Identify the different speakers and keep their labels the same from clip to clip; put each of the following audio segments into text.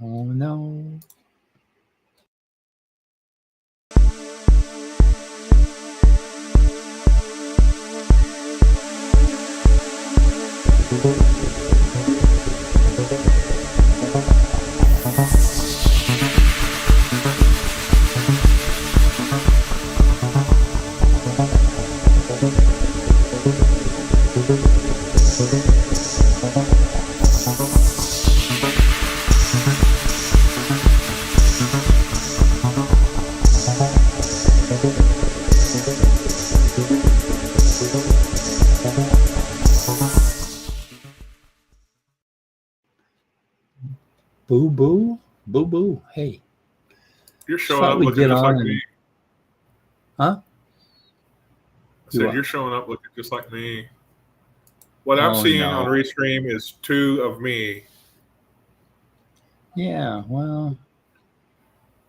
Speaker 1: Oh, no. Boo boo, boo boo. Hey,
Speaker 2: you're showing up looking just like me.
Speaker 1: Huh?
Speaker 2: I said you're showing up looking just like me. What I'm seeing on Restream is 2 of me.
Speaker 1: Yeah, well,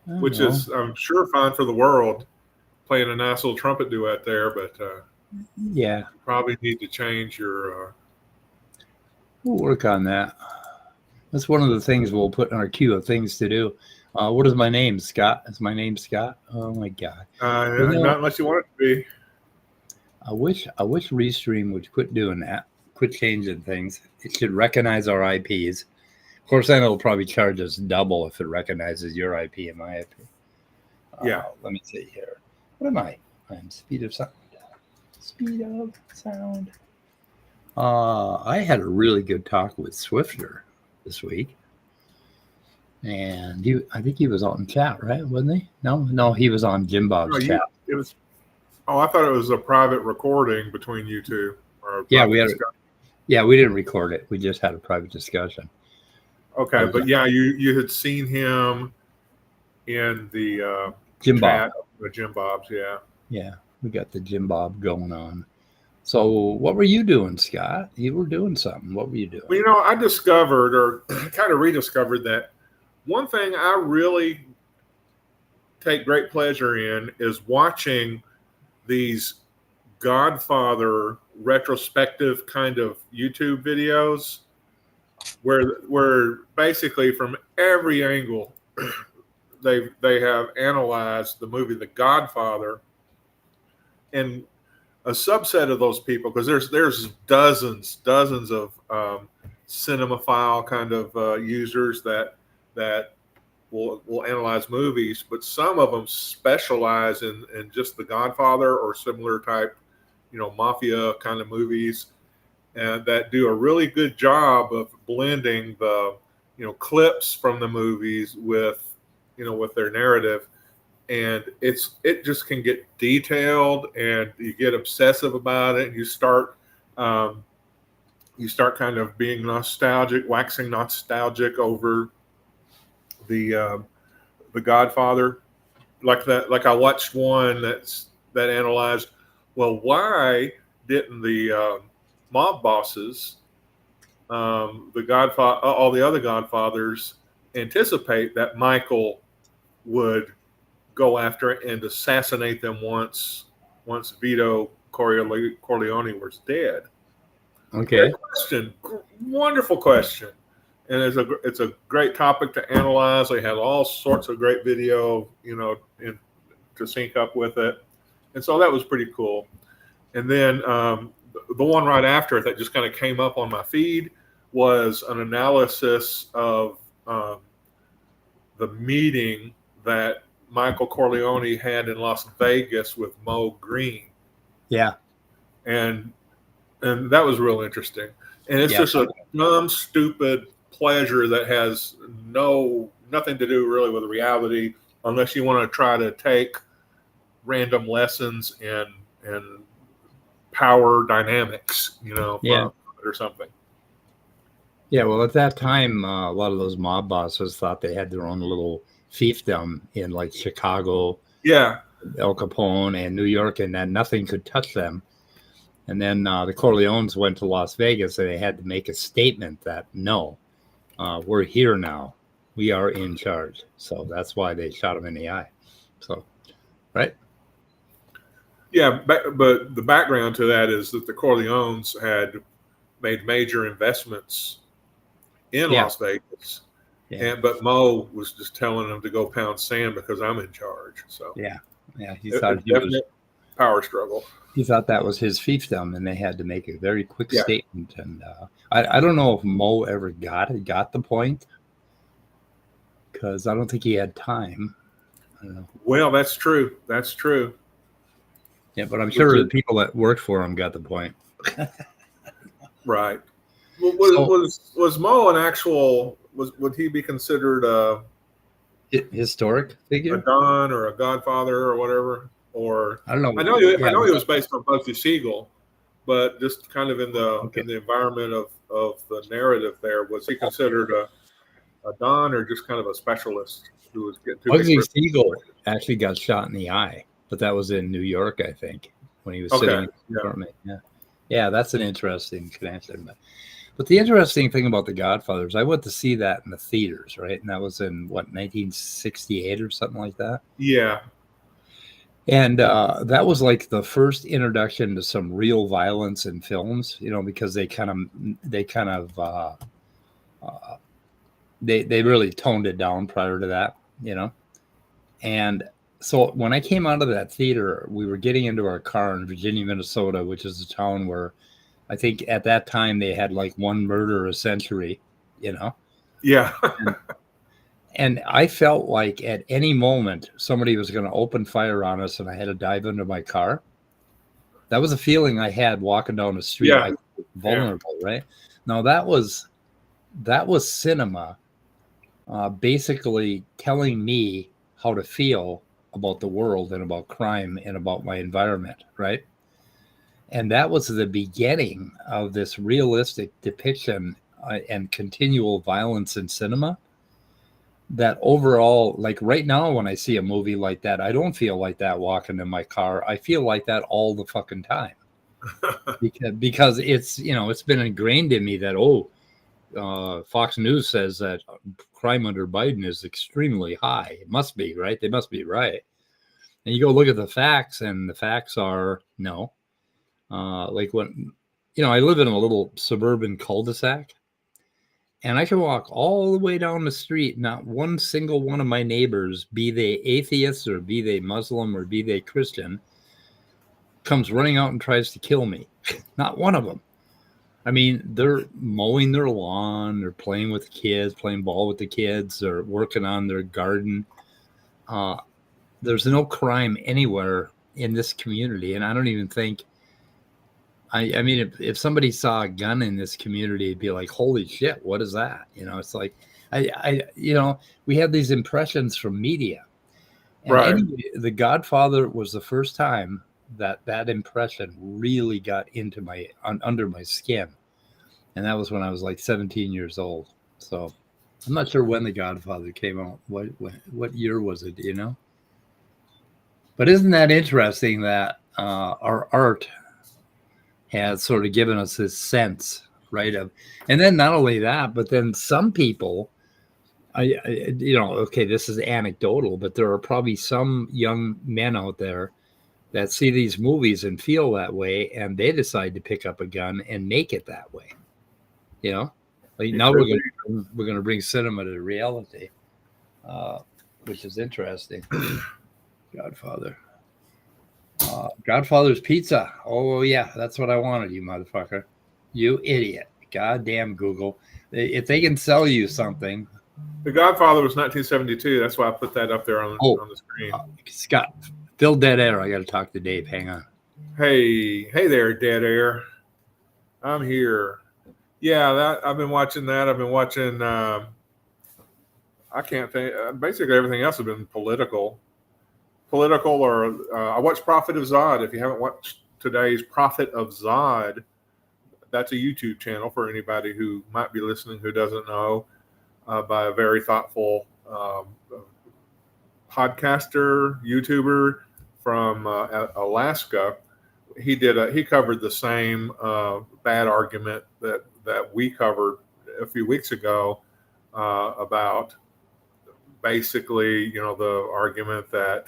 Speaker 2: which is, I'm sure, fine for the world, playing a nice little trumpet duet there, but
Speaker 1: yeah,
Speaker 2: you probably need to change your.
Speaker 1: We'll work on that. That's one of the things we'll put in our queue of things to do. What is my name, Scott? Is my name Scott? Oh my God!
Speaker 2: Not unless you want it to be.
Speaker 1: I wish Restream would quit doing that. Quit changing things. It should recognize our IPs. Of course, then it'll probably charge us double if it recognizes your IP and my IP.
Speaker 2: Yeah.
Speaker 1: Let me see here. What am I? I'm speed of sound. Speed of sound. I had a really good talk with Swifter this week. And I think he was on chat, right? Wasn't he? No, he was on JimBob's chat.
Speaker 2: It was. Oh, I thought it was a private recording between you two.
Speaker 1: Yeah, we didn't record it. We just had a private discussion.
Speaker 2: Okay, but yeah, you had seen him in the
Speaker 1: JimBob.
Speaker 2: The JimBobs, yeah.
Speaker 1: Yeah, we got the JimBob going on. So what were you doing, Scott? You were doing something. What were you doing?
Speaker 2: Well, I discovered or kind of rediscovered that one thing I really take great pleasure in is watching these Godfather retrospective kind of YouTube videos where basically from every angle they have analyzed the movie The Godfather, and a subset of those people, because there's dozens of cinemaphile kind of users that will analyze movies, but some of them specialize in just The Godfather or similar type, mafia kind of movies, and that do a really good job of blending the clips from the movies with their narrative. And it just can get detailed, and you get obsessive about it, and you start kind of being waxing nostalgic over the Godfather. Like I watched one that analyzed, well, why didn't the mob bosses, the Godfather, all the other Godfathers, anticipate that Michael would go after and assassinate them once Vito Corleone was dead?
Speaker 1: Okay.
Speaker 2: Great question. Wonderful question. And it's a great topic to analyze. They had all sorts of great video, to sync up with it. And so that was pretty cool. And then the one right after it that just kind of came up on my feed was an analysis of the meeting that Michael Corleone had in Las Vegas with Mo Green.
Speaker 1: Yeah.
Speaker 2: And that was real interesting. And it's just a dumb, stupid pleasure that has nothing to do really with reality, unless you want to try to take random lessons in power dynamics, or something.
Speaker 1: Yeah, well, at that time, a lot of those mob bosses thought they had their own little fiefdom in like Chicago, El Capone, and New York, and that nothing could touch them. And then the Corleones went to Las Vegas, and they had to make a statement that, no, we're here now. We are in charge. So that's why they shot him in the eye. So, right?
Speaker 2: Yeah, but the background to that is that the Corleones had made major investments in Las Vegas. But Mo was just telling him to go pound sand because I'm in charge. So
Speaker 1: yeah, he thought he was
Speaker 2: power struggle.
Speaker 1: He thought that was his fiefdom, and they had to make a very quick statement. And I don't know if Mo ever got the point, because I don't think he had time. I don't know.
Speaker 2: Well, that's true. That's true.
Speaker 1: Yeah, but I'm sure the people that worked for him got the point.
Speaker 2: Right. Was Mo an actual? Would he be considered a
Speaker 1: historic figure,
Speaker 2: a Don or a Godfather or whatever? Or
Speaker 1: I don't know.
Speaker 2: I know he was based on Bugsy Siegel, but just kind of in the environment of the narrative there, was he considered a Don or just kind of a specialist who was getting too
Speaker 1: Bugsy Siegel actually got shot in the eye, but that was in New York, I think, when he was sitting in the apartment. Yeah, that's an interesting connection. But the interesting thing about The Godfather is I went to see that in the theaters, right? And that was in, 1968 or something like that?
Speaker 2: Yeah.
Speaker 1: And that was like the first introduction to some real violence in films, because they really toned it down prior to that, And so when I came out of that theater, we were getting into our car in Virginia, Minnesota, which is a town where I think at that time they had like one murder a century,
Speaker 2: Yeah.
Speaker 1: And I felt like at any moment somebody was going to open fire on us and I had to dive into my car. That was a feeling I had walking down the street.
Speaker 2: Yeah.
Speaker 1: I was vulnerable, right? Now that was cinema basically telling me how to feel about the world and about crime and about my environment, right? And that was the beginning of this realistic depiction and continual violence in cinema. That overall, like right now, when I see a movie like that, I don't feel like that walking in my car. I feel like that all the fucking time, because it's it's been ingrained in me that Fox News says that crime under Biden is extremely high. It must be, right? They must be right. And you go look at the facts, and the facts are no. Like when I live in a little suburban cul-de-sac. And I can walk all the way down the street. Not one single one of my neighbors, be they atheists or be they Muslim or be they Christian, comes running out and tries to kill me. Not one of them. I mean, they're mowing their lawn, they're playing with the kids, playing ball with the kids, or working on their garden. There's no crime anywhere in this community. And I don't even think, I mean, if somebody saw a gun in this community, it'd be like, holy shit, what is that? It's like, we have these impressions from media. And
Speaker 2: right.
Speaker 1: Anyway, The Godfather was the first time that impression really got into under my skin. And that was when I was like 17 years old. So I'm not sure when The Godfather came out. What year was it, But isn't that interesting that our art has sort of given us this sense, right? And then not only that, but then some people, okay, this is anecdotal, but there are probably some young men out there that see these movies and feel that way, and they decide to pick up a gun and make it that way. Like now we're going to bring cinema to reality, which is interesting. Godfather. Godfather's Pizza. Oh, yeah, that's what I wanted, you motherfucker. You idiot. Goddamn Google. If they can sell you something.
Speaker 2: The Godfather was 1972. That's why I put that up there on the screen.
Speaker 1: Scott, Phil Dead Air. I got to talk to Dave. Hang on.
Speaker 2: Hey there, Dead Air. I'm here. Yeah, I've been watching that. I've been watching, I can't think, basically everything else has been political, or I watched Prophet of Zod. If you haven't watched today's Prophet of Zod, that's a YouTube channel for anybody who might be listening who doesn't know, by a very thoughtful podcaster, YouTuber from Alaska. He covered the same bad argument that we covered a few weeks ago about basically, the argument that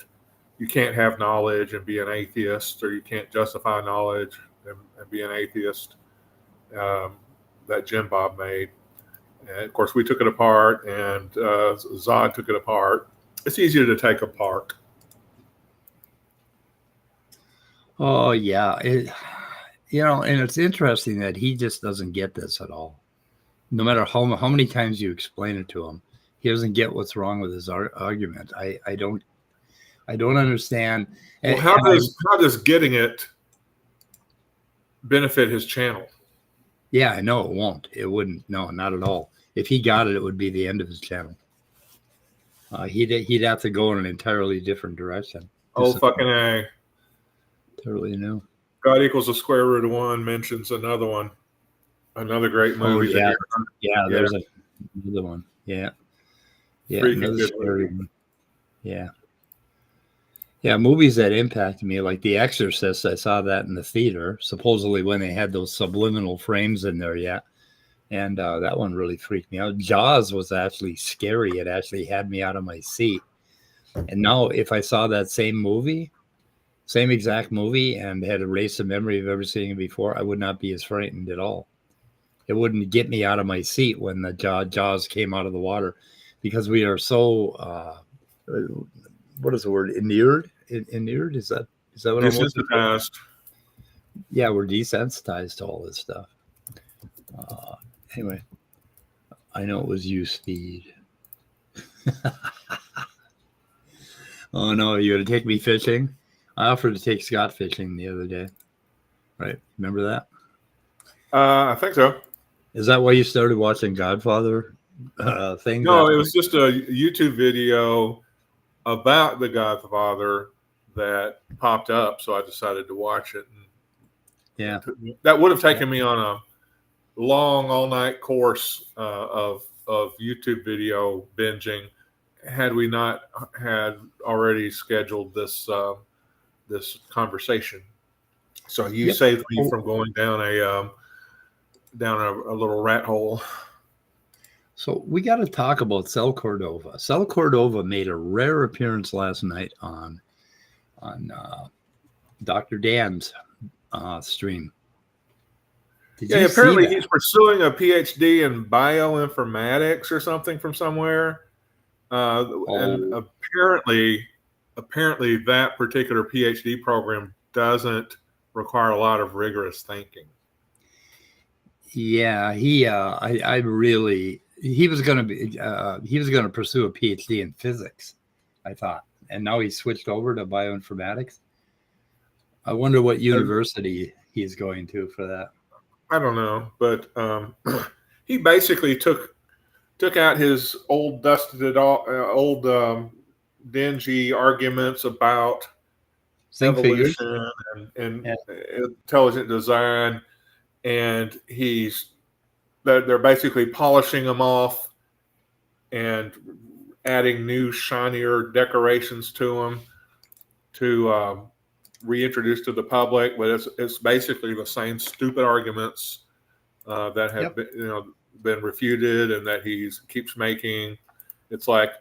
Speaker 2: you can't have knowledge and be an atheist, or you can't justify knowledge and be an atheist, that JimBob made. And of course, we took it apart, and Zod took it apart. It's easier to take apart.
Speaker 1: Oh, yeah. And it's interesting that he just doesn't get this at all. No matter how many times you explain it to him, he doesn't get what's wrong with his argument. I don't understand.
Speaker 2: Well, how does getting it benefit his channel?
Speaker 1: Yeah, I know it won't. It wouldn't. No, not at all. If he got it, it would be the end of his channel. He'd have to go in an entirely different direction.
Speaker 2: Oh, fucking A.
Speaker 1: Totally new.
Speaker 2: God equals the square root of 1 mentions another one. Another great movie.
Speaker 1: Oh, yeah. There's another one. Yeah. Yeah.
Speaker 2: Freaking good movie.
Speaker 1: Yeah. Yeah, movies that impacted me, like The Exorcist, I saw that in the theater, supposedly when they had those subliminal frames in there yet. And that one really freaked me out. Jaws was actually scary. It actually had me out of my seat. And now if I saw that same exact movie, and had erased the memory of ever seeing it before, I would not be as frightened at all. It wouldn't get me out of my seat when the Jaws came out of the water, because we are so, what is the word? Inured? Inured? Is that what I'm looking for?
Speaker 2: Desensitized.
Speaker 1: Yeah, we're desensitized to all this stuff. Anyway, I know it was you, Speed. Oh, no, you going to take me fishing? I offered to take Scott fishing the other day. Right? Remember that?
Speaker 2: I think so.
Speaker 1: Is that why you started watching Godfather things?
Speaker 2: No, it was just a YouTube video about the Godfather that popped up, so I decided to watch it.
Speaker 1: Yeah.
Speaker 2: That would have taken me on a long all-night course of YouTube video binging had we not had already scheduled this this conversation. So you saved me from going down a little rat hole.
Speaker 1: So we got to talk about Cell Cordova. Cell Cordova made a rare appearance last night on Dr. Dan's stream.
Speaker 2: Apparently he's pursuing a PhD in bioinformatics or something from somewhere. And apparently that particular PhD program doesn't require a lot of rigorous thinking.
Speaker 1: Yeah, he was going to pursue a PhD in physics, I thought, and now he's switched over to bioinformatics. I wonder what university he's going to for that.
Speaker 2: I don't know, but he basically took out his old dingy arguments about evolution and intelligent design, and they're basically polishing them off and adding new, shinier decorations to them to reintroduce to the public. But it's basically the same stupid arguments that have been refuted and that he keeps making. It's like,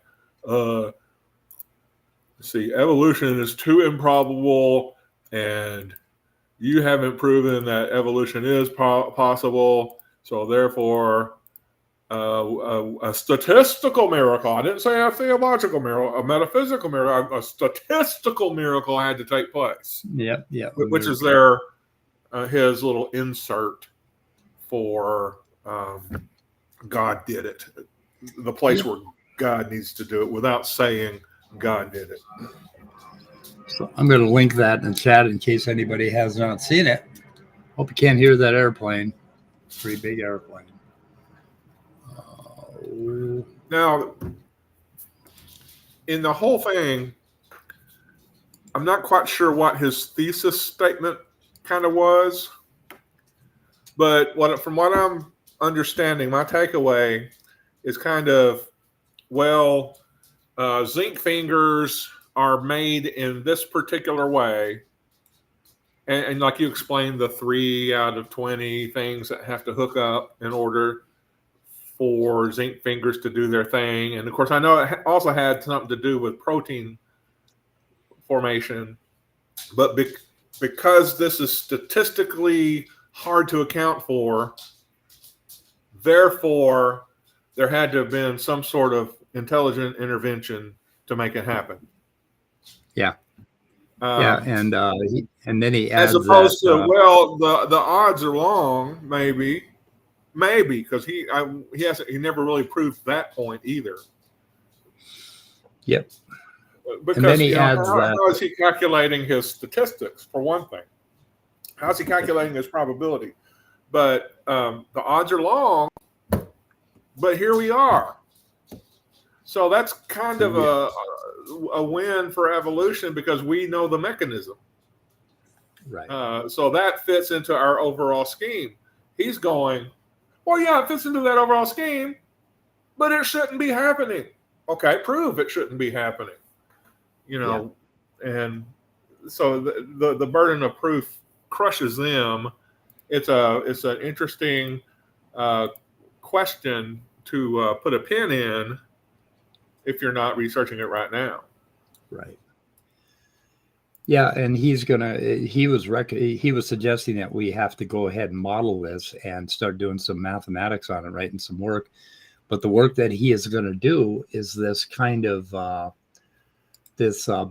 Speaker 2: evolution is too improbable, and you haven't proven that evolution is possible. So therefore, a statistical miracle. I didn't say a theological miracle, a metaphysical miracle. A statistical miracle had to take place.
Speaker 1: Yeah.
Speaker 2: Which is his little insert for God did it. The place where God needs to do it without saying God did it.
Speaker 1: So I'm going to link that in the chat in case anybody has not seen it. Hope you can't hear that airplane. Pretty big airplane.
Speaker 2: Now, in the whole thing, I'm not quite sure what his thesis statement kind of was, but from what I'm understanding, my takeaway is kind of, zinc fingers are made in this particular way. And like you explained, the 3 out of 20 things that have to hook up in order for zinc fingers to do their thing. And of course, I know it also had something to do with protein formation. But because this is statistically hard to account for, therefore, there had to have been some sort of intelligent intervention to make it happen.
Speaker 1: Yeah. And then he adds,
Speaker 2: as opposed to the odds are long, maybe because he never really proved that point either.
Speaker 1: Yep.
Speaker 2: Because
Speaker 1: and then he adds
Speaker 2: how is he calculating his statistics, for one thing? How's he calculating his probability? But the odds are long, but here we are. So that's kind of a win for evolution because we know the mechanism.
Speaker 1: Right.
Speaker 2: So that fits into our overall scheme. He's going, well, yeah, it fits into that overall scheme, but it shouldn't be happening. Okay, prove it shouldn't be happening. And so the burden of proof crushes them. It's an interesting question to put a pin in if you're not researching it right now.
Speaker 1: Right. Yeah, and he was suggesting that we have to go ahead and model this and start doing some mathematics on it, right, and some work. But the work that he is going to do is this kind of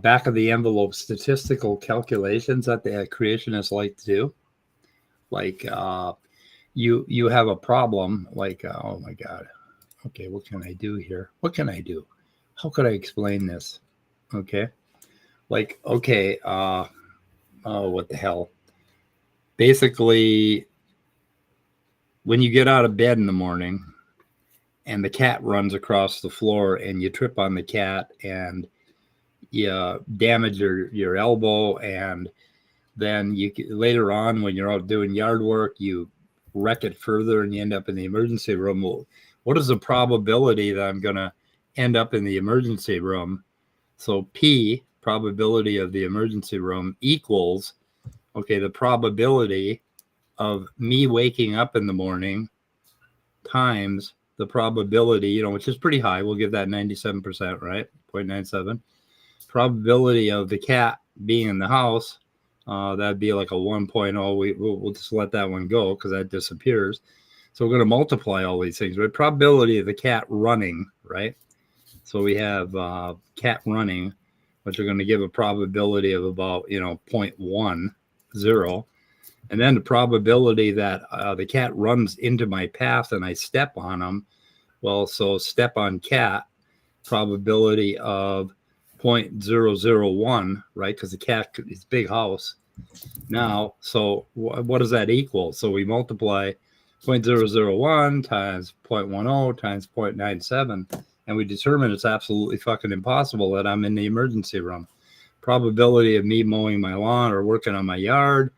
Speaker 1: back of the envelope statistical calculations that the creationists like to do. Like you have a problem, like, oh my God, okay, what can I do here? What can I do? How could I explain this? Okay. Like, okay, oh, what the hell? Basically, when you get out of bed in the morning and the cat runs across the floor and you trip on the cat and you damage your elbow, and then later on when you're out doing yard work, you wreck it further and you end up in the emergency room. Well, what is the probability that I'm going to end up in the emergency room? So P, probability of the emergency room, equals, okay, the probability of me waking up in the morning times the probability, which is pretty high. We'll give that 97%, right? 0.97. Probability of the cat being in the house, that'd be like a 1.0. We'll just let that one go because that disappears. So we're going to multiply all these things, right? Probability of the cat running, right? So we have cat running, which are going to give a probability of about, 0.10. And then the probability that the cat runs into my path and I step on him. Well, so step on cat, probability of 0.001, right? Because the cat is big house. Now, so what does that equal? So we multiply 0.001 times 0.10 times 0.97, and we determine it's absolutely fucking impossible that I'm in the emergency room. Probability of me mowing my lawn or working on my yard,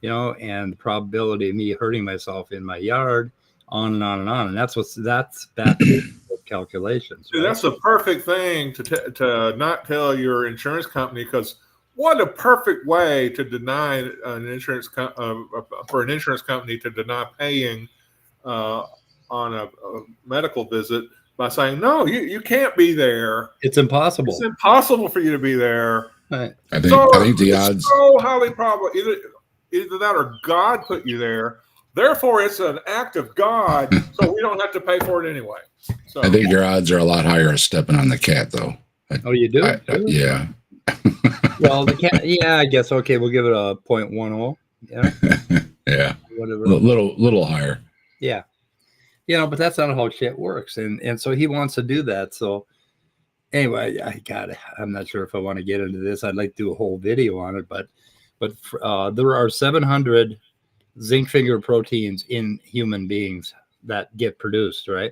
Speaker 1: and the probability of me hurting myself in my yard, on and on and on. And that's back calculations.
Speaker 2: Right? That's a perfect thing to not tell your insurance company, because what a perfect way to deny an insurance for an insurance company to deny paying on a medical visit by saying, no, you can't be there.
Speaker 1: It's impossible.
Speaker 2: It's impossible for you to be there.
Speaker 1: Right.
Speaker 3: I think the odds
Speaker 2: so highly probable either that or God put you there. Therefore, it's an act of God, so we don't have to pay for it anyway. So
Speaker 3: I think your odds are a lot higher of stepping on the cat, though.
Speaker 1: Oh, you do?
Speaker 3: Yeah.
Speaker 1: Well, the cat. Yeah, I guess. Okay, we'll give it a 0.10. Yeah.
Speaker 3: Yeah.
Speaker 1: Whatever.
Speaker 3: Little higher.
Speaker 1: Yeah. But that's not how shit works, and so he wants to do that. So anyway, I'm not sure if I want to get into this. I'd like to do a whole video on it, but there are 700 zinc finger proteins in human beings that get produced, right?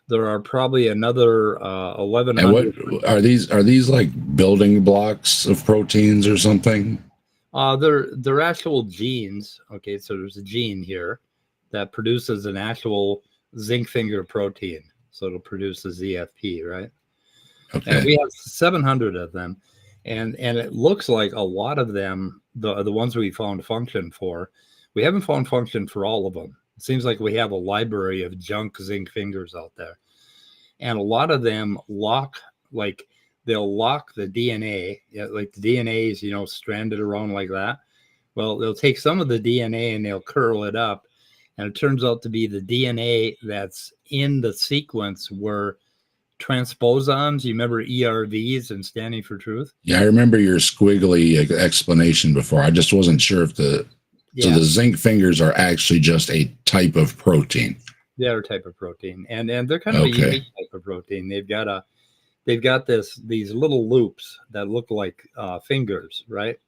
Speaker 1: There are probably another 1,100.
Speaker 3: And what are these? Are these like building blocks of proteins or something?
Speaker 1: They're actual genes. Okay, so there's a gene here that produces an actual zinc finger protein. So it'll produce a ZFP, right?
Speaker 3: Okay.
Speaker 1: And we have 700 of them. And it looks like a lot of them, the ones we found function for, we haven't found function for all of them. It seems like we have a library of junk zinc fingers out there. And a lot of them they'll lock the DNA, like the DNA is, stranded around like that. Well, they'll take some of the DNA and they'll curl it up And it turns out to be the DNA that's in the sequence were transposons. You remember ERVs and standing for truth?
Speaker 3: Yeah, I remember your squiggly explanation before. I just wasn't sure if so the zinc fingers are actually just a type of protein.
Speaker 1: They're a type of protein, and they're kind of a unique type of protein. They've got these little loops that look like fingers, right?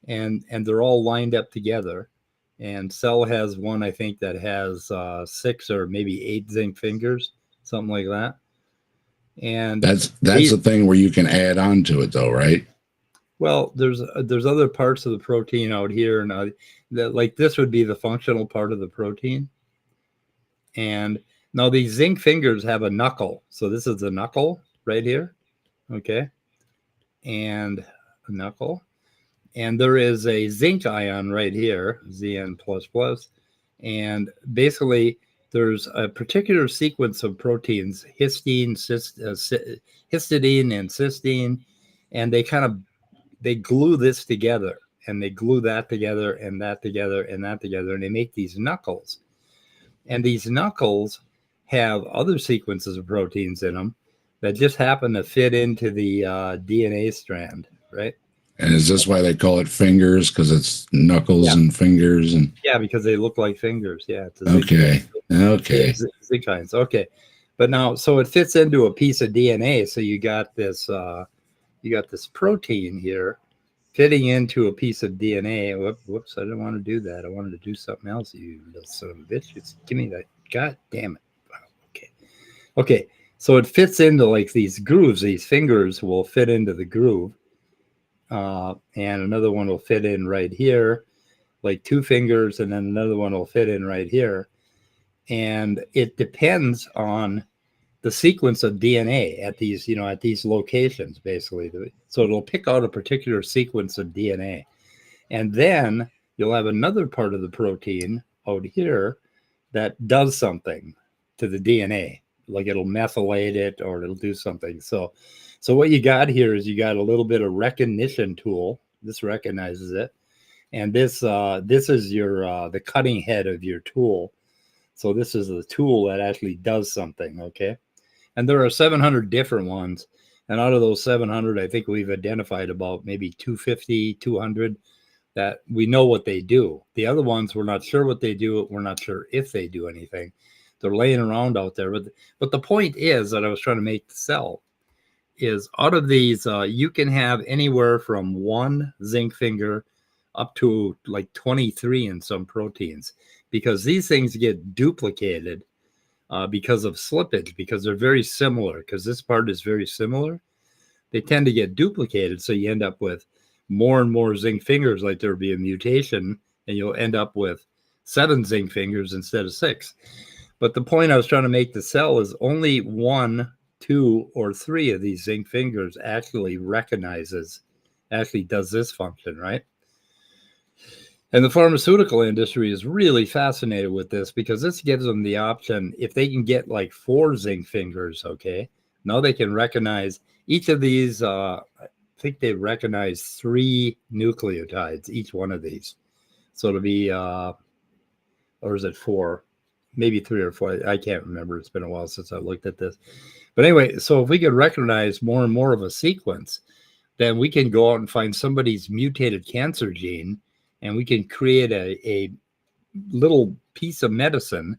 Speaker 1: And they're all lined up together. And Cell has one, I think, that has 6 or maybe 8 zinc fingers, something like that. And
Speaker 3: that's the thing where you can add on to it, though, right?
Speaker 1: Well, there's other parts of the protein out here, and like this would be the functional part of the protein. And now these zinc fingers have a knuckle. So this is the knuckle right here. Okay. And a knuckle. And there is a zinc ion right here, Zn++. And basically, there's a particular sequence of proteins, histidine and cysteine, and they glue this together, and they glue that together, and that together, and that together, and they make these knuckles. And these knuckles have other sequences of proteins in them that just happen to fit into the DNA strand, right?
Speaker 3: And is this why they call it fingers? Because it's knuckles and fingers? And
Speaker 1: yeah, because they look like fingers. Yeah.
Speaker 3: Okay.
Speaker 1: Zinc ions. Okay. But now, so it fits into a piece of DNA. So you got this protein here fitting into a piece of DNA. Whoops, I didn't want to do that. I wanted to do something else, you little son of a bitch. Give me that. God damn it. Wow. Okay. So it fits into like these grooves. These fingers will fit into the groove. And another one will fit in right here, like 2 fingers, and then another one will fit in right here. And it depends on the sequence of DNA at these locations, basically. So it'll pick out a particular sequence of DNA. And then you'll have another part of the protein out here that does something to the DNA. Like it'll methylate it or it'll do something. So what you got here is you got a little bit of recognition tool. This recognizes it. And this is your the cutting head of your tool. So this is the tool that actually does something, okay? And there are 700 different ones. And out of those 700, I think we've identified about maybe 250, 200 that we know what they do. The other ones, we're not sure what they do. We're not sure if they do anything. They're laying around out there. But the point is that I was trying to make the cell is out of these, you can have anywhere from 1 zinc finger up to like 23 in some proteins, because these things get duplicated because of slippage, because they're very similar, because this part is very similar. They tend to get duplicated. So you end up with more and more zinc fingers, like there'll be a mutation, and you'll end up with 7 zinc fingers instead of 6. But the point I was trying to make the cell is only 1, 2, or 3 of these zinc fingers actually does this function, right? And the pharmaceutical industry is really fascinated with this, because this gives them the option, if they can get like 4 zinc fingers, okay, now they can recognize each of these. I think they recognize 3 nucleotides, each one of these. So it'll be, or is it 4? Maybe 3 or 4. I can't remember. It's been a while since I looked at this. But anyway, so if we could recognize more and more of a sequence, then we can go out and find somebody's mutated cancer gene, and we can create a little piece of medicine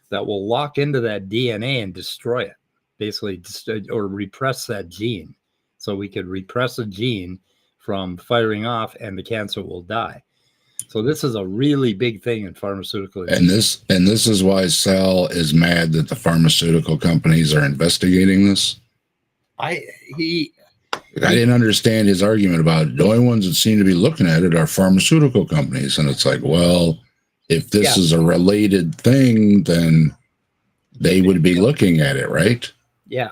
Speaker 1: that will lock into that DNA and destroy it, basically, or repress that gene. So we could repress a gene from firing off, and the cancer will die. So this is a really big thing in pharmaceutical industry.
Speaker 3: And this is why Sal is mad that the pharmaceutical companies are investigating this. I didn't understand his argument about it. The only ones that seem to be looking at it are pharmaceutical companies. And it's like, well, if this is a related thing, then they would be looking at it, right?
Speaker 1: Yeah.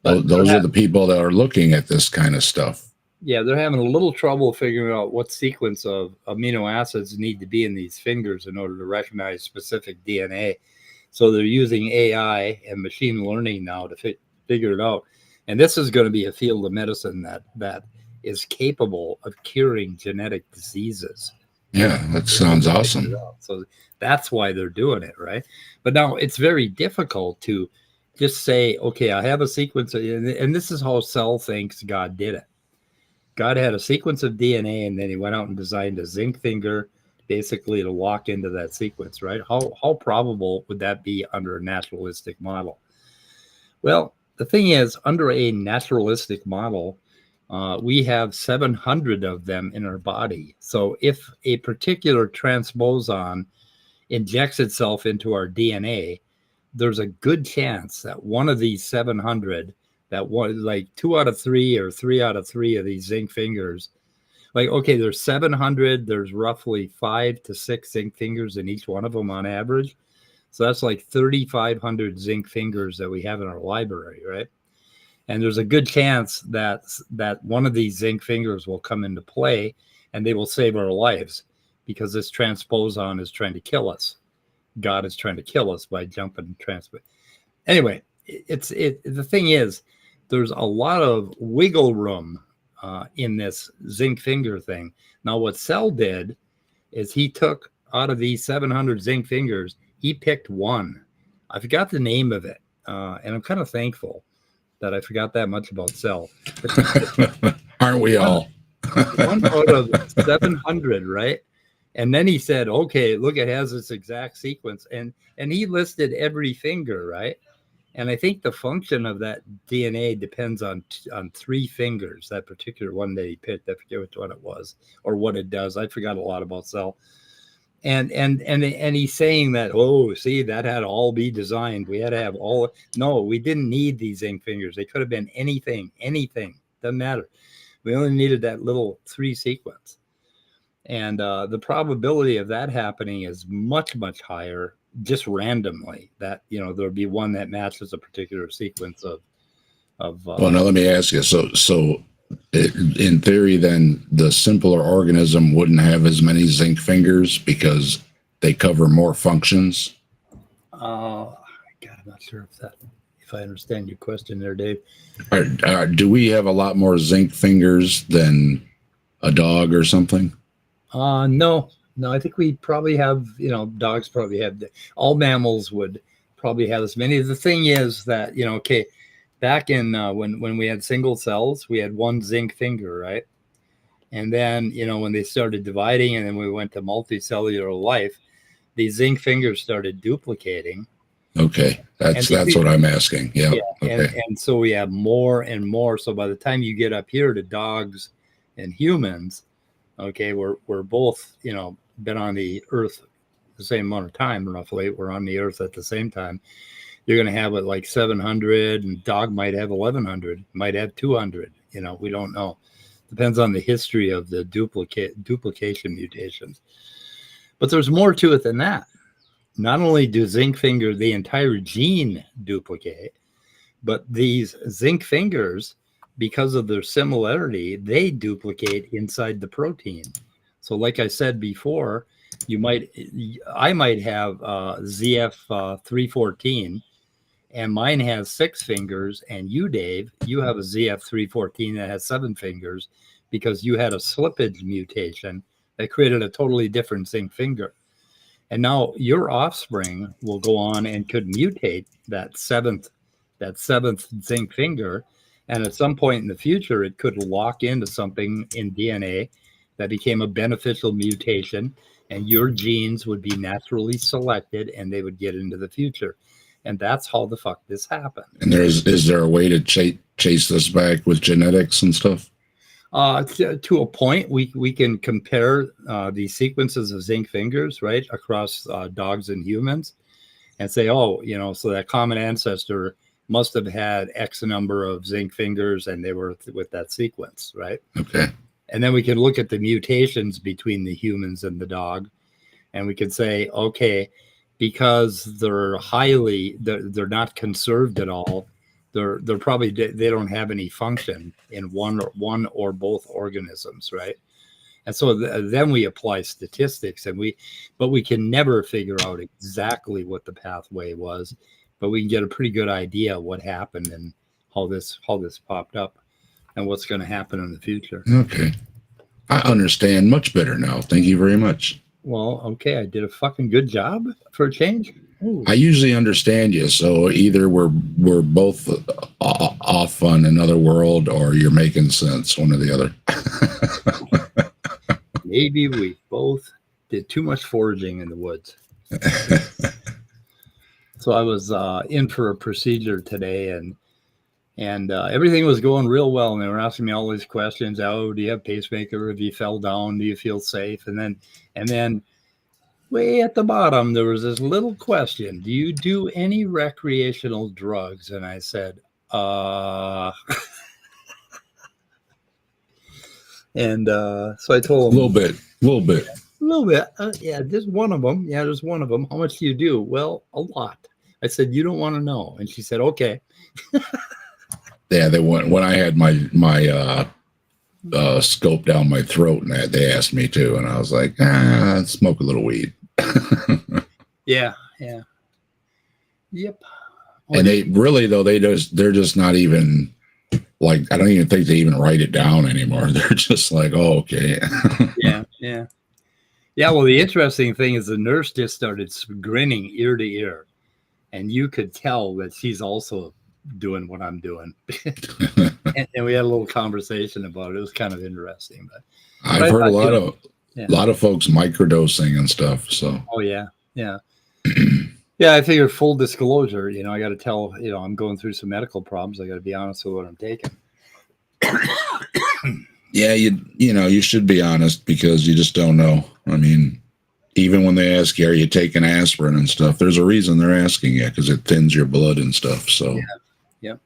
Speaker 3: Those are the people that are looking at this kind of stuff.
Speaker 1: Yeah, they're having a little trouble figuring out what sequence of amino acids need to be in these fingers in order to recognize specific DNA. So they're using AI and machine learning now to figure it out. And this is going to be a field of medicine that is capable of curing genetic diseases.
Speaker 3: Yeah, that sounds awesome.
Speaker 1: So that's why they're doing it, right? But now it's very difficult to just say, okay, I have a sequence, and this is how Cell thinks God did it. God had a sequence of DNA, and then he went out and designed a zinc finger, basically to lock into that sequence, right? How probable would that be under a naturalistic model? Well, the thing is, under a naturalistic model, we have 700 of them in our body. So if a particular transposon injects itself into our DNA, there's a good chance that one of these 700, that one, like 2 out of 3 or 3 out of 3 of these zinc fingers, like, okay, there's 700, there's roughly 5 to 6 zinc fingers in each one of them on average. So that's like 3,500 zinc fingers that we have in our library, right? And there's a good chance that one of these zinc fingers will come into play and they will save our lives, because this transposon is trying to kill us. God is trying to kill us by jumping transpose. Anyway, the thing is, there's a lot of wiggle room in this zinc finger thing. Now, what Cell did is he took out of these 700 zinc fingers, he picked one. I forgot the name of it, and I'm kind of thankful that I forgot that much about Cell.
Speaker 3: Aren't we all?
Speaker 1: One out of 700, right? And then he said, okay, look, it has this exact sequence. And he listed every finger, right? And I think the function of that DNA depends on 3 fingers, that particular one that he picked. I forget which one it was or what it does. I forgot a lot about Cell. And he's saying that, oh, see, that had to all be designed. We had to have all. No, we didn't need these zinc fingers. They could have been anything. Doesn't matter. We only needed that little 3 sequence. And the probability of that happening is much, much higher, just randomly, that, there'll be one that matches a particular sequence of well,
Speaker 3: now let me ask you. So in theory, then the simpler organism wouldn't have as many zinc fingers because they cover more functions.
Speaker 1: God, I'm not sure if I understand your question there, Dave.
Speaker 3: Do we have a lot more zinc fingers than a dog or something?
Speaker 1: No, I think we probably have, dogs probably have, all mammals would probably have as many. The thing is that, okay, back in when we had single cells, we had 1 zinc finger, right? And then, when they started dividing and then we went to multicellular life, these zinc fingers started duplicating.
Speaker 3: Okay, that's what I'm asking. Yeah. Okay.
Speaker 1: And so we have more and more. So by the time you get up here to dogs and humans, okay, we're both, been on the earth the same amount of time, roughly. We're on the earth at the same time. You're going to have it like 700, and dog might have 1,100, might have 200. We don't know. Depends on the history of the duplication mutations. But there's more to it than that. Not only do zinc finger, the entire gene duplicate, but these zinc fingers, because of their similarity, they duplicate inside the protein. So like I said before, I might have ZF314, and mine has 6 fingers, and you, Dave, you have a ZF314 that has 7 fingers, because you had a slippage mutation that created a totally different zinc finger. And now your offspring will go on and could mutate that seventh zinc finger. And at some point in the future, it could lock into something in DNA that became a beneficial mutation, and your genes would be naturally selected and they would get into the future. And that's how the fuck this happened.
Speaker 3: And is there a way to chase this back with genetics and stuff?
Speaker 1: To a point, we can compare the sequences of zinc fingers, right, across dogs and humans, and say, so that common ancestor must have had X number of zinc fingers, and they were with that sequence, right? Okay. And then we can look at the mutations between the humans and the dog, and we can say, okay, because they're not conserved at all, they're probably, they don't have any function in one or both organisms, right? And so then we apply statistics, but we can never figure out exactly what the pathway was, but we can get a pretty good idea of what happened and how this popped up and what's going to happen in the future.
Speaker 3: Okay. I understand much better now. Thank you very much.
Speaker 1: Well, okay, I did a fucking good job for a change. Ooh.
Speaker 3: I usually understand you, so either we're both off on another world, or you're making sense, one or the other.
Speaker 1: Maybe we both did too much foraging in the woods. So I was in for a procedure today, and everything was going real well, and they were asking me all these questions. Oh, do you have pacemaker? If you fell down, do you feel safe? And then way at the bottom, there was this little question: do you do any recreational drugs? And I said, and so I told him
Speaker 3: a little bit.
Speaker 1: Yeah, there's one of them. Yeah, there's one of them. How much do you do? Well, a lot. I said, you don't want to know. And she said, okay.
Speaker 3: Yeah, when I had my scope down my throat, and they asked me to, and I was like, smoke a little weed.
Speaker 1: Yeah. Yep.
Speaker 3: And they really, though, they're just not even like, I don't even think they even write it down anymore. They're just like, oh, okay.
Speaker 1: Yeah. Well, the interesting thing is the nurse just started grinning ear to ear, and you could tell that she's also doing what I'm doing. and we had a little conversation about it. It was kind of interesting. But
Speaker 3: I've heard a lot of folks microdosing and stuff. So.
Speaker 1: Oh yeah. Yeah, I figure full disclosure. I got to tell. I'm going through some medical problems. I got to be honest with what I'm taking.
Speaker 3: Yeah, you should be honest, because you just don't know. I mean, even when they ask you, are you taking aspirin and stuff, there's a reason they're asking you, because it thins your blood and stuff. So,
Speaker 1: yeah.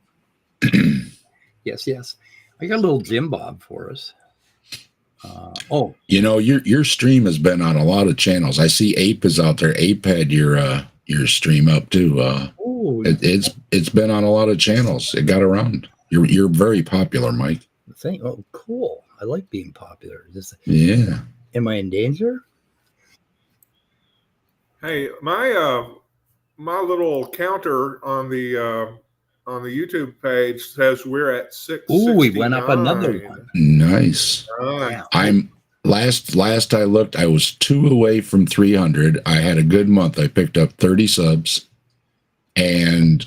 Speaker 1: Yes. I got a little JimBob for us.
Speaker 3: Your stream has been on a lot of channels. I see Ape is out there. Ape had your stream up too. It's been on a lot of channels. It got around. You're very popular, Mike.
Speaker 1: Oh, cool. I like being popular.
Speaker 3: Yeah.
Speaker 1: Am I in danger?
Speaker 2: Hey, my little counter on the YouTube page says we're at 669.
Speaker 1: Ooh, we went up another one.
Speaker 3: Nice. I'm last I looked, I was 2 away from 300. I had a good month. I picked up 30 subs, and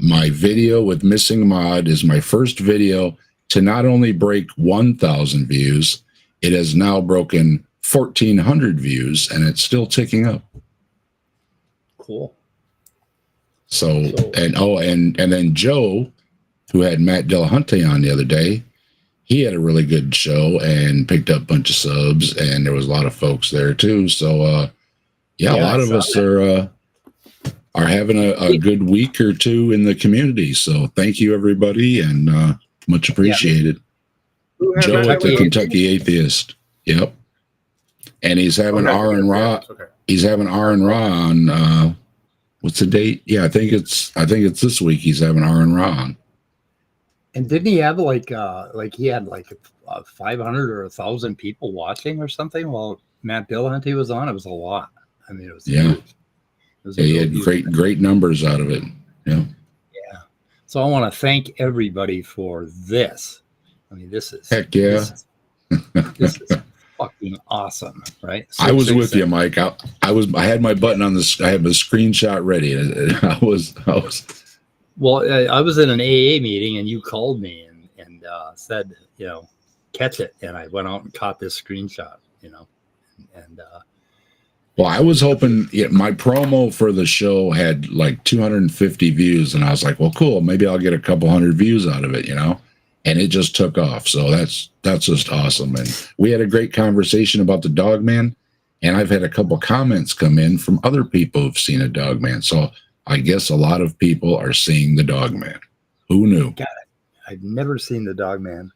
Speaker 3: my video with Missing Mod is my first video to not only break 1,000 views, it has now broken 1,400 views, and it's still ticking up.
Speaker 1: Cool.
Speaker 3: So and then Joe, who had Matt Delahunty on the other day, he had a really good show and picked up a bunch of subs, and there was a lot of folks there too. So a lot of us are having a good week or two in the community. So thank you, everybody, and much appreciated.
Speaker 2: Yeah.
Speaker 3: Joe at the Kentucky Atheist. Yep. And he's having R and Ra. Okay. He's having R and Ra on what's the date? Yeah, I think it's this week he's having R and Ra on.
Speaker 1: And didn't he have like he had 500 or 1,000 people watching or something while Matt Delahunty was on? It was a lot. I mean, it was huge.
Speaker 3: He had great numbers out of it. Yeah.
Speaker 1: So I want to thank everybody for this. I mean, this is
Speaker 3: heck yeah.
Speaker 1: This is fucking awesome, right?
Speaker 3: I was with you, Mike. I had my button on this. I had my screenshot ready. I was.
Speaker 1: Well, I was in an AA meeting, and you called me and said, catch it, and I went out and caught this screenshot, and.
Speaker 3: Well, I was hoping my promo for the show had like 250 views, and I was like, well, cool, maybe I'll get a couple hundred views out of it, and it just took off. So that's just awesome. And we had a great conversation about the Dogman, and I've had a couple comments come in from other people who've seen a Dogman. So I guess a lot of people are seeing the Dogman. Who knew?
Speaker 1: Got it. I've never seen the Dogman.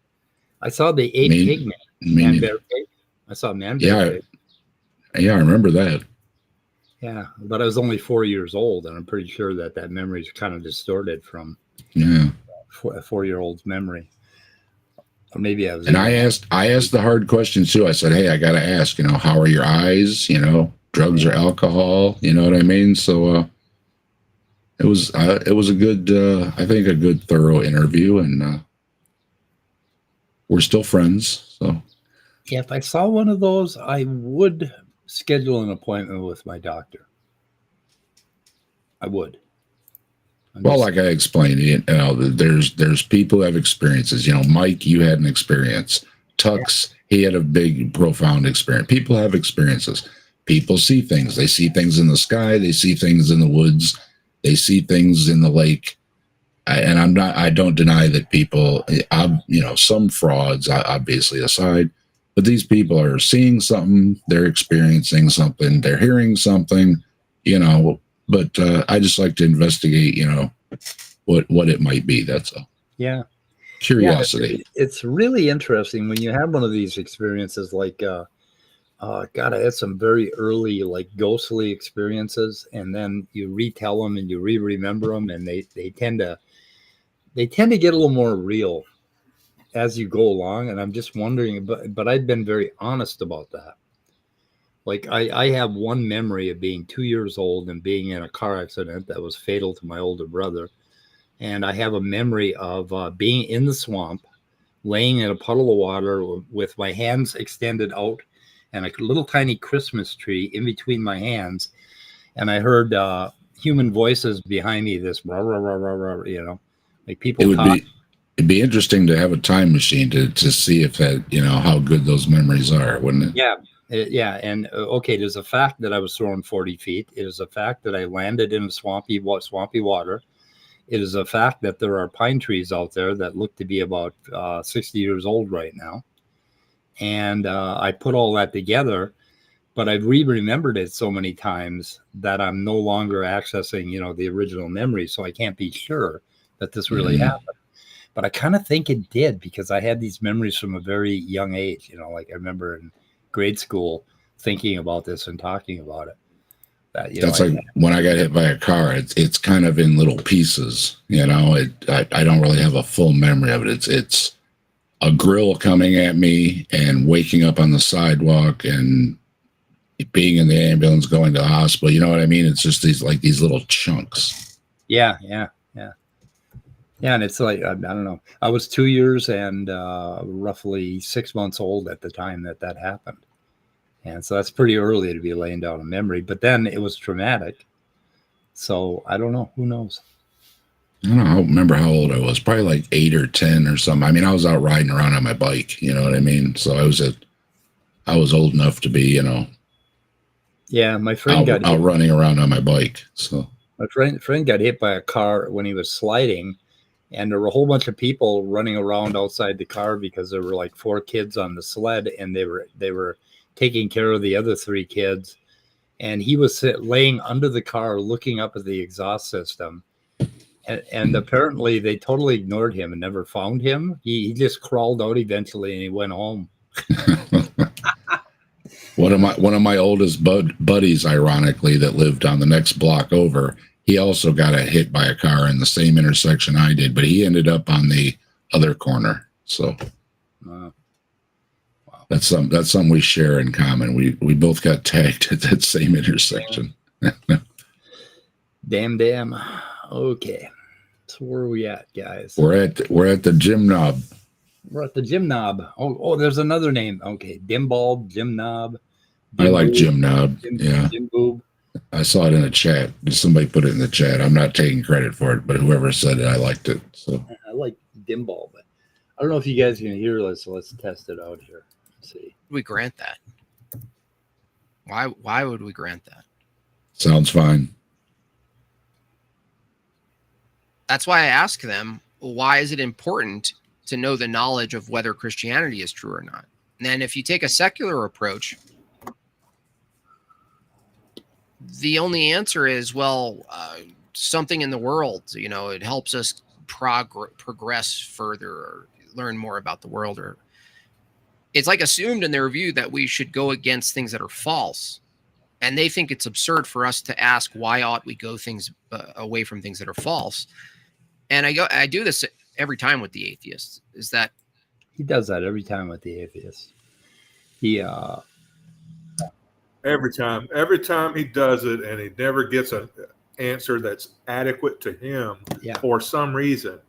Speaker 1: I saw the ape pig man. Man-bear pig. I saw man-bear pig.
Speaker 3: Yeah, I remember that.
Speaker 1: Yeah, but I was only 4 years old, and I'm pretty sure that memory is kind of distorted from a 4-year-old's memory. Or maybe I was.
Speaker 3: And I asked the hard questions too. I said, "Hey, I got to ask. How are your eyes? Drugs or alcohol? You know what I mean?" So it was a good, I think, a good thorough interview, and we're still friends. So.
Speaker 1: if I saw one of those, I would schedule an appointment with my doctor. I would.
Speaker 3: Well, like I explained, there's people who have experiences. Mike, you had an experience. Tux, he had a big, profound experience. People have experiences. People see things. They see things in the sky. They see things in the woods. They see things in the lake. I don't deny that people, some frauds, obviously aside, but these people are seeing something, they're experiencing something, they're hearing something, but I just like to investigate, what it might be. That's all.
Speaker 1: Yeah.
Speaker 3: Curiosity.
Speaker 1: Yeah, it's really interesting when you have one of these experiences, like, God, I had some very early, like, ghostly experiences, and then you retell them and you remember them, and they tend to get a little more real as you go along. And I'm just wondering, but I've been very honest about that. Like, I have one memory of being 2 years old and being in a car accident that was fatal to my older brother. And I have a memory of being in the swamp, laying in a puddle of water with my hands extended out and a little tiny Christmas tree in between my hands. And I heard human voices behind me, this rah, rah, rah, rah, rah, like people talk.
Speaker 3: It'd be interesting to have a time machine to see if that, how good those memories are, wouldn't it?
Speaker 1: Yeah. Yeah. And okay, there's a fact that I was thrown 40 feet. It is a fact that I landed in swampy water. It is a fact that there are pine trees out there that look to be about 60 years old right now. And I put all that together, but I've remembered it so many times that I'm no longer accessing, the original memory. So I can't be sure that this really happened. But I kind of think it did, because I had these memories from a very young age. Like I remember in grade school thinking about this and talking about it.
Speaker 3: That's like when I got hit by a car. It's kind of in little pieces. I don't really have a full memory of it. It's a grill coming at me and waking up on the sidewalk and being in the ambulance, going to the hospital. You know what I mean? It's just these little chunks.
Speaker 1: Yeah. And it's like, I don't know. I was 2 years and roughly 6 months old at the time that happened. And so that's pretty early to be laying down a memory. But then it was traumatic. So I don't know. Who knows?
Speaker 3: I don't remember how old I was. Probably like 8 or 10 or something. I mean, I was out riding around on my bike. You know what I mean? So I was old enough to be,
Speaker 1: Yeah, my friend got
Speaker 3: out running around on my bike. So
Speaker 1: my friend got hit by a car when he was sliding. And there were a whole bunch of people running around outside the car because there were like 4 kids on the sled, and they were taking care of the other 3 kids. And he was laying under the car looking up at the exhaust system. And apparently they totally ignored him and never found him. He just crawled out eventually and he went home.
Speaker 3: One of my oldest buddies, ironically, that lived on the next block over, he also got hit by a car in the same intersection I did, but he ended up on the other corner. So wow. That's something we share in common. We both got tagged at that same intersection.
Speaker 1: Damn. Okay. So where are we at, guys?
Speaker 3: We're at the Jim Knob.
Speaker 1: We're at the Jim Knob. Oh, there's another name. Okay, JimBob, Jim Knob.
Speaker 3: I like Jim Knob. Yeah.
Speaker 1: JimBob.
Speaker 3: I saw it in the chat. Somebody put it in the chat. I'm not taking credit for it, but whoever said it, I liked it. So
Speaker 1: I like JimBob, but I don't know if you guys can hear this. So let's test it out here. Let's see.
Speaker 4: We grant that. Why would we grant that?
Speaker 3: Sounds fine.
Speaker 4: That's why I ask them, why is it important to know the knowledge of whether Christianity is true or not? And then if you take a secular approach, the only answer is, something in the world, it helps us progress further or learn more about the world. Or it's like assumed in their view that we should go against things that are false. And they think it's absurd for us to ask, why ought we go away from things that are false? And I do this every time with the atheists, is that
Speaker 1: he does that every time with the atheists.
Speaker 2: Every time he does it, and he never gets an answer that's adequate to him for some reason.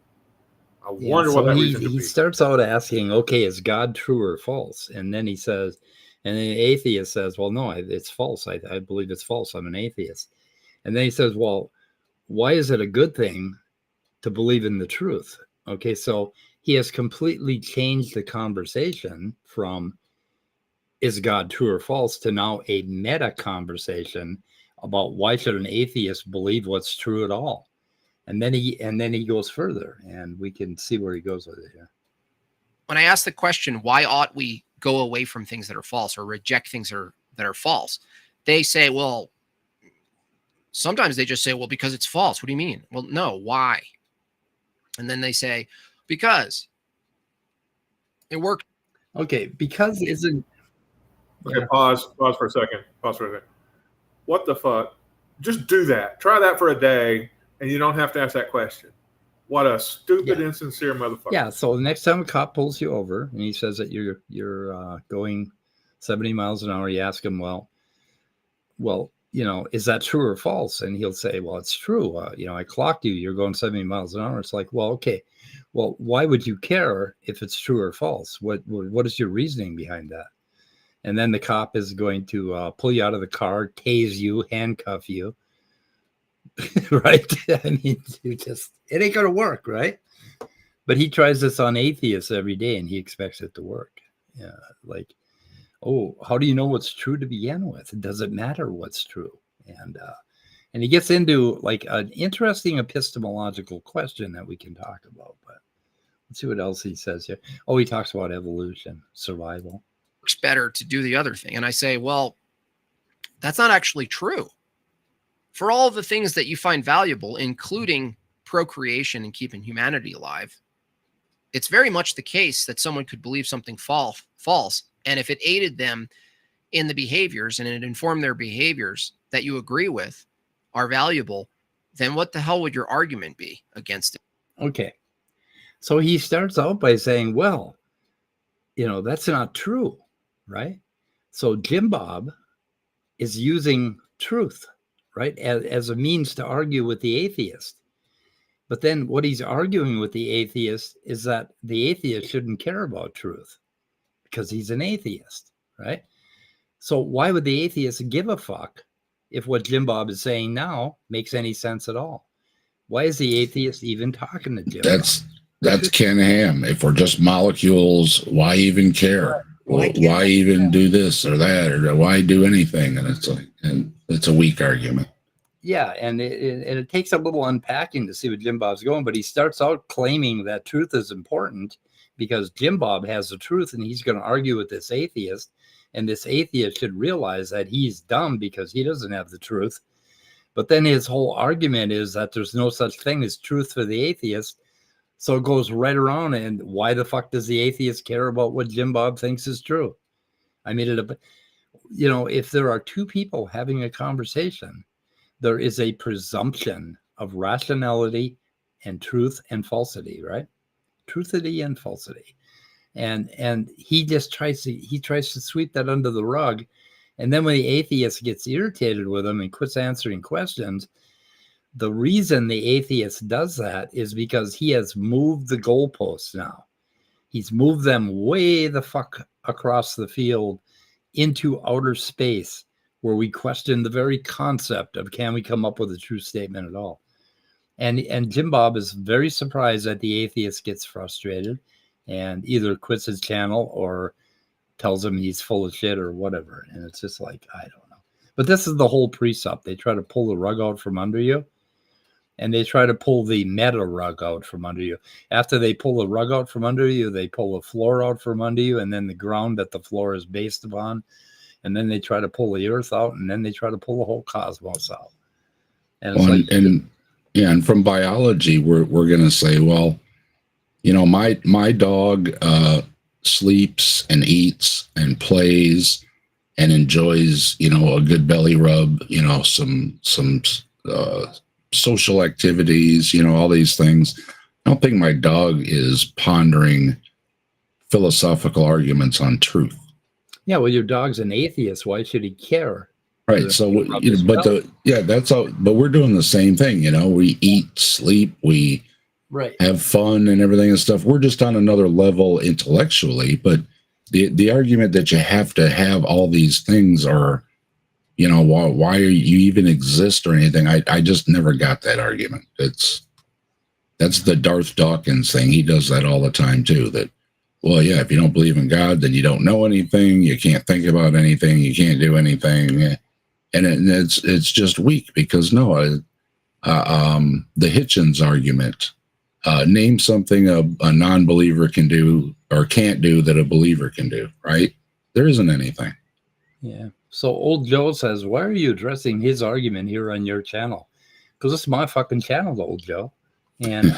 Speaker 2: I wonder what that reason could be.
Speaker 1: He starts out asking, okay, is God true or false? And then he says, and then the atheist says, well, no, it's false. I believe it's false. I'm an atheist. And then he says, well, why is it a good thing to believe in the truth? Okay, so he has completely changed the conversation from is God true or false to now a meta conversation about why should an atheist believe what's true at all? And then he goes further, and we can see where he goes with it here.
Speaker 4: When I ask the question, why ought we go away from things that are false or reject things that are false? They say, well, sometimes they just say, well, because it's false. What do you mean? Well, no, why? And then they say, because it worked.
Speaker 1: Okay, because isn't.
Speaker 2: Okay, pause for a second. What the fuck? Just do that. Try that for a day, and you don't have to ask that question. What a stupid, insincere motherfucker.
Speaker 1: Yeah, so the next time a cop pulls you over and he says that you're going 70 miles an hour, you ask him, well, is that true or false? And he'll say, well, it's true. I clocked you. You're going 70 miles an hour. It's like, well, okay. Well, why would you care if it's true or false? What is your reasoning behind that? And then the cop is going to pull you out of the car, tase you, handcuff you. Right? I mean, it ain't going to work, right? But he tries this on atheists every day, and he expects it to work. Yeah, like, oh, how do you know what's true to begin with? It doesn't matter what's true. And he gets into like an interesting epistemological question that we can talk about. But let's see what else he says here. Oh, he talks about evolution, survival.
Speaker 4: Works better to do the other thing. And I say, well, that's not actually true. For all of the things that you find valuable, including procreation and keeping humanity alive, it's very much the case that someone could believe something false. And if it aided them in the behaviors and it informed their behaviors that you agree with are valuable, then what the hell would your argument be against it?
Speaker 1: Okay. So he starts out by saying, well, that's not true, right? So JimBob is using truth, right, as a means to argue with the atheist. But then what he's arguing with the atheist is that the atheist shouldn't care about truth because he's an atheist, right? So why would the atheist give a fuck if what JimBob is saying now makes any sense at all? Why is the atheist even talking to JimBob?
Speaker 3: That's Ken Ham. If we're just molecules, why even care? Why even do this or that, or why do anything? And it's a weak argument.
Speaker 1: Yeah, and it takes a little unpacking to see what JimBob's going, but he starts out claiming that truth is important because JimBob has the truth and he's going to argue with this atheist, and this atheist should realize that he's dumb because he doesn't have the truth. But then his whole argument is that there's no such thing as truth for the atheist. So it goes right around, and why the fuck does the atheist care about what JimBob thinks is true? I mean, if there are two people having a conversation, there is a presumption of rationality and truth and falsity, right? Truthity and falsity. And he just tries to sweep that under the rug. And then when the atheist gets irritated with him and quits answering questions, the reason the atheist does that is because he has moved the goalposts now. He's moved them way the fuck across the field into outer space, where we question the very concept of can we come up with a true statement at all. And JimBob is very surprised that the atheist gets frustrated and either quits his channel or tells him he's full of shit or whatever. And it's just like, I don't know. But this is the whole precept. They try to pull the rug out from under you, and they try to pull the meta rug out from under you. After they pull the rug out from under you, they pull the floor out from under you, and then the ground that the floor is based upon. And then they try to pull the earth out, and then they try to pull the whole cosmos out. And it's
Speaker 3: and from biology, we're going to say, well, my dog sleeps and eats and plays and enjoys, a good belly rub, some social activities, all these things. I don't think my dog is pondering philosophical arguments on truth.
Speaker 1: Yeah, well, your dog's an atheist. Why should he care?
Speaker 3: Right. So, that's all. But we're doing the same thing. We eat, sleep, we
Speaker 1: right,
Speaker 3: have fun and everything and stuff. We're just on another level intellectually, but the argument that you have to have all these things, or why you even exist or anything, I just never got that argument. That's the Darth Dawkins thing. He does that all the time too. That, well, yeah, if you don't believe in God, then you don't know anything. You can't think about anything. You can't do anything. And it's just weak, because the Hitchens argument, name something a non-believer can do or can't do that a believer can do, right? There isn't anything.
Speaker 1: Yeah. So old Joe says, why are you addressing his argument here on your channel? Because it's my fucking channel, old Joe. And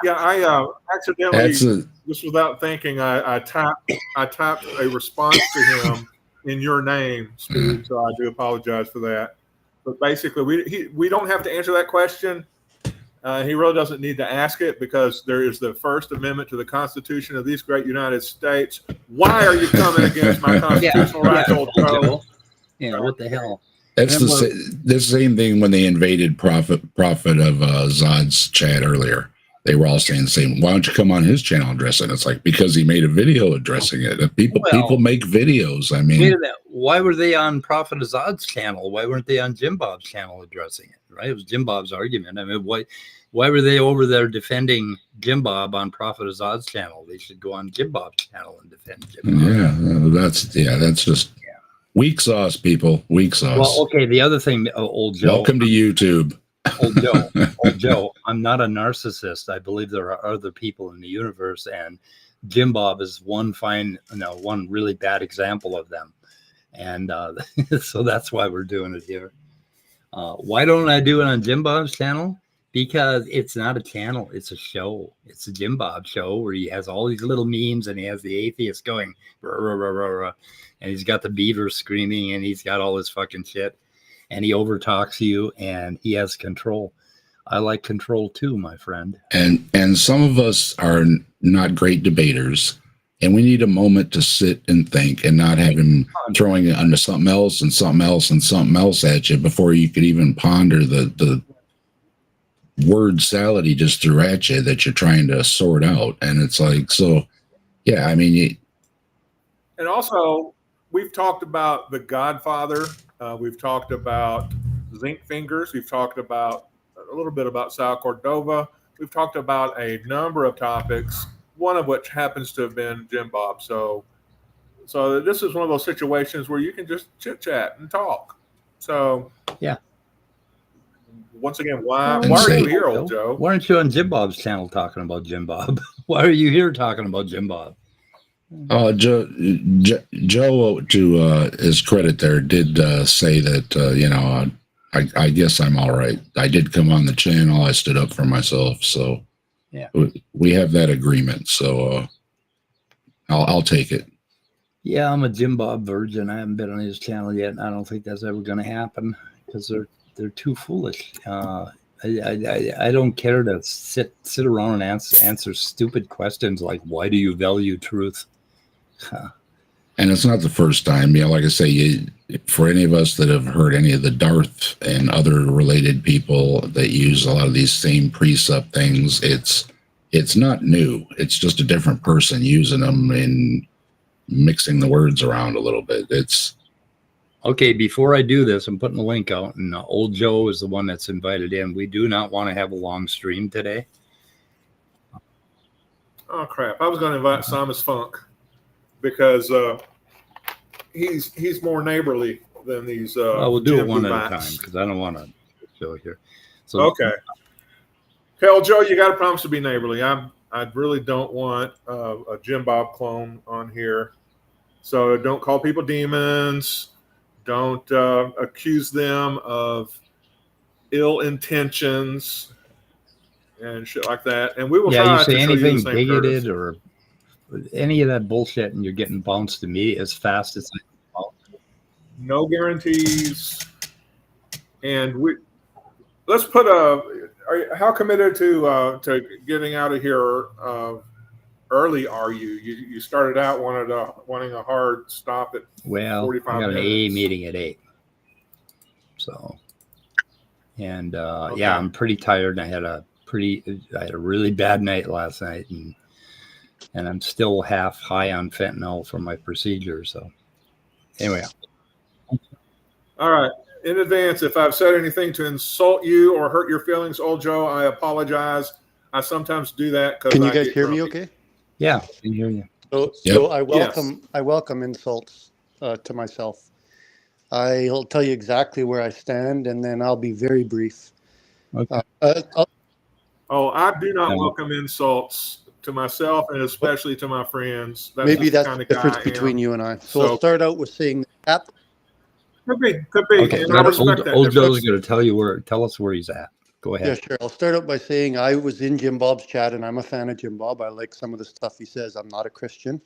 Speaker 2: yeah, I accidentally, just without thinking, I typed a response to him in your name, Steve, so I do apologize for that. But basically, we don't have to answer that question. He really doesn't need to ask it, because there is the First Amendment to the Constitution of these great United States. Why are you coming against my constitutional rights, old Joe?
Speaker 1: Yeah, what the hell?
Speaker 3: That's the same thing when they invaded Prophet of Zod's chat earlier. They were all saying the same. Why don't you come on his channel and address it? It's like, because he made a video addressing it. People make videos. I mean,
Speaker 1: why were they on Prophet of Zod's channel? Why weren't they on JimBob's channel addressing it? Right? It was JimBob's argument. I mean, why were they over there defending JimBob on Prophet of Zod's channel? They should go on JimBob's channel and defend JimBob.
Speaker 3: Yeah, that's just weak sauce, people. Weak sauce.
Speaker 1: Well, okay. The other thing, old Joe.
Speaker 3: Welcome to YouTube.
Speaker 1: Old Joe, I'm not a narcissist. I believe there are other people in the universe, and JimBob is one really bad example of them. And so that's why we're doing it here. Why don't I do it on JimBob's channel? Because it's not a channel, it's a show. It's a JimBob show where he has all these little memes, and he has the atheist going, rah, rah, rah, rah, rah, and he's got the beaver screaming, and he's got all this fucking shit. And he overtalks you, and he has control. I like control too, my friend.
Speaker 3: And some of us are not great debaters, and we need a moment to sit and think, and not have him throwing it onto something else and something else and something else at you before you could even ponder the word salad he just threw at you that you're trying to sort out. And it's like, so yeah, I mean,
Speaker 2: and also we've talked about The Godfather. We've talked about Zinc Fingers. We've talked about a little bit about Sal Cordova. We've talked about a number of topics, one of which happens to have been JimBob. So this is one of those situations where you can just chit chat and talk. So
Speaker 1: yeah.
Speaker 2: Once again, why are you here, old Joe?
Speaker 1: Why aren't you on JimBob's channel talking about JimBob? Why are you here talking about JimBob?
Speaker 3: Joe, to his credit there, did say that, I guess I'm all right. I did come on the channel. I stood up for myself. So
Speaker 1: yeah,
Speaker 3: we have that agreement. So I'll take it.
Speaker 1: Yeah, I'm a JimBob virgin. I haven't been on his channel yet, and I don't think that's ever going to happen, because they're too foolish. I don't care to sit around and answer stupid questions like, why do you value truth?
Speaker 3: And it's not the first time. Like I say, for any of us that have heard any of the Darth and other related people that use a lot of these same precept things, it's not new. It's just a different person using them and mixing the words around a little bit. It's
Speaker 1: okay. Before I do this, I'm putting a link out, and old Joe is the one that's invited in. We do not want to have a long stream today.
Speaker 2: Oh crap! I was going to invite Simus Funk, because he's more neighborly than these.
Speaker 1: We'll do it one at a time, because I don't want to show here. So
Speaker 2: okay. Hell, Joe, you got to promise to be neighborly. I really don't want a JimBob clone on here, so don't call people demons. Don't accuse them of ill intentions and shit like that. And we will try
Speaker 1: you say
Speaker 2: to
Speaker 1: anything
Speaker 2: show you
Speaker 1: bigoted or any of that bullshit, and you're getting bounced to me as fast as
Speaker 2: no guarantees. And let's put how committed to getting out of here early are you? You started out wanting a hard stop at 45
Speaker 1: I got an
Speaker 2: minutes.
Speaker 1: AA meeting at 8. So, and okay. Yeah, I'm pretty tired. I had a I had a really bad night last night, and I'm still half high on fentanyl from my procedure. So anyway.
Speaker 2: All right. In advance, if I've said anything to insult you or hurt your feelings, old Joe, I apologize. I sometimes do that.
Speaker 5: Can you guys hear me okay?
Speaker 1: Yeah, I can hear you.
Speaker 5: So I welcome insults to myself. I'll tell you exactly where I stand, and then I'll be very brief.
Speaker 1: Okay.
Speaker 2: I do not welcome insults to myself, and especially to my friends.
Speaker 5: Maybe that's the difference between you and I. So I'll start out with saying that.
Speaker 2: Could be.
Speaker 1: Okay, and I respect that. Old Joe's going to tell us where he's at. Go ahead.
Speaker 5: Yeah, sure. I'll start out by saying I was in JimBob's chat, and I'm a fan of JimBob. I like some of the stuff he says. I'm not a Christian.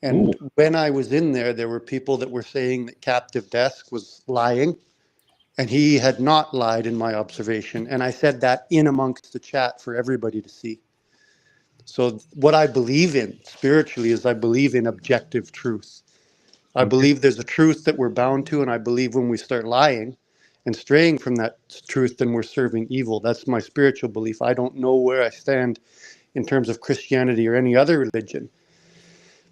Speaker 5: And when I was in there were people that were saying that Captive Desk was lying, and he had not lied in my observation. And I said that in amongst the chat for everybody to see. So what I believe in spiritually is I believe in objective truth. I believe there's a truth that we're bound to, and I believe when we start lying and straying from that truth, then we're serving evil. That's my spiritual belief. I don't know where I stand in terms of Christianity or any other religion.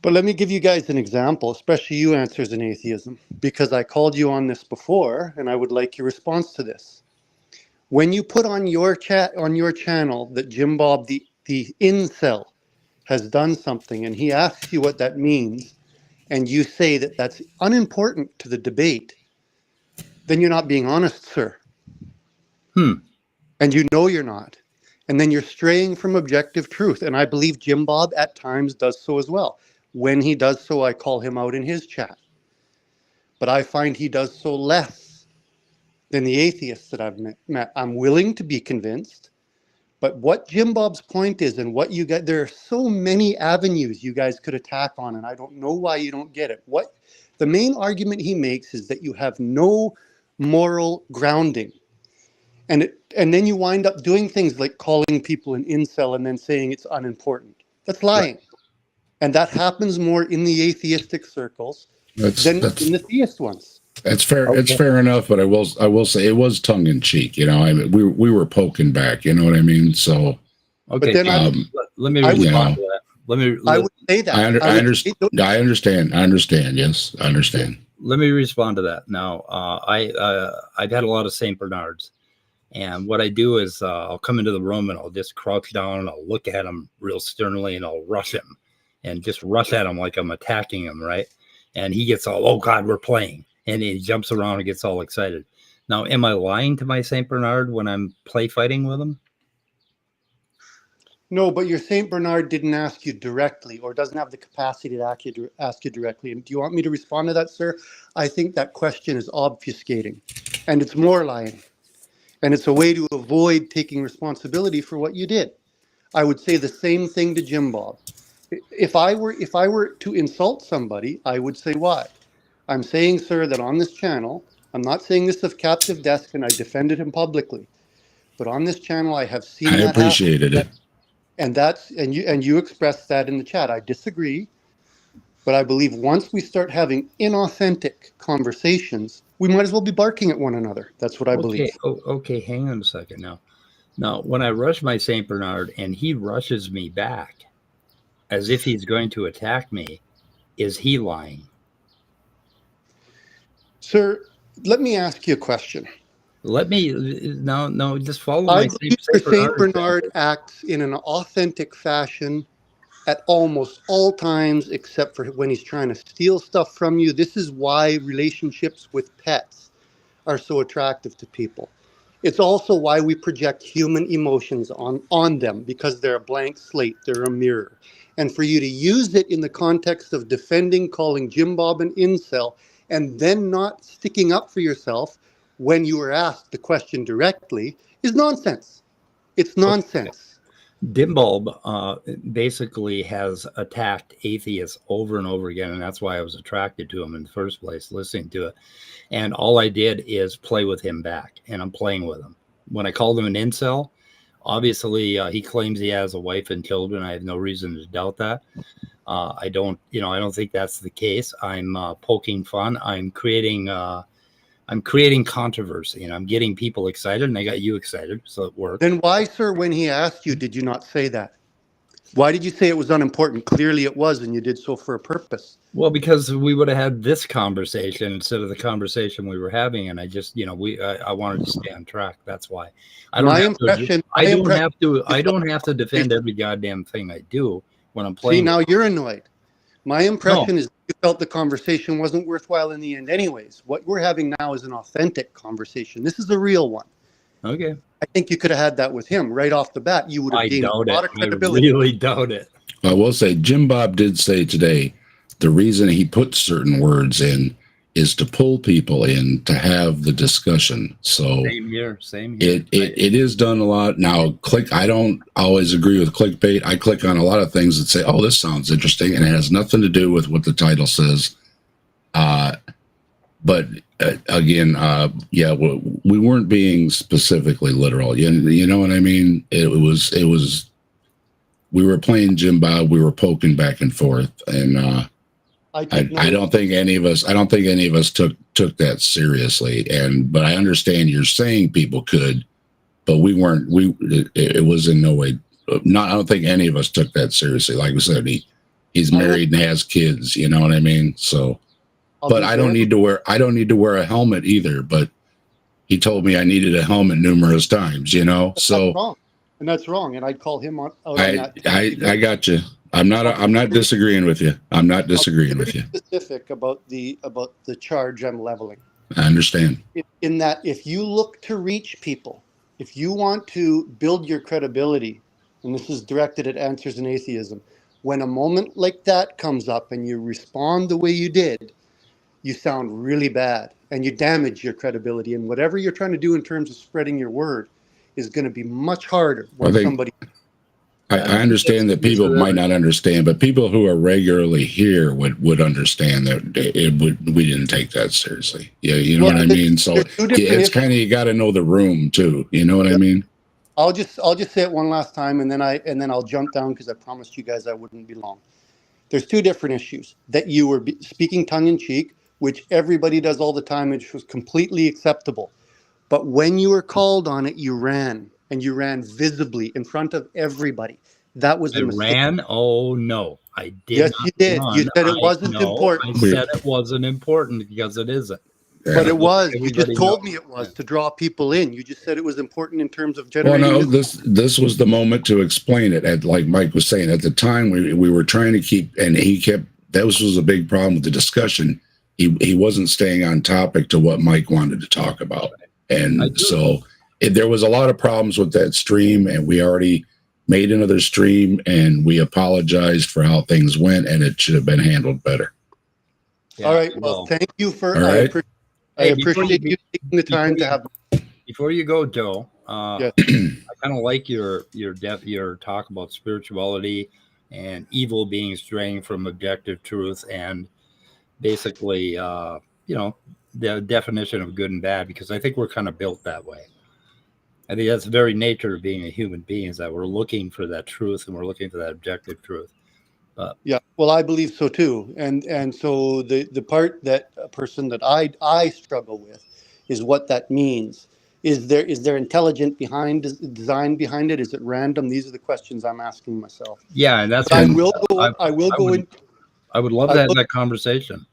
Speaker 5: But let me give you guys an example, especially you answers in atheism, because I called you on this before, and I would like your response to this. When you put on your channel that JimBob, the incel, has done something, and he asks you what that means, and you say that that's unimportant to the debate, then you're not being honest, sir. And you know you're not. And then you're straying from objective truth. And I believe JimBob at times does so as well. When he does so, I call him out in his chat. But I find he does so less than the atheists that I've met. I'm willing to be convinced. But what JimBob's point is, and what you get, there are so many avenues you guys could attack on, and I don't know why you don't get it. What the main argument he makes is that you have no moral grounding, and then you wind up doing things like calling people an incel and then saying it's unimportant. That's lying, and that happens more in the atheistic circles than in the theist ones.
Speaker 3: That's fair. Okay. It's fair enough, but I will say it was tongue in cheek. You know, I mean, we were poking back. You know what I mean? So,
Speaker 1: okay. But then let me respond to that.
Speaker 5: I would say that.
Speaker 3: I understand. Yes, I understand.
Speaker 1: Let me respond to that. Now, I've had a lot of Saint Bernards, and what I do is I'll come into the room and I'll just crouch down and I'll look at him real sternly and I'll rush him, and just rush at him like I'm attacking him, right? And he gets all, oh God, we're playing. And he jumps around and gets all excited. Now, am I lying to my St. Bernard when I'm play fighting with him?
Speaker 5: No, but your St. Bernard didn't ask you directly, or doesn't have the capacity to ask you directly. And do you want me to respond to that, sir? I think that question is obfuscating, and it's more lying. And it's a way to avoid taking responsibility for what you did. I would say the same thing to JimBob. If I were to insult somebody, I would say why. I'm saying, sir, that on this channel, I'm not saying this of Captive Desk, and I defended him publicly, but on this channel, I have seen that happen.
Speaker 3: I appreciated it.
Speaker 5: And you expressed that in the chat. I disagree, but I believe once we start having inauthentic conversations, we might as well be barking at one another. That's what I believe.
Speaker 1: Okay, hang on a second now. Now, when I rush my St. Bernard and he rushes me back as if he's going to attack me, is he lying?
Speaker 5: Sir, let me ask you a question.
Speaker 1: Just follow
Speaker 5: I believe St. Bernard acts in an authentic fashion at almost all times, except for when he's trying to steal stuff from you. This is why relationships with pets are so attractive to people. It's also why we project human emotions on them, because they're a blank slate, they're a mirror. And for you to use it in the context of defending, calling JimBob an incel, and then not sticking up for yourself when you were asked the question directly is nonsense. It's nonsense.
Speaker 1: JimBob basically has attacked atheists over and over again, and that's why I was attracted to him in the first place, listening to it. And all I did is play with him back, and I'm playing with him. When I called him an incel, obviously he claims he has a wife and children. I have no reason to doubt that. I don't think that's the case. I'm poking fun. I'm creating I'm creating controversy and I'm getting people excited, and I got you excited, so it worked.
Speaker 5: Then why, sir, when he asked you, did you not say that? Why did you say it was unimportant? Clearly it was, and you did so for a purpose.
Speaker 1: Well, because we would have had this conversation instead of the conversation we were having, and I just, I wanted to stay on track. That's why. I don't have to defend every goddamn thing I do when I'm playing.
Speaker 5: See, now you're annoyed. My impression is you felt the conversation wasn't worthwhile in the end anyways. What we're having now is an authentic conversation. This is a real one.
Speaker 1: Okay.
Speaker 5: I think you could have had that with him right off the bat. You would have gained a lot of credibility.
Speaker 1: I really doubt it.
Speaker 3: I will say, JimBob did say today, the reason he put certain words in is to pull people in to have the discussion. So
Speaker 1: same here.
Speaker 3: It is done a lot. Now, I don't always agree with clickbait. I click on a lot of things that say, oh, this sounds interesting, and it has nothing to do with what the title says. But again, we weren't being specifically literal. You know what I mean? It was. We were playing JimBob. We were poking back and forth, and I don't think any of us took that seriously. But I understand you're saying people could, but we weren't. It was in no way. I don't think any of us took that seriously. Like I said, he's married and has kids. You know what I mean? So. But I don't need to wear a helmet either. But he told me I needed a helmet numerous times,
Speaker 5: That's wrong. And that's wrong. And I'd call him out on that.
Speaker 3: I got you. I'm not disagreeing with you. I'm not disagreeing with you.
Speaker 5: Specific about the charge I'm leveling.
Speaker 3: I understand.
Speaker 5: In that, if you look to reach people, if you want to build your credibility, and this is directed at Answers in Atheism, when a moment like that comes up and you respond the way you did, you sound really bad and you damage your credibility. And whatever you're trying to do in terms of spreading your word is going to be much harder when somebody.
Speaker 3: I understand that people might not understand, but people who are regularly here would understand that we didn't take that seriously. Yeah, you know what I mean? So it's kind of, you got to know the room too. You know what I mean?
Speaker 5: I'll just say it one last time, and then I'll jump down because I promised you guys I wouldn't be long. There's two different issues that you were speaking tongue in cheek, which everybody does all the time, which was completely acceptable. But when you were called on it, you ran, and you ran visibly in front of everybody. That was a mistake.
Speaker 1: Ran? Oh, no, I did.
Speaker 5: Yes, you did. You said it wasn't important.
Speaker 1: I said it wasn't important because it isn't.
Speaker 5: But it was. You just told me it was to draw people in. You just said it was important in terms of generating.
Speaker 3: Well, no, this was the moment to explain it. Like Mike was saying, at the time we were trying to keep, and he kept. That was a big problem with the discussion. He wasn't staying on topic to what Mike wanted to talk about. And so there was a lot of problems with that stream, and we already made another stream, and we apologized for how things went, and it should have been handled better.
Speaker 5: Yeah, all right. Well, thank you for. I appreciate you taking the time to have.
Speaker 1: Before you go, Joe,
Speaker 5: yes.
Speaker 1: I kind of like your talk about spirituality and evil being straying from objective truth, and basically, the definition of good and bad, because I think we're kind of built that way. I think that's the very nature of being a human being, is that we're looking for that truth and we're looking for that objective truth.
Speaker 5: Yeah, well, I believe so too. And so the part that a person that I struggle with is what that means. Is there intelligent design behind it? Is it random? These are the questions I'm asking myself.
Speaker 1: Yeah, and that's.
Speaker 5: I will go in.
Speaker 1: I would love that conversation.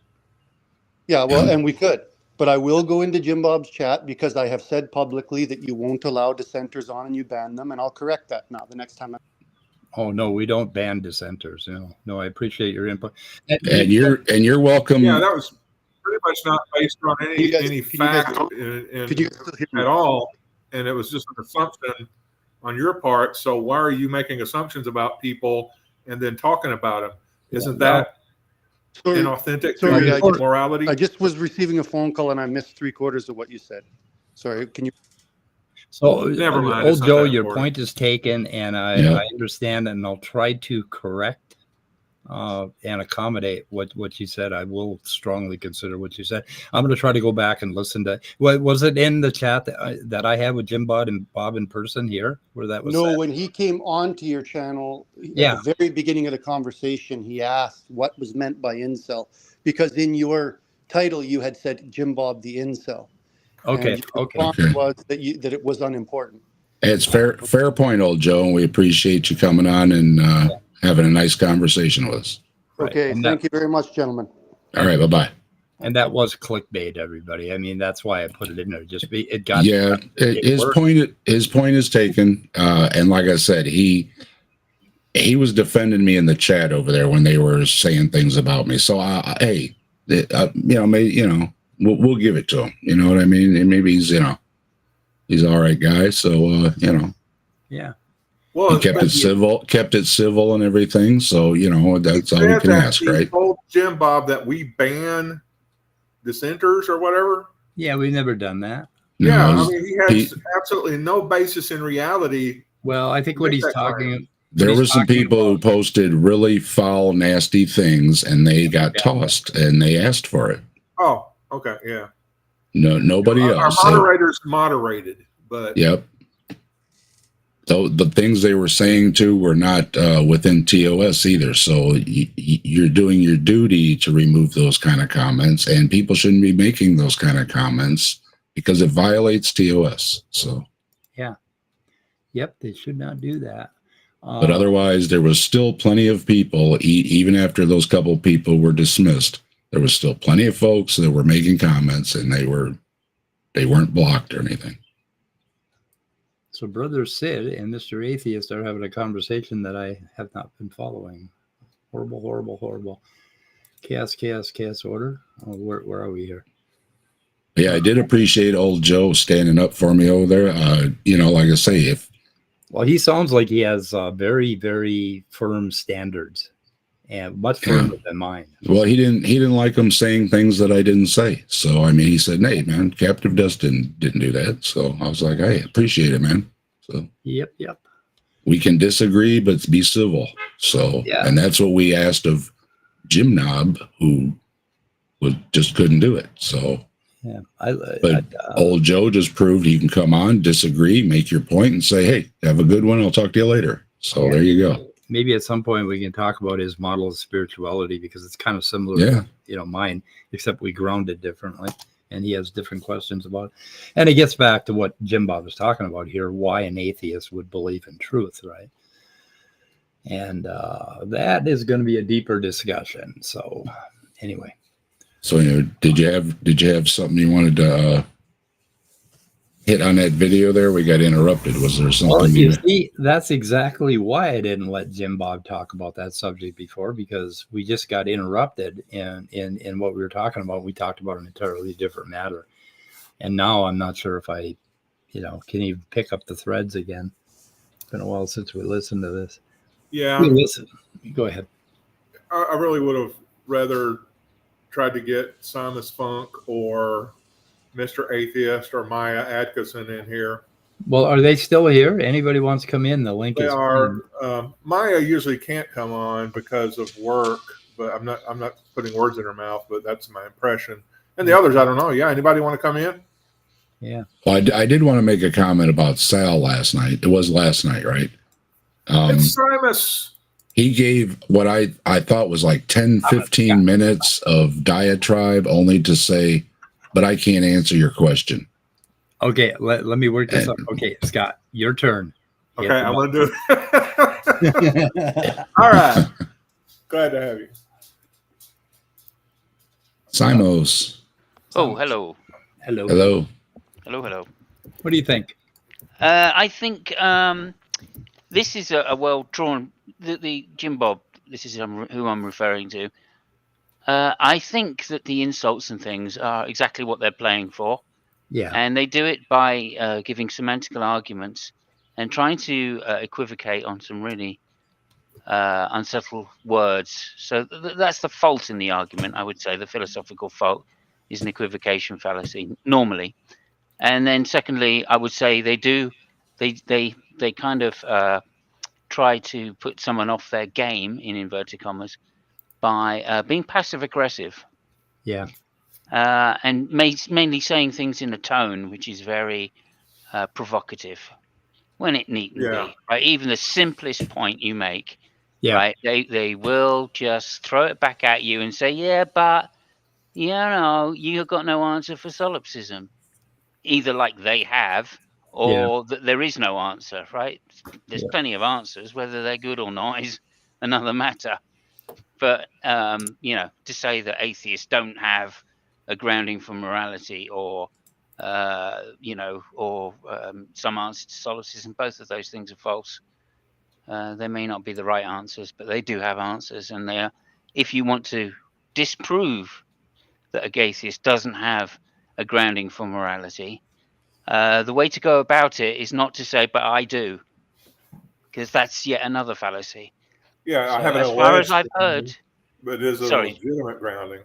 Speaker 5: Yeah, well, and we could. But I will go into JimBob's chat because I have said publicly that you won't allow dissenters on and you ban them, and I'll correct that now the next time.
Speaker 1: Oh no, we don't ban dissenters. No, I appreciate your input.
Speaker 3: And you're welcome.
Speaker 2: Yeah, that was pretty much not based on any fact at all, and it was just an assumption on your part. So why are you making assumptions about people and then talking about them? Isn't that inauthentic to morality?
Speaker 5: I just was receiving a phone call and I missed 3/4 of what you said. Sorry, can you?
Speaker 1: So,
Speaker 2: never mind.
Speaker 1: Old Joe, your point is taken, and I understand, and I'll try to correct and accommodate what you said. I will strongly consider what you said. I'm going to try to go back and listen to. Was it in the chat that I had with JimBob and Bob in person here, where that was?
Speaker 5: No,
Speaker 1: said?
Speaker 5: When he came onto your channel, at the very beginning of the conversation, he asked what was meant by incel, because in your title you had said JimBob the incel.
Speaker 1: Okay.
Speaker 5: And the response was that it was unimportant.
Speaker 3: It's fair point, old Joe, and we appreciate you coming on and having a nice conversation with us.
Speaker 5: Okay, thank you very much, gentlemen.
Speaker 3: All right, bye-bye.
Speaker 1: And that was clickbait, everybody. I mean, that's why I put it in there.
Speaker 3: His point is taken. And like I said, he was defending me in the chat over there when they were saying things about me. So we'll give it to him. You know what I mean? And maybe he's all right guy. So
Speaker 1: yeah.
Speaker 3: Well, he kept it civil and everything. So that's all we can ask, right?
Speaker 2: He told JimBob that we ban dissenters or whatever.
Speaker 1: Yeah, we've never done that.
Speaker 2: Yeah, I mean, he has absolutely no basis in reality.
Speaker 1: Well, I think what he's talking.
Speaker 3: There were some people who posted really foul, nasty things, and they got tossed, and they asked for it.
Speaker 2: Oh, okay, yeah.
Speaker 3: No, nobody else.
Speaker 2: Our moderators moderated, but
Speaker 3: yep. So the things they were saying too were not within TOS either. So you're doing your duty to remove those kind of comments, and people shouldn't be making those kind of comments because it violates TOS. So
Speaker 1: yeah, yep, they should not do that.
Speaker 3: But otherwise, there was still plenty of people, even after those couple of people were dismissed. There was still plenty of folks that were making comments, and they weren't blocked or anything.
Speaker 1: So Brother Sid and Mr. Atheist are having a conversation that I have not been following. Horrible, horrible, horrible. Chaos order. Oh, where are we here?
Speaker 3: Yeah, I did appreciate old Joe standing up for me over there. Like I say,
Speaker 1: well, he sounds like he has very, very firm standards, and much firmer than mine.
Speaker 3: Well, he didn't like him saying things that I didn't say. So I mean, he said, "Hey, man, Captive Dust didn't do that." So I was like, "I appreciate it, man." So
Speaker 1: yep.
Speaker 3: We can disagree, but be civil. So and that's what we asked of JimBob, who just couldn't do it. So.
Speaker 1: Yeah,
Speaker 3: old Joe just proved he can come on, disagree, make your point, and say, "Hey, have a good one. I'll talk to you later." So there you go.
Speaker 1: Maybe at some point we can talk about his model of spirituality because it's kind of similar to mine, except we ground it differently, and he has different questions about it. And it gets back to what JimBob was talking about here: why an atheist would believe in truth, right? And that is going to be a deeper discussion. So anyway.
Speaker 3: So did you have something you wanted to hit on that video there? We got interrupted. Was there something?
Speaker 1: Well, you see, that's exactly why I didn't let JimBob talk about that subject before, because we just got interrupted in what we were talking about. We talked about an entirely different matter, and now I'm not sure if I, can even pick up the threads again. It's been a while since we listened to this.
Speaker 2: Yeah,
Speaker 1: listen. Go ahead.
Speaker 2: I really would have rather tried to get Simus Funk or Mr. Atheist or Maya Atkinson in here.
Speaker 1: Well, are they still here? Anybody wants to come in? The link
Speaker 2: they
Speaker 1: is.
Speaker 2: Are. Maya usually can't come on because of work, but I'm not putting words in her mouth, but that's my impression. And the others, I don't know. Yeah, anybody want to come in?
Speaker 1: Yeah.
Speaker 3: Well, I did want to make a comment about Sal last night. It was last night, right?
Speaker 2: It's Simus.
Speaker 3: He gave what I thought was like 10, 15 minutes of diatribe only to say, but I can't answer your question.
Speaker 1: Okay, let me work this up. Okay, Scott, your turn.
Speaker 2: Okay, I'm going to do it. All right. Glad to have you.
Speaker 3: Simos.
Speaker 6: Oh, hello.
Speaker 3: Hello.
Speaker 1: What do you think?
Speaker 6: I think this is a well-drawn... The JimBob, this is who I'm referring to. I think that the insults and things are exactly what they're playing for.
Speaker 1: Yeah.
Speaker 6: And they do it by giving semantical arguments and trying to equivocate on some really unsettled words. So that's the fault in the argument, I would say. The philosophical fault is an equivocation fallacy, normally. And then secondly, I would say they kind of... try to put someone off their game, in inverted commas, by being passive aggressive.
Speaker 1: Yeah.
Speaker 6: And mainly saying things in a tone which is very provocative when it needn't be. Right? Even the simplest point you make, right? They will just throw it back at you and say, "Yeah, but you've got no answer for solipsism." either like they have, or that there is no answer, right? There's plenty of answers. Whether they're good or not is another matter. But, to say that atheists don't have a grounding for morality or some answer to Solusism, both of those things are false. They may not be the right answers, but they do have answers. And they are, if you want to disprove that a atheist doesn't have a grounding for morality, the way to go about it is not to say, but I do, because that's yet another fallacy.
Speaker 2: Yeah,
Speaker 6: so
Speaker 2: I haven't.
Speaker 6: As far as I've heard,
Speaker 2: but it is a legitimate grounding.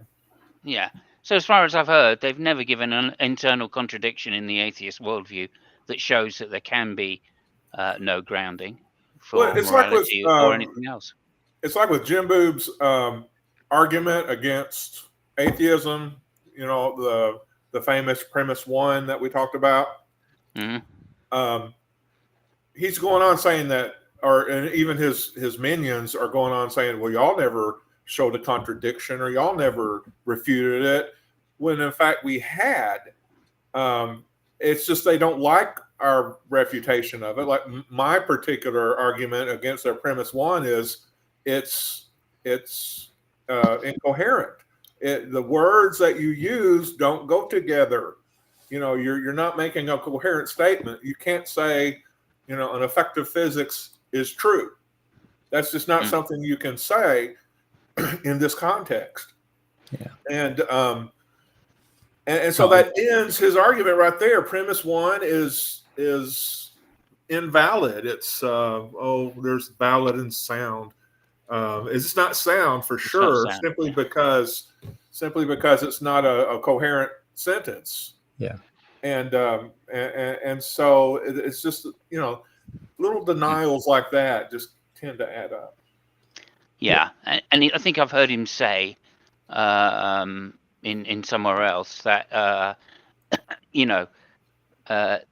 Speaker 6: Yeah. So as far as I've heard, they've never given an internal contradiction in the atheist worldview that shows that there can be no grounding for morality or anything else.
Speaker 2: It's like with JimBob's argument against atheism. The famous premise 1 that we talked about.
Speaker 6: Mm-hmm.
Speaker 2: He's going on saying that, and even his minions are going on saying, well, y'all never showed a contradiction, or y'all never refuted it, when in fact we had. It's just they don't like our refutation of it. Like my particular argument against their premise 1 is it's incoherent. The words that you use don't go together. You're not making a coherent statement. You can't say, an effective physics is true. That's just not something you can say in this context.
Speaker 1: Yeah.
Speaker 2: And so that ends his argument right there. Premise 1 is invalid. It's there's valid and sound. It's not sound for sure, simply because it's not a coherent sentence.
Speaker 1: Yeah.
Speaker 2: And so it's just, little denials like that just tend to add up.
Speaker 6: Yeah. And I think I've heard him say in somewhere else that,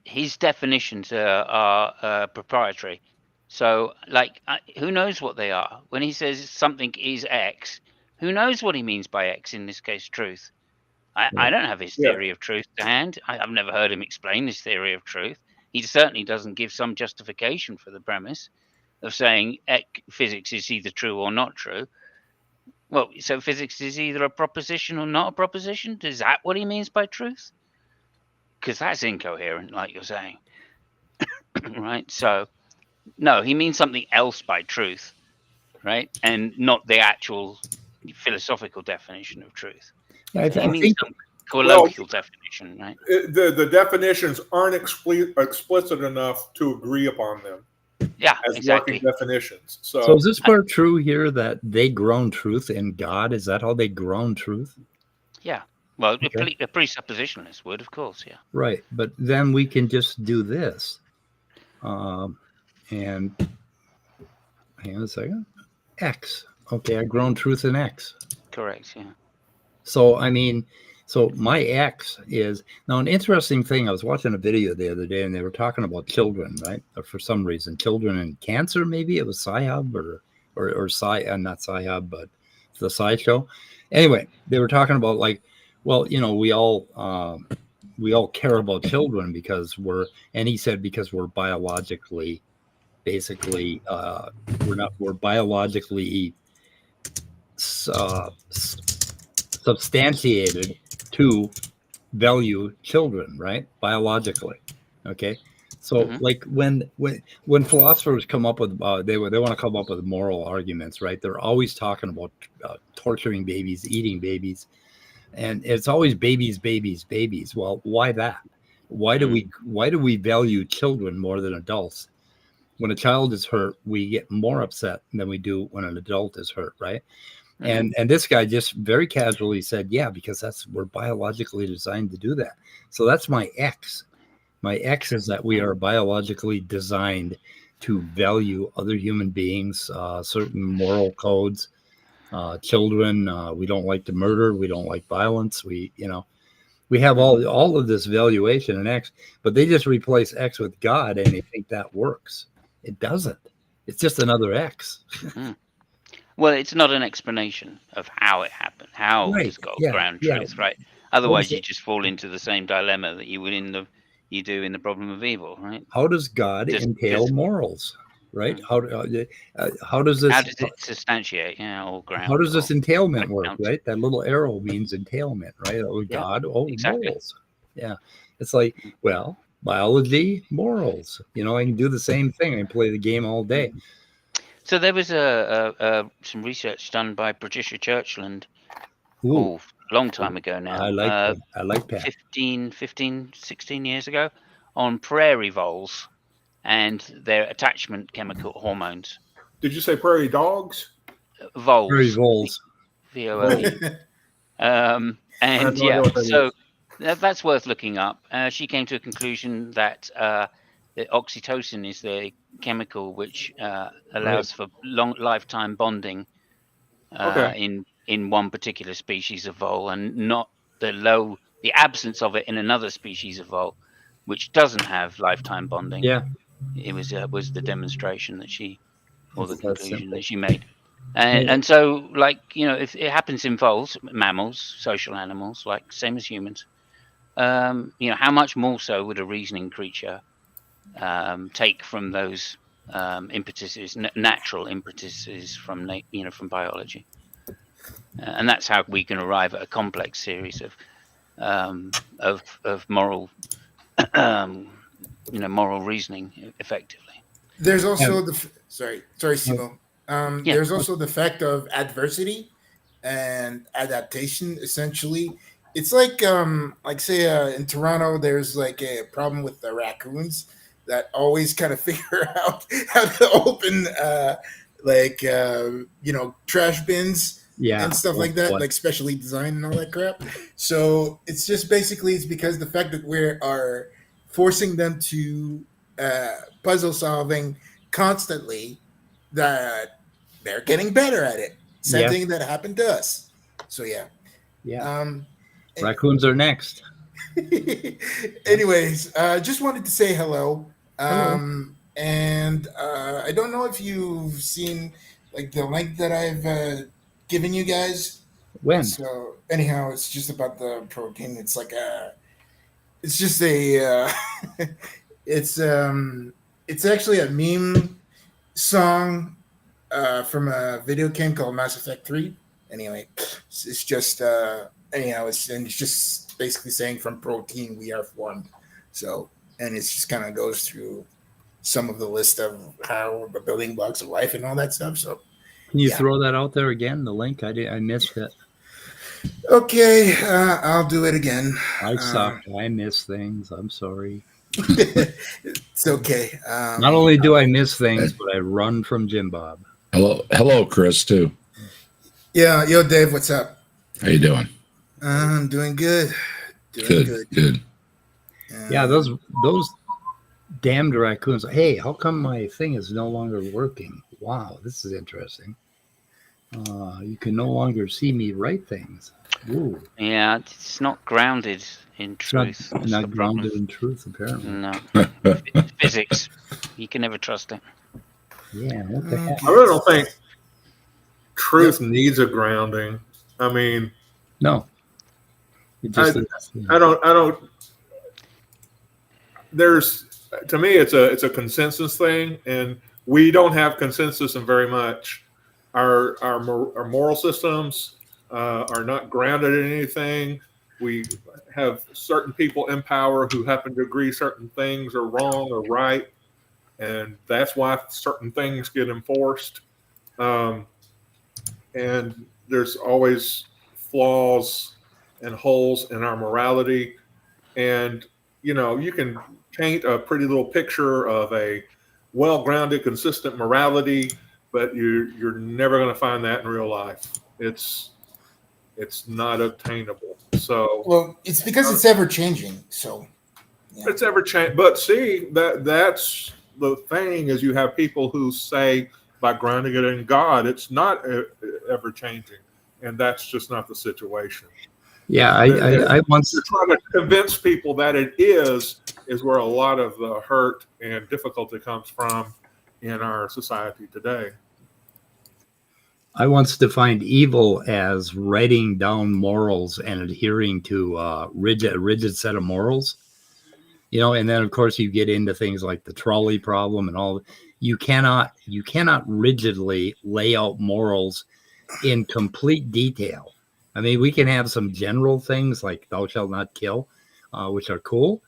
Speaker 6: his definitions are proprietary. So, who knows what they are? When he says something is X, who knows what he means by X, in this case, truth? I don't have his theory of truth to hand. I've never heard him explain his theory of truth. He certainly doesn't give some justification for the premise of saying physics is either true or not true. Well, so physics is either a proposition or not a proposition? Is that what he means by truth? Because that's incoherent, like you're saying. Right? So, no, he means something else by truth, right? And not the actual philosophical definition of truth.
Speaker 1: I
Speaker 6: think some colloquial definition, right?
Speaker 2: The definitions aren't explicit enough to agree upon them.
Speaker 6: Yeah,
Speaker 2: as
Speaker 6: exactly.
Speaker 2: working definitions.
Speaker 1: So is this part true here that they ground truth in God? Is that how they ground truth?
Speaker 6: Yeah. Well, a presuppositionalist would, of course, yeah.
Speaker 1: Right. But then we can just do this. And hang on a second. X. Okay, I ground truth in X.
Speaker 6: Correct, yeah.
Speaker 1: So, so my X is now an interesting thing. I was watching a video the other day and they were talking about children, right? Or for some reason, children and cancer, maybe it was Sci-Hub or not Sci-Hub, but the Sci Show. Anyway, they were talking about we all care about children because we're biologically, basically, we're biologically substantiated to value children, right? Biologically. Okay. So when philosophers come up with they want to come up with moral arguments, right? They're always talking about torturing babies, eating babies, and it's always babies. Well, why that? Why do we value children more than adults? When a child is hurt, we get more upset than we do when an adult is hurt, right? And this guy just very casually said, yeah, because we're biologically designed to do that. So that's my X. My X is that we are biologically designed to value other human beings, certain moral codes, children. We don't like to murder. We don't like violence. We have all of this valuation in X, but they just replace X with God and they think that works. It doesn't. It's just another X.
Speaker 6: Well, it's not an explanation of how it happened. How does God ground truth, right? Otherwise, you just fall into the same dilemma that you would in the you do in the problem of evil, right?
Speaker 1: How does God entail morals, right? How does this?
Speaker 6: How does it substantiate? Or ground?
Speaker 1: How does this entailment work, right? That little arrow means entailment, right? God,
Speaker 6: exactly.
Speaker 1: morals. Yeah, it's like, well, biology, morals. I can do the same thing. I can play the game all day.
Speaker 6: So there was some research done by Patricia Churchland a long time ago now.
Speaker 1: I like that.
Speaker 6: 16 years ago, on prairie voles and their attachment chemical hormones.
Speaker 2: Did you say prairie dogs?
Speaker 6: Voles.
Speaker 1: Prairie voles.
Speaker 6: VOLE. And so that's worth looking up. She came to a conclusion that the oxytocin is the chemical which allows for long lifetime bonding in one particular species of vole, and not the absence of it in another species of vole, which doesn't have lifetime bonding.
Speaker 1: Yeah,
Speaker 6: it was the demonstration that the conclusion that she made. And so, if it happens in voles, mammals, social animals, like same as humans, how much more so would a reasoning creature take from those impetuses, natural impetuses from biology, and that's how we can arrive at a complex series of moral, moral reasoning effectively.
Speaker 7: There's also sorry, Simo. There's also the fact of adversity and adaptation. Essentially, it's like say in Toronto, there's like a problem with the raccoons that always kind of figure out how to open trash bins and stuff like that, like specially designed and all that crap. So it's just basically it's because the fact that we are forcing them to puzzle solving constantly, that they're getting better at it. Same thing that happened to us. So
Speaker 1: raccoons are next.
Speaker 7: Anyways, just wanted to say hello. And I don't know if you've seen like the link that I've given you guys.
Speaker 1: When?
Speaker 7: So anyhow, it's just about the protein. It's like it's actually a meme song from a video game called Mass Effect 3. Anyway, it's just it's just basically saying from protein we are formed. So, and it just kind of goes through some of the list of how the building blocks of life and all that stuff. So,
Speaker 1: can you throw that out there again? The link I missed it.
Speaker 7: Okay, I'll do it again.
Speaker 1: I suck. I miss things. I'm sorry.
Speaker 7: It's okay.
Speaker 1: Not only do I miss things, but I run from JimBob.
Speaker 3: Hello, Chris too.
Speaker 7: Yeah, yo, Dave, what's up?
Speaker 3: How you doing?
Speaker 7: I'm doing good.
Speaker 3: Good.
Speaker 1: Yeah, those damned raccoons. Hey, how come my thing is no longer working? Wow, this is interesting. You can no longer see me write things. Ooh.
Speaker 6: Yeah, it's not grounded in truth.
Speaker 1: It's not grounded in truth, apparently.
Speaker 6: No. Physics. You can never trust it.
Speaker 1: Yeah, what the heck?
Speaker 2: I really don't think truth needs a grounding. I mean,
Speaker 1: no.
Speaker 2: I don't. To me, it's a consensus thing, and we don't have consensus in very much. Our moral systems are not grounded in anything. We have certain people in power who happen to agree certain things are wrong or right, and that's why certain things get enforced. And there's always flaws and holes in our morality. And, you can paint a pretty little picture of a well-grounded, consistent morality, but you're never going to find that in real life. It's not obtainable. So,
Speaker 7: well, it's because it's ever changing. So
Speaker 2: it's ever changing. But see, that's the thing is you have people who say by grounding it in God, it's not ever changing, and that's just not the situation.
Speaker 1: Yeah, I once
Speaker 2: trying to convince people that it is where a lot of the hurt and difficulty comes from in our society today.
Speaker 1: I once defined evil as writing down morals and adhering to a rigid set of morals. And then of course you get into things like the trolley problem and all. You cannot rigidly lay out morals in complete detail. I mean, we can have some general things like thou shalt not kill, which are cool.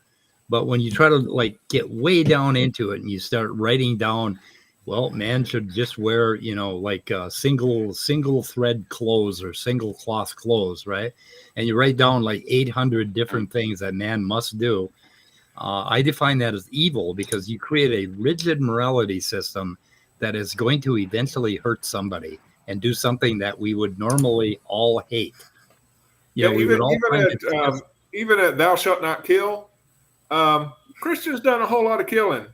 Speaker 1: But when you try to like get way down into it and you start writing down, well, man should just wear, like single thread clothes or single cloth clothes, right? And you write down like 800 different things that man must do. I define that as evil because you create a rigid morality system that is going to eventually hurt somebody and do something that we would normally all hate.
Speaker 2: Even at thou shalt not kill, Christians done a whole lot of killing,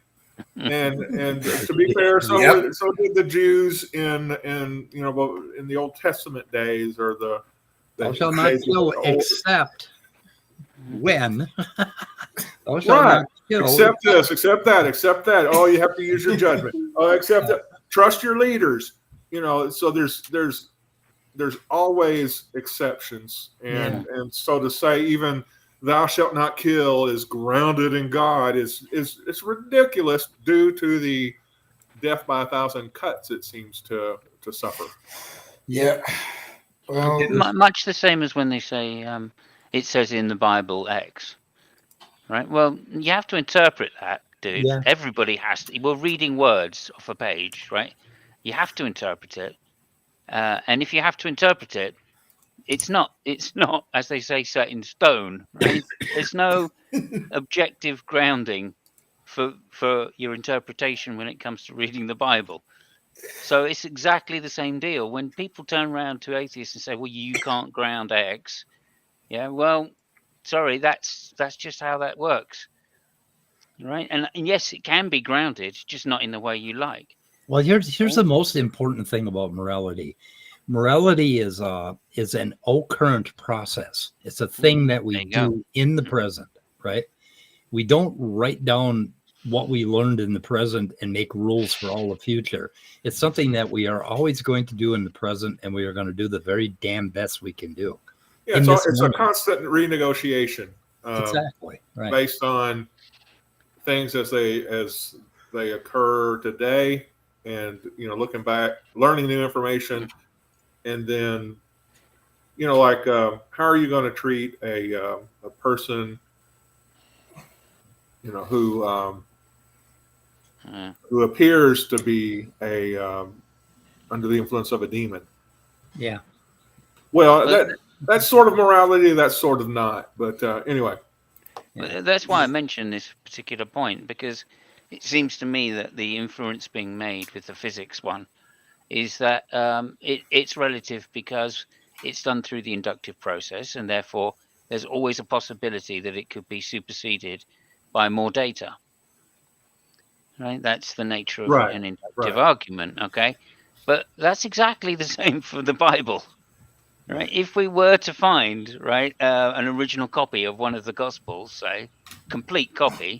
Speaker 2: and to be fair, so did the Jews in the Old Testament days, or the
Speaker 1: thou shalt not kill except when thou shalt not kill.
Speaker 2: Accept this, accept that. Oh, you have to use your judgment. Oh, accept that. Trust your leaders. So there's always exceptions, and so to say even thou shalt not kill is grounded in God is ridiculous due to the death by 1,000 cuts it seems to suffer.
Speaker 7: Yeah. Well,
Speaker 6: much the same as when they say it says in the Bible X, right? Well, you have to interpret that, dude. Yeah. Everybody has to. We're reading words off a page, right? You have to interpret it, and if you have to interpret it, it's not, as they say, set in stone. Right? There's no objective grounding for your interpretation when it comes to reading the Bible. So it's exactly the same deal. When people turn around to atheists and say, "Well, you can't ground X," yeah, well, sorry, that's just how that works, right? And yes, it can be grounded, just not in the way you like.
Speaker 1: Well, here's the most important thing about morality. Morality is an occurrent process. It's a thing that we do in the present, right? We don't write down what we learned in the present and make rules for all the future. It's something that we are always going to do in the present, and we are going to do the very damn best we can do.
Speaker 2: Yeah, it's a constant renegotiation.
Speaker 1: Exactly. Right.
Speaker 2: Based on things as they occur today, and looking back, learning new information. And then, like, how are you going to treat a person, who appears to be under the influence of a demon?
Speaker 1: Yeah.
Speaker 2: Well, that's sort of morality. That's sort of not. But anyway.
Speaker 6: Yeah. That's why I mentioned this particular point, because it seems to me that the inference being made with the physics one is that it's relative because it's done through the inductive process, and therefore there's always a possibility that it could be superseded by more data. Right? That's the nature of an inductive argument, okay? But that's exactly the same for the Bible. Right? If we were to find an original copy of one of the Gospels, say, complete copy,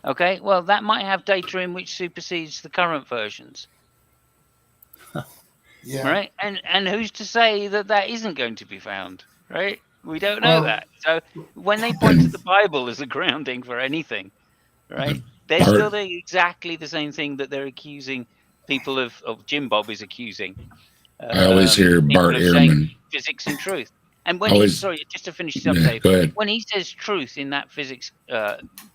Speaker 6: okay, well, that might have data in which supersedes the current versions.
Speaker 7: Yeah.
Speaker 6: Right. And who's to say that isn't going to be found? Right. We don't know that. So when they point to the Bible as a grounding for anything, right, they're still doing exactly the same thing that they're accusing people of JimBob is accusing.
Speaker 3: I always hear Bart Ehrman.
Speaker 6: Physics and truth. And when just to finish this up, Dave, when he says truth in that physics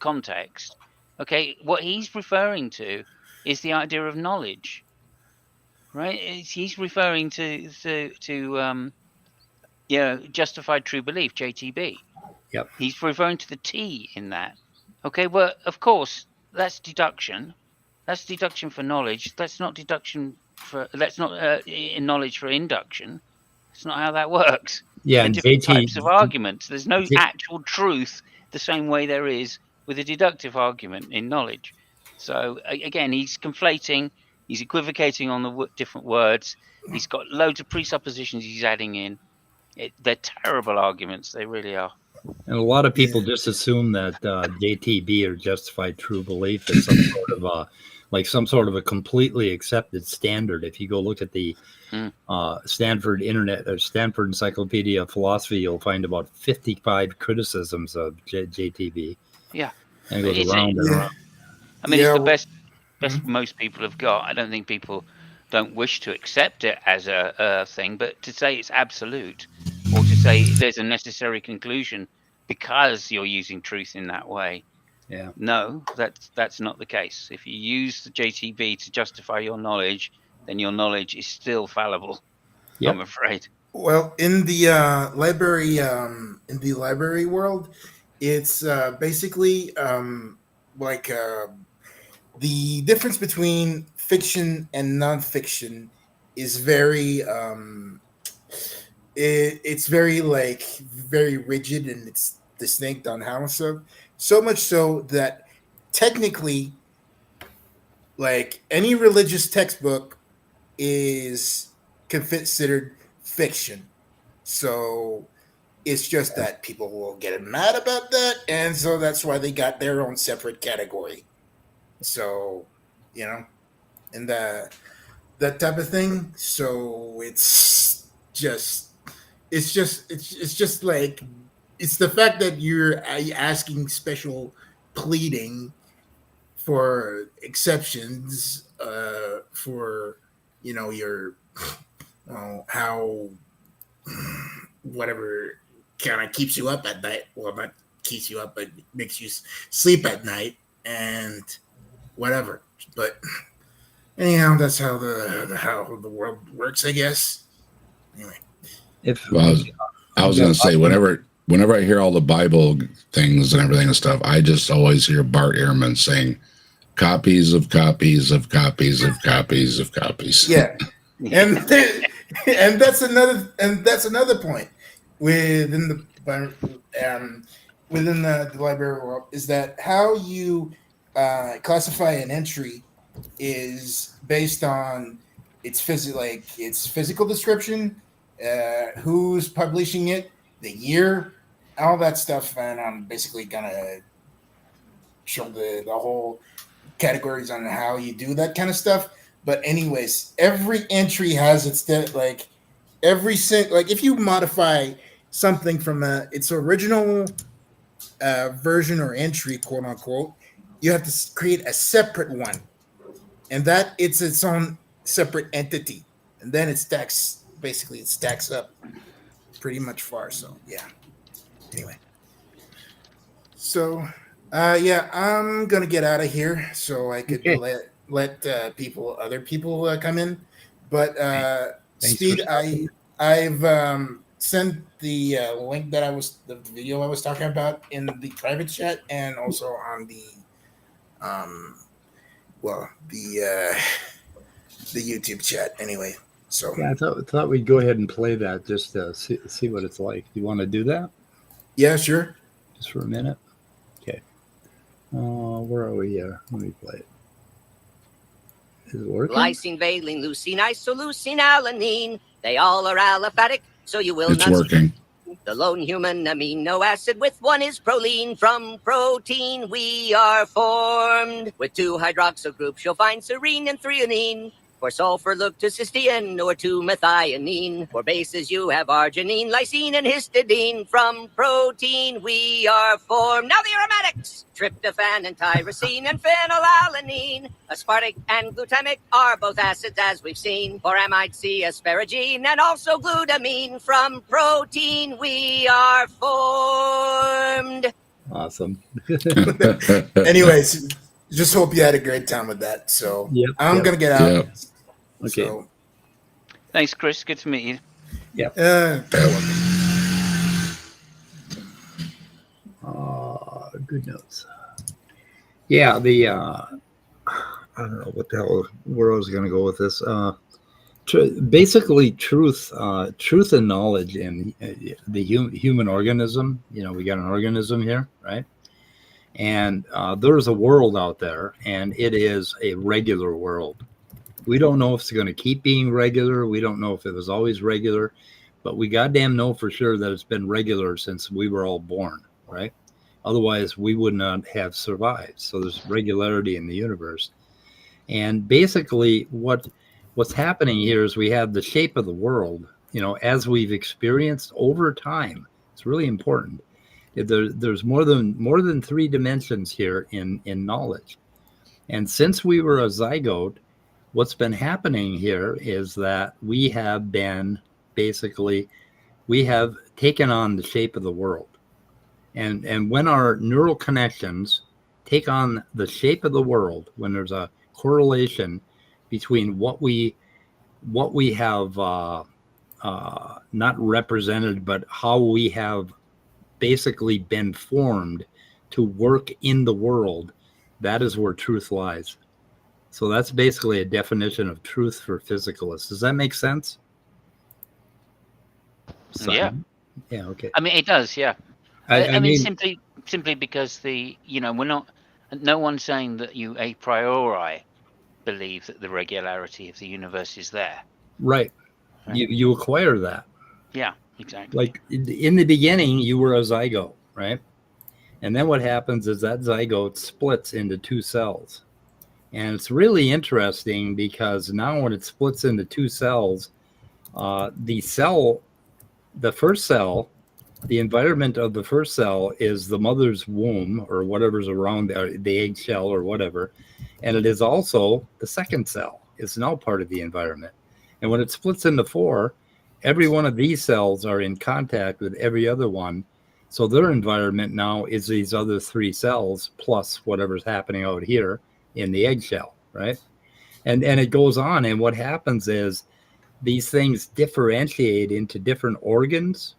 Speaker 6: context, okay, what he's referring to is the idea of knowledge. Right, he's referring to justified true belief, JTB.
Speaker 1: Yep.
Speaker 6: He's referring to the T in that. Okay, well, of course, that's deduction. That's deduction for knowledge. That's not deduction for. That's not knowledge for induction. That's not how that works.
Speaker 1: Yeah,
Speaker 6: and different types of arguments. There's no actual truth the same way there is with a deductive argument in knowledge. So again, he's conflating. He's equivocating on the different words. He's got loads of presuppositions he's adding in. They're terrible arguments. They really are.
Speaker 1: And a lot of people just assume that JTB or justified true belief is some sort of a completely accepted standard. If you go look at the Stanford Encyclopedia of Philosophy, you'll find about 55 criticisms of JTB.
Speaker 6: Yeah.
Speaker 1: And it goes around and around.
Speaker 6: I mean, it's the best most people have got. I don't think people don't wish to accept it as a thing, but to say it's absolute, or to say there's a necessary conclusion because you're using truth in that way.
Speaker 1: Yeah.
Speaker 6: No, that's not the case. If you use the JTB to justify your knowledge, then your knowledge is still fallible. Yep. I'm afraid.
Speaker 7: Well, in the library world, it's basically the difference between fiction and nonfiction is very it's very very rigid, and it's distinct on how so much so that technically, like, any religious textbook is considered fiction. So it's just that people will get mad about that, and so that's why they got their own separate category. So, and that type of thing. So it's just like, it's the fact that you're asking special pleading for exceptions for your how whatever kind of keeps you up at night. Well, not keeps you up, but makes you sleep at night and whatever. But anyhow, that's how the world works, I guess. Anyway,
Speaker 3: I was going to say, whenever I hear all the Bible things and everything and stuff, I just always hear Bart Ehrman saying, "Copies of copies of copies of copies of copies."
Speaker 7: Yeah, and that's another point within the library world, is that how you classify an entry is based on its physical description, who's publishing it, the year, all that stuff, and I'm basically gonna show the whole categories on how you do that kind of stuff. But anyways, every entry has its if you modify something from its original version or entry, quote unquote, you have to create a separate one, and that it's its own separate entity, and then it stacks up pretty much far. So yeah. Anyway, so I'm gonna get out of here so I could let other people come in. But Speed, I've sent the link that the video I was talking about in the private chat, and also on the the YouTube chat. Anyway, so
Speaker 1: yeah, I thought we'd go ahead and play that just to see what it's like. Do you want to do that?
Speaker 7: Yeah, sure.
Speaker 1: Just for a minute. Okay. Where are we? Let me play it. Is it working?
Speaker 8: Lysine, valine, leucine, isoleucine, alanine. They all are aliphatic, so you will
Speaker 3: It's
Speaker 8: not.
Speaker 3: working.
Speaker 8: The lone human amino acid with one is proline. From protein we are formed. With 2 hydroxyl groups you'll find serine and threonine. For sulfur, look to cysteine or to methionine. For bases, you have arginine, lysine, and histidine. From protein, we are formed. Now the aromatics! Tryptophan and tyrosine and phenylalanine. Aspartic and glutamic are both acids, as we've seen. For amide, C, asparagine, and also glutamine. From protein, we are formed.
Speaker 1: Awesome.
Speaker 7: Anyways, just hope you had a great time with that. So I'm going to get out.
Speaker 3: Yep.
Speaker 1: Okay.
Speaker 7: So,
Speaker 6: Thanks, Chris. Good to meet you.
Speaker 1: Yeah. Good notes. Yeah, I don't know where I was going to go with this. Basically, truth and knowledge in the human organism. We got an organism here, right? And there's a world out there, and it is a regular world. We don't know if it's going to keep being regular. We don't know if it was always regular, but we goddamn know for sure that it's been regular since we were all born, right? Otherwise, we would not have survived. So there's regularity in the universe. And basically, what's happening here is we have the shape of the world, as we've experienced over time. It's really important. There's more than 3 dimensions here in knowledge. And since we were a zygote, what's been happening here is that we have taken on the shape of the world. And when our neural connections take on the shape of the world, when there's a correlation between what we have not represented, but how we have basically been formed to work in the world, that is where truth lies. So that's basically a definition of truth for physicalists. Does that make sense?
Speaker 6: Simon?
Speaker 1: Yeah. Okay.
Speaker 6: I mean, it does. Yeah. I mean, simply because no one's saying that you a priori believe that the regularity of the universe is there.
Speaker 1: Right. You acquire that.
Speaker 6: Yeah, exactly.
Speaker 1: Like in the beginning, you were a zygote, right? And then what happens is that zygote splits into 2 cells. And it's really interesting because now when it splits into 2 cells, the first cell, the environment of the first cell is the mother's womb or whatever's around the eggshell or whatever. And it is also the second cell. It's now part of the environment. And when it splits into 4, every one of these cells are in contact with every other one. So their environment now is these other 3 cells plus whatever's happening out here in the eggshell, right? And it goes on. And what happens is these things differentiate into different organs.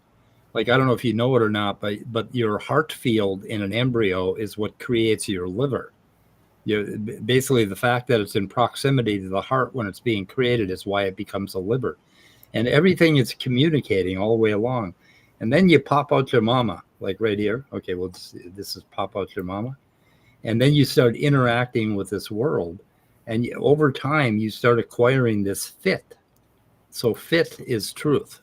Speaker 1: Like, I don't know if you know it or not, but your heart field in an embryo is what creates your liver. Basically, the fact that it's in proximity to the heart when it's being created is why it becomes a liver. And everything is communicating all the way along. And then you pop out your mama, like right here. Okay, well, this is pop out your mama. And then you start interacting with this world. And over time, you start acquiring this fit. So fit is truth.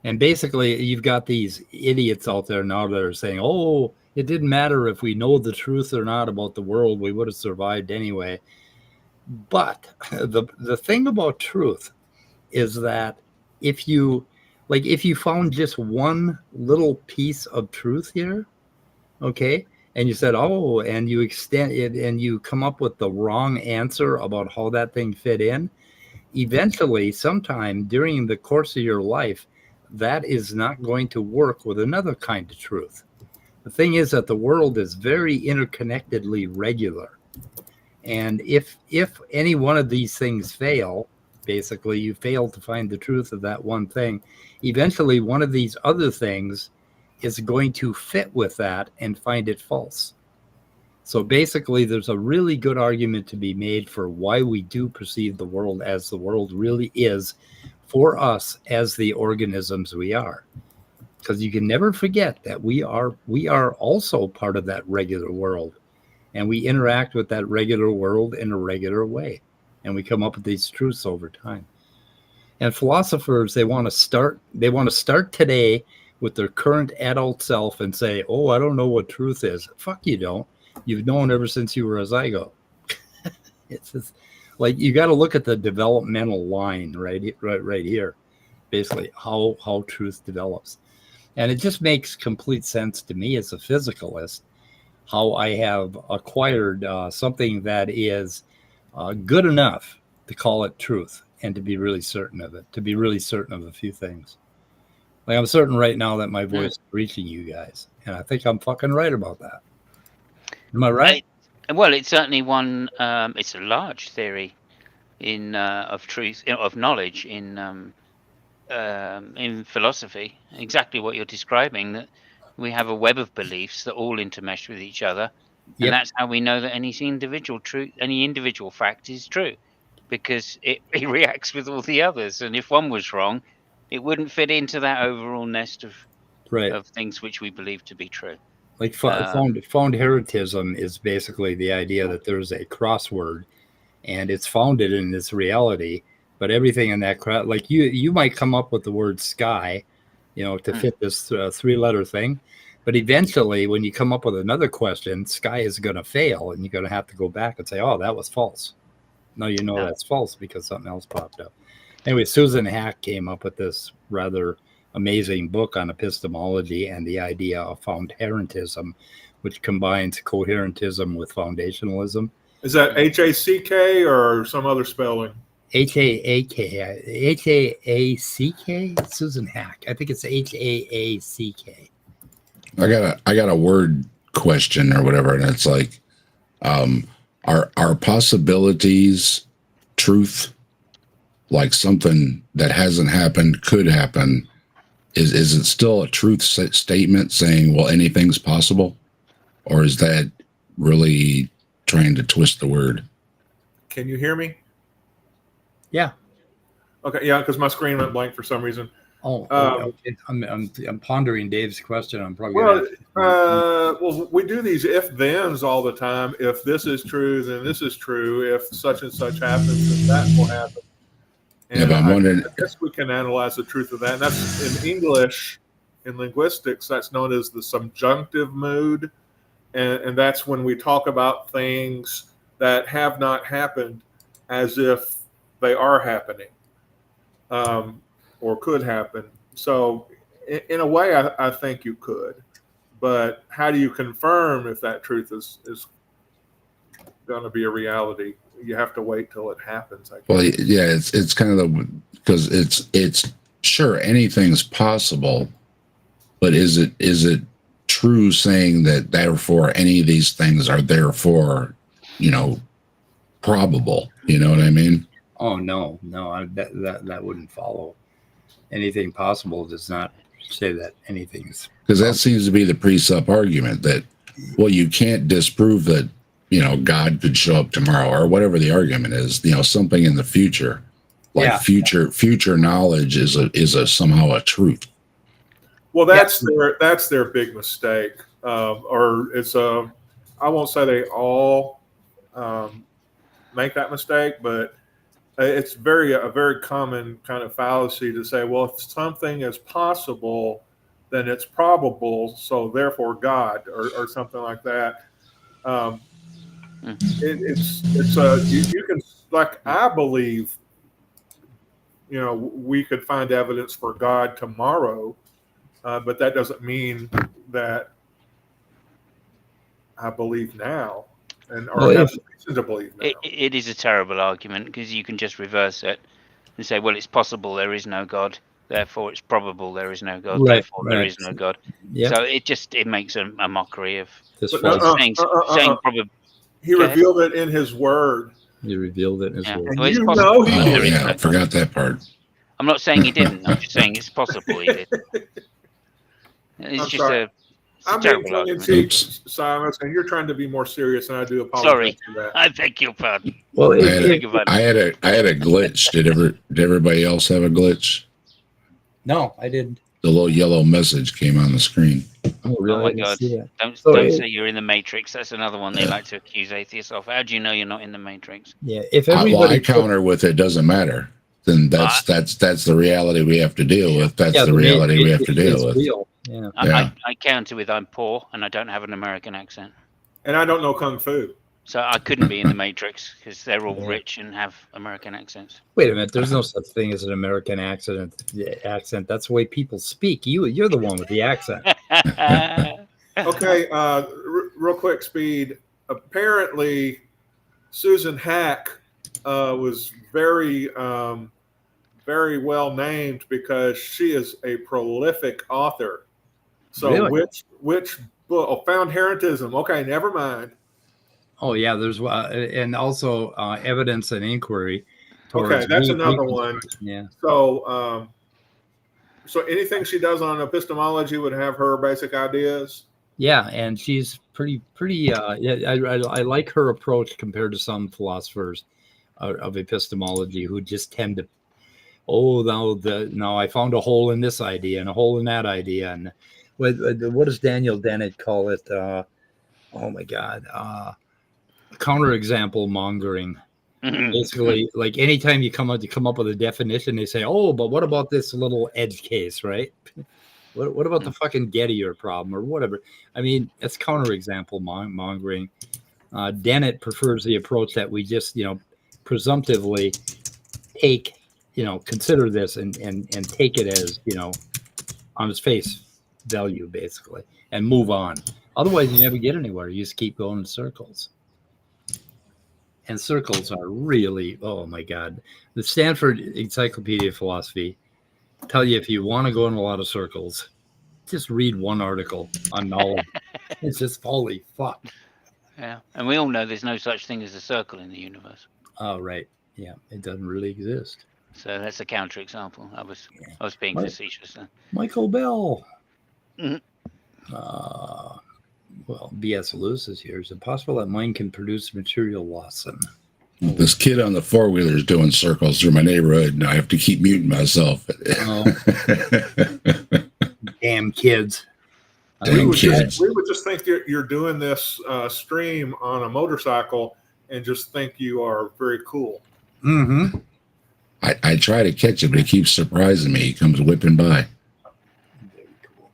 Speaker 1: And basically, you've got these idiots out there now that are saying, oh, it didn't matter if we know the truth or not about the world. We would have survived anyway. But the thing about truth is that if you found just one little piece of truth here, okay, and you said, oh, and you extend it and you come up with the wrong answer about how that thing fit in, eventually, sometime during the course of your life, that is not going to work with another kind of truth. The thing is that the world is very interconnectedly regular. And if any one of these things fail, basically you fail to find the truth of that one thing, eventually one of these other things is going to fit with that and find it false. So basically there's a really good argument to be made for why we do perceive the world as the world really is for us as the organisms we are. Because you can never forget that we are also part of that regular world. And we interact with that regular world in a regular way. And we come up with these truths over time. And philosophers, they want to start today with their current adult self and say, oh, I don't know what truth is. Fuck, you don't. You've known ever since you were a zygote. It's just, like, you got to look at the developmental line right here, basically how truth develops. And it just makes complete sense to me as a physicalist how I have acquired something that is good enough to call it truth and to be really certain of it, to be really certain of a few things. Like, I'm certain right now that my voice is reaching you guys, and I think I'm fucking right about that. Am I right?
Speaker 6: Well, it's certainly one. It's a large theory of truth, of knowledge in philosophy. Exactly what you're describing. That we have a web of beliefs that all intermesh with each other, and that's how we know that any individual fact is true, because it reacts with all the others. And if one was wrong, it wouldn't fit into that overall nest of things which we believe to be true.
Speaker 1: Like found heritism is basically the idea that there's a crossword and it's founded in this reality, but everything in that like you might come up with the word sky, to fit this 3-letter thing, but eventually when you come up with another question, sky is going to fail and you're going to have to go back and say, oh, that was false. No, that's false because something else popped up. Anyway, Susan Haack came up with this rather amazing book on epistemology and the idea of foundationalism, which combines coherentism with foundationalism.
Speaker 2: Is that H-A-C-K or some other spelling?
Speaker 1: H-A-A-K. H-A-A-C-K? Susan Haack. I think it's H-A-A-C-K.
Speaker 3: I got a word question or whatever, and it's like, are possibilities truth? Like something that hasn't happened could happen. Is it still a truth statement saying, well, anything's possible? Or is that really trying to twist the word?
Speaker 2: Can you hear me?
Speaker 1: Yeah.
Speaker 2: Okay. Yeah, because my screen went blank for some reason.
Speaker 1: Okay. I'm pondering Dave's question. I'm probably
Speaker 2: well, we do these if-thens all the time. If this is true, then this is true. If such and such happens, then that will happen. And
Speaker 3: but I'm wondering,
Speaker 2: I guess we can analyze the truth of that. And that's in English, in linguistics, that's known as the subjunctive mood. And that's when we talk about things that have not happened as if they are happening, or could happen. So in a way, I think you could. But how do you confirm if that truth is going to be a reality? You have to wait till it happens, I guess.
Speaker 3: Well, yeah, it's kind of because it's sure anything's possible, but is it true saying that therefore any of these things are therefore, probable? You know what I mean?
Speaker 1: Oh no, that wouldn't follow. Anything possible does not say that anything's,
Speaker 3: because that seems to be the pre-sup argument that, well, you can't disprove that God could show up tomorrow or whatever the argument is, something in the future, like future knowledge is somehow a truth.
Speaker 2: Well, that's their big mistake. Or it's I won't say they all make that mistake, but it's a very common kind of fallacy to say, well, if something is possible, then it's probable, so therefore God, or something like that. You can, like, I believe, we could find evidence for God tomorrow, but that doesn't mean that I believe now, or have reason to believe now.
Speaker 6: It is a terrible argument, because you can just reverse it and say, well, it's possible there is no God, therefore it's probable there is no God, therefore there is no God. Yep. So it makes a mockery of saying probably.
Speaker 2: He revealed it in his word.
Speaker 1: He revealed it in his word.
Speaker 6: Well,
Speaker 3: I forgot that part.
Speaker 6: I'm not saying he didn't. I'm just saying it's possible he did. It's just
Speaker 2: I'm being tongue in cheek, Silas, and you're trying to be more serious, and I do apologize.
Speaker 6: Sorry,
Speaker 2: for that.
Speaker 6: I beg your pardon.
Speaker 3: Well, I had a glitch. Did everybody else have a glitch?
Speaker 1: No, I didn't.
Speaker 3: The little yellow message came on the screen.
Speaker 1: Oh, really?
Speaker 6: Oh my God! Don't say you're in the Matrix. That's another one they like to accuse atheists of. How do you know you're not in the Matrix?
Speaker 1: Yeah, if everybody
Speaker 3: I counter with it doesn't matter. Then that's the reality we have to deal with. That's the reality we have to deal with.
Speaker 1: Real. Yeah.
Speaker 6: I counter with I'm poor and I don't have an American accent,
Speaker 2: and I don't know kung fu.
Speaker 6: So I couldn't be in the Matrix because they're all rich and have American accents.
Speaker 1: Wait a minute. There's no such thing as an American accent. That's the way people speak. You're the one with the accent.
Speaker 2: Okay. Real quick, Speed. Apparently, Susan Haack was very well named because she is a prolific author. So really? which book? Oh, Found Herentism. Okay, never mind.
Speaker 1: Oh yeah, there's and also Evidence and Inquiry.
Speaker 2: Okay, that's another one.
Speaker 1: Yeah.
Speaker 2: So anything she does on epistemology would have her basic ideas.
Speaker 1: Yeah, and she's pretty. I like her approach compared to some philosophers of epistemology who just tend to, now I found a hole in this idea and a hole in that idea, and what does Daniel Dennett call it? Oh my God. Counterexample mongering. Basically, like anytime you come up with a definition, they say, "Oh, but what about this little edge case, right? What about the fucking Gettier problem or whatever?" I mean, it's counterexample mongering. Dennett prefers the approach that we just, presumptively take, consider this and take it as, on its face value, basically, and move on. Otherwise, you never get anywhere. You just keep going in circles. And circles are really, oh my God. The Stanford Encyclopedia of Philosophy tell you if you want to go in a lot of circles, just read one article on knowledge. It's just holy fuck.
Speaker 6: Yeah, and we all know there's no such thing as a circle in the universe.
Speaker 1: Oh, right. Yeah, it doesn't really exist.
Speaker 6: So that's a counterexample. I was being facetious then.
Speaker 1: Michael Bell.
Speaker 6: Mhm.
Speaker 1: Well, B.S. Lewis is here. Is it possible that mind can produce material loss?
Speaker 3: This kid on the four-wheeler is doing circles through my neighborhood, and I have to keep muting myself.
Speaker 1: Damn kids.
Speaker 2: We would just think you're doing this stream on a motorcycle and just think you are very cool.
Speaker 1: Mm-hmm.
Speaker 3: I try to catch him, but he keeps surprising me. He comes whipping by.
Speaker 1: Very cool.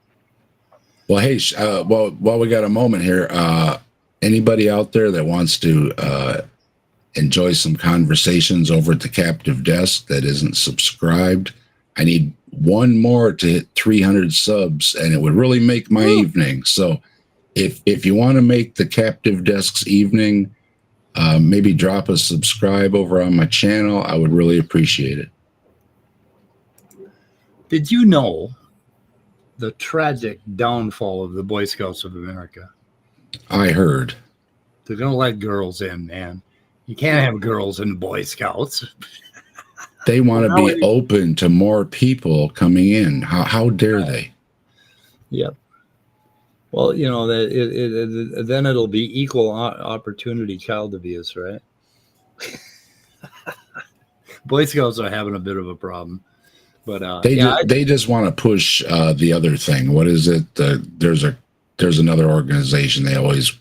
Speaker 3: Well, hey, while we got a moment here, anybody out there that wants to enjoy some conversations over at the Captive Desk that isn't subscribed, I need one more to hit 300 subs, and it would really make my evening. So if you want to make the Captive Desk's evening, maybe drop a subscribe over on my channel. I would really appreciate it.
Speaker 1: Did you know the tragic downfall of the Boy Scouts of America?
Speaker 3: I heard.
Speaker 1: They're going to let girls in, man. You can't have girls in Boy Scouts.
Speaker 3: They want to be open to more people coming in. How dare they?
Speaker 1: Yep. Well, you know, then it'll be equal opportunity child abuse, right? Boy Scouts are having a bit of a problem, but
Speaker 3: they just want to push the other thing. What is it? There's another organization they always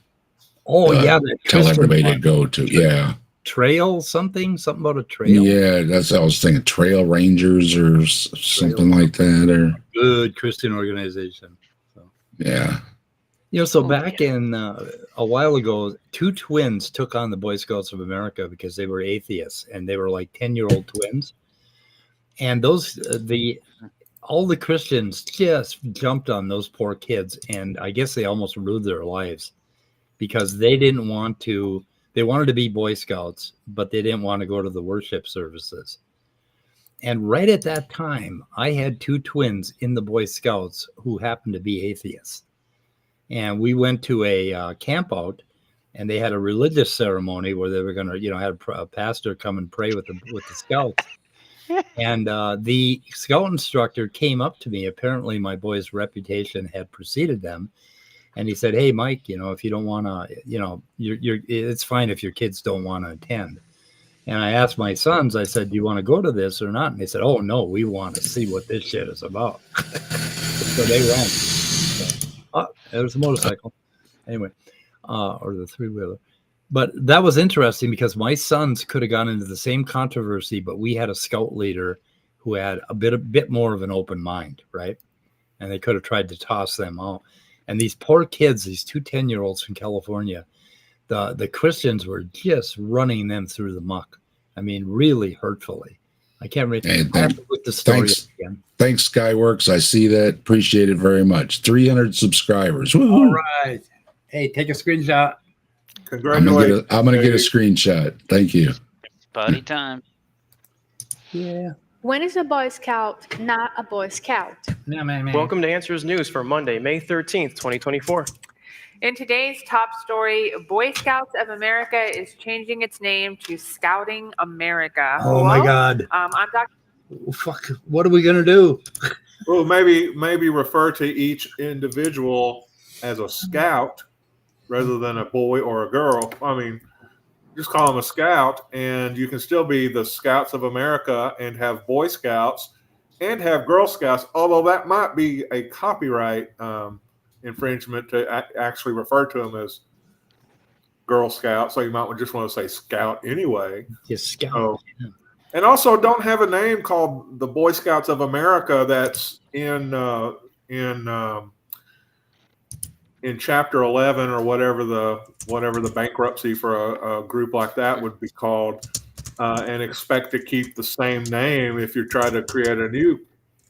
Speaker 3: tell everybody to go to. Yeah.
Speaker 1: Trail something about a trail.
Speaker 3: Yeah, that's what I was thinking. Trail Rangers or something like that, or
Speaker 1: good Christian organization. So.
Speaker 3: Yeah,
Speaker 1: you know. So back in a while ago, two twins took on the Boy Scouts of America because they were atheists, and they were like 10-year-old twins. And all the Christians just jumped on those poor kids, and I guess they almost ruined their lives because they didn't want to. They wanted to be Boy Scouts, but they didn't want to go to the worship services. And right at that time, I had two twins in the Boy Scouts who happened to be atheists. And we went to a camp out, and they had a religious ceremony where they were going to, have a pastor come and pray with the scouts. And the scout instructor came up to me. Apparently, my boy's reputation had preceded them. And he said, "Hey, Mike, if you don't want to, it's fine if your kids don't want to attend." And I asked my sons, I said, "Do you want to go to this or not?" And they said, "Oh, no, we want to see what this shit is about." So they went. So, there was a motorcycle. Anyway, or the three-wheeler. But that was interesting because my sons could have gone into the same controversy, but we had a scout leader who had a bit more of an open mind, right? And they could have tried to toss them out. And these poor kids, these two 10-year-olds from California, the Christians were just running them through the muck. I mean, really hurtfully. I can't read the story again.
Speaker 3: Thanks, Skyworks. I see that. Appreciate it very much. 300 subscribers. Woo-hoo.
Speaker 1: All right. Hey, take a screenshot.
Speaker 2: Congratulations.
Speaker 3: I'm gonna get a screenshot. Thank you.
Speaker 6: It's party time.
Speaker 1: Yeah.
Speaker 9: When is a Boy Scout not a Boy Scout?
Speaker 1: No, man.
Speaker 10: Welcome to Answers News for Monday, May 13th, 2024.
Speaker 11: In today's top story, Boy Scouts of America is changing its name to Scouting America.
Speaker 1: Oh, my God.
Speaker 11: I'm Dr.
Speaker 1: Fuck. What are we going to do?
Speaker 2: Well, maybe refer to each individual as a scout rather than a boy or a girl. I mean, just call them a scout, and you can still be the Scouts of America and have Boy Scouts and have Girl Scouts, although that might be a copyright infringement to actually refer to them as Girl Scouts. So you might just want to say Scout anyway.
Speaker 1: Yes, Scout.
Speaker 2: So, and also don't have a name called the Boy Scouts of America that's in Chapter 11 or whatever the bankruptcy for a group like that would be called, and expect to keep the same name if you try to create a new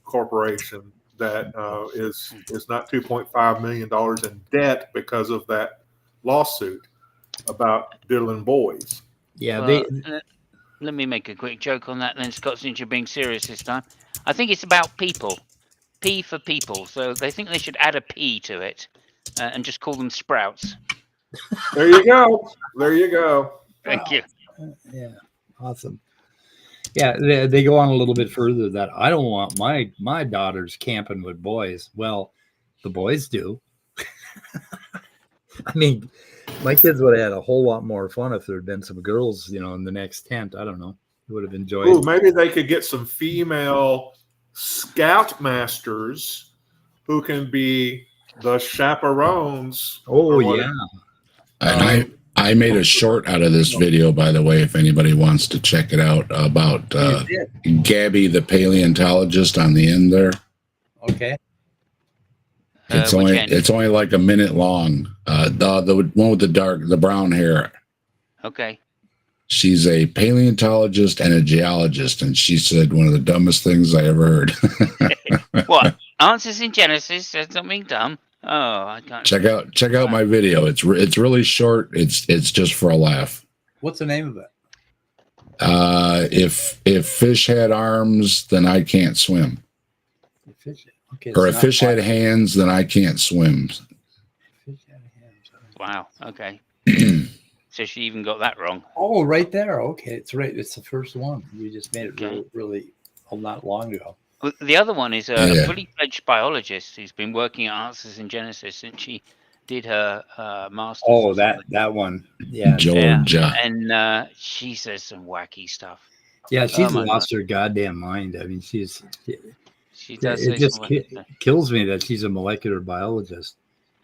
Speaker 2: corporation. that is not $2.5 million in debt because of that lawsuit about diddling boys.
Speaker 1: Yeah,
Speaker 6: Well, let me make a quick joke on that then, Scott, since you're being serious this time. I think it's about people. P for people. So they think they should add a P to it and just call them sprouts.
Speaker 2: There you go. There you go.
Speaker 6: Thank you.
Speaker 1: Yeah, awesome. Yeah, they go on a little bit further that I don't want my daughters camping with boys. Well, the boys do. I mean, my kids would have had a whole lot more fun if there had been some girls, in the next tent. I don't know. They would have enjoyed.
Speaker 2: Ooh, maybe they could get some female scoutmasters who can be the chaperones.
Speaker 1: Oh, yeah.
Speaker 3: And I made a short out of this video, by the way, if anybody wants to check it out, about Gabby the paleontologist on the end there.
Speaker 1: Okay.
Speaker 3: It's only like a minute long. The one with the brown hair.
Speaker 6: Okay.
Speaker 3: She's a paleontologist and a geologist, and she said one of the dumbest things I ever heard.
Speaker 6: What? Answers in Genesis said something dumb. Oh, I can't.
Speaker 3: Check out my video. It's really short. It's just for a laugh.
Speaker 1: What's the name of it?
Speaker 3: If fish had arms, then I can't swim.
Speaker 1: Okay,
Speaker 3: or if fish had hands, then I can't swim.
Speaker 6: Wow. Okay. So she even got that wrong.
Speaker 1: Oh, right there. Okay, it's right. It's the first one. You just made it really not long ago.
Speaker 6: Well, the other one is a fully fledged biologist who's been working at Answers in Genesis since she did her master's.
Speaker 1: Oh, that one. Yeah.
Speaker 3: Georgia.
Speaker 6: And she says some wacky stuff.
Speaker 1: Yeah, she's lost her goddamn mind. I mean, she does. It just kills me that she's a molecular biologist.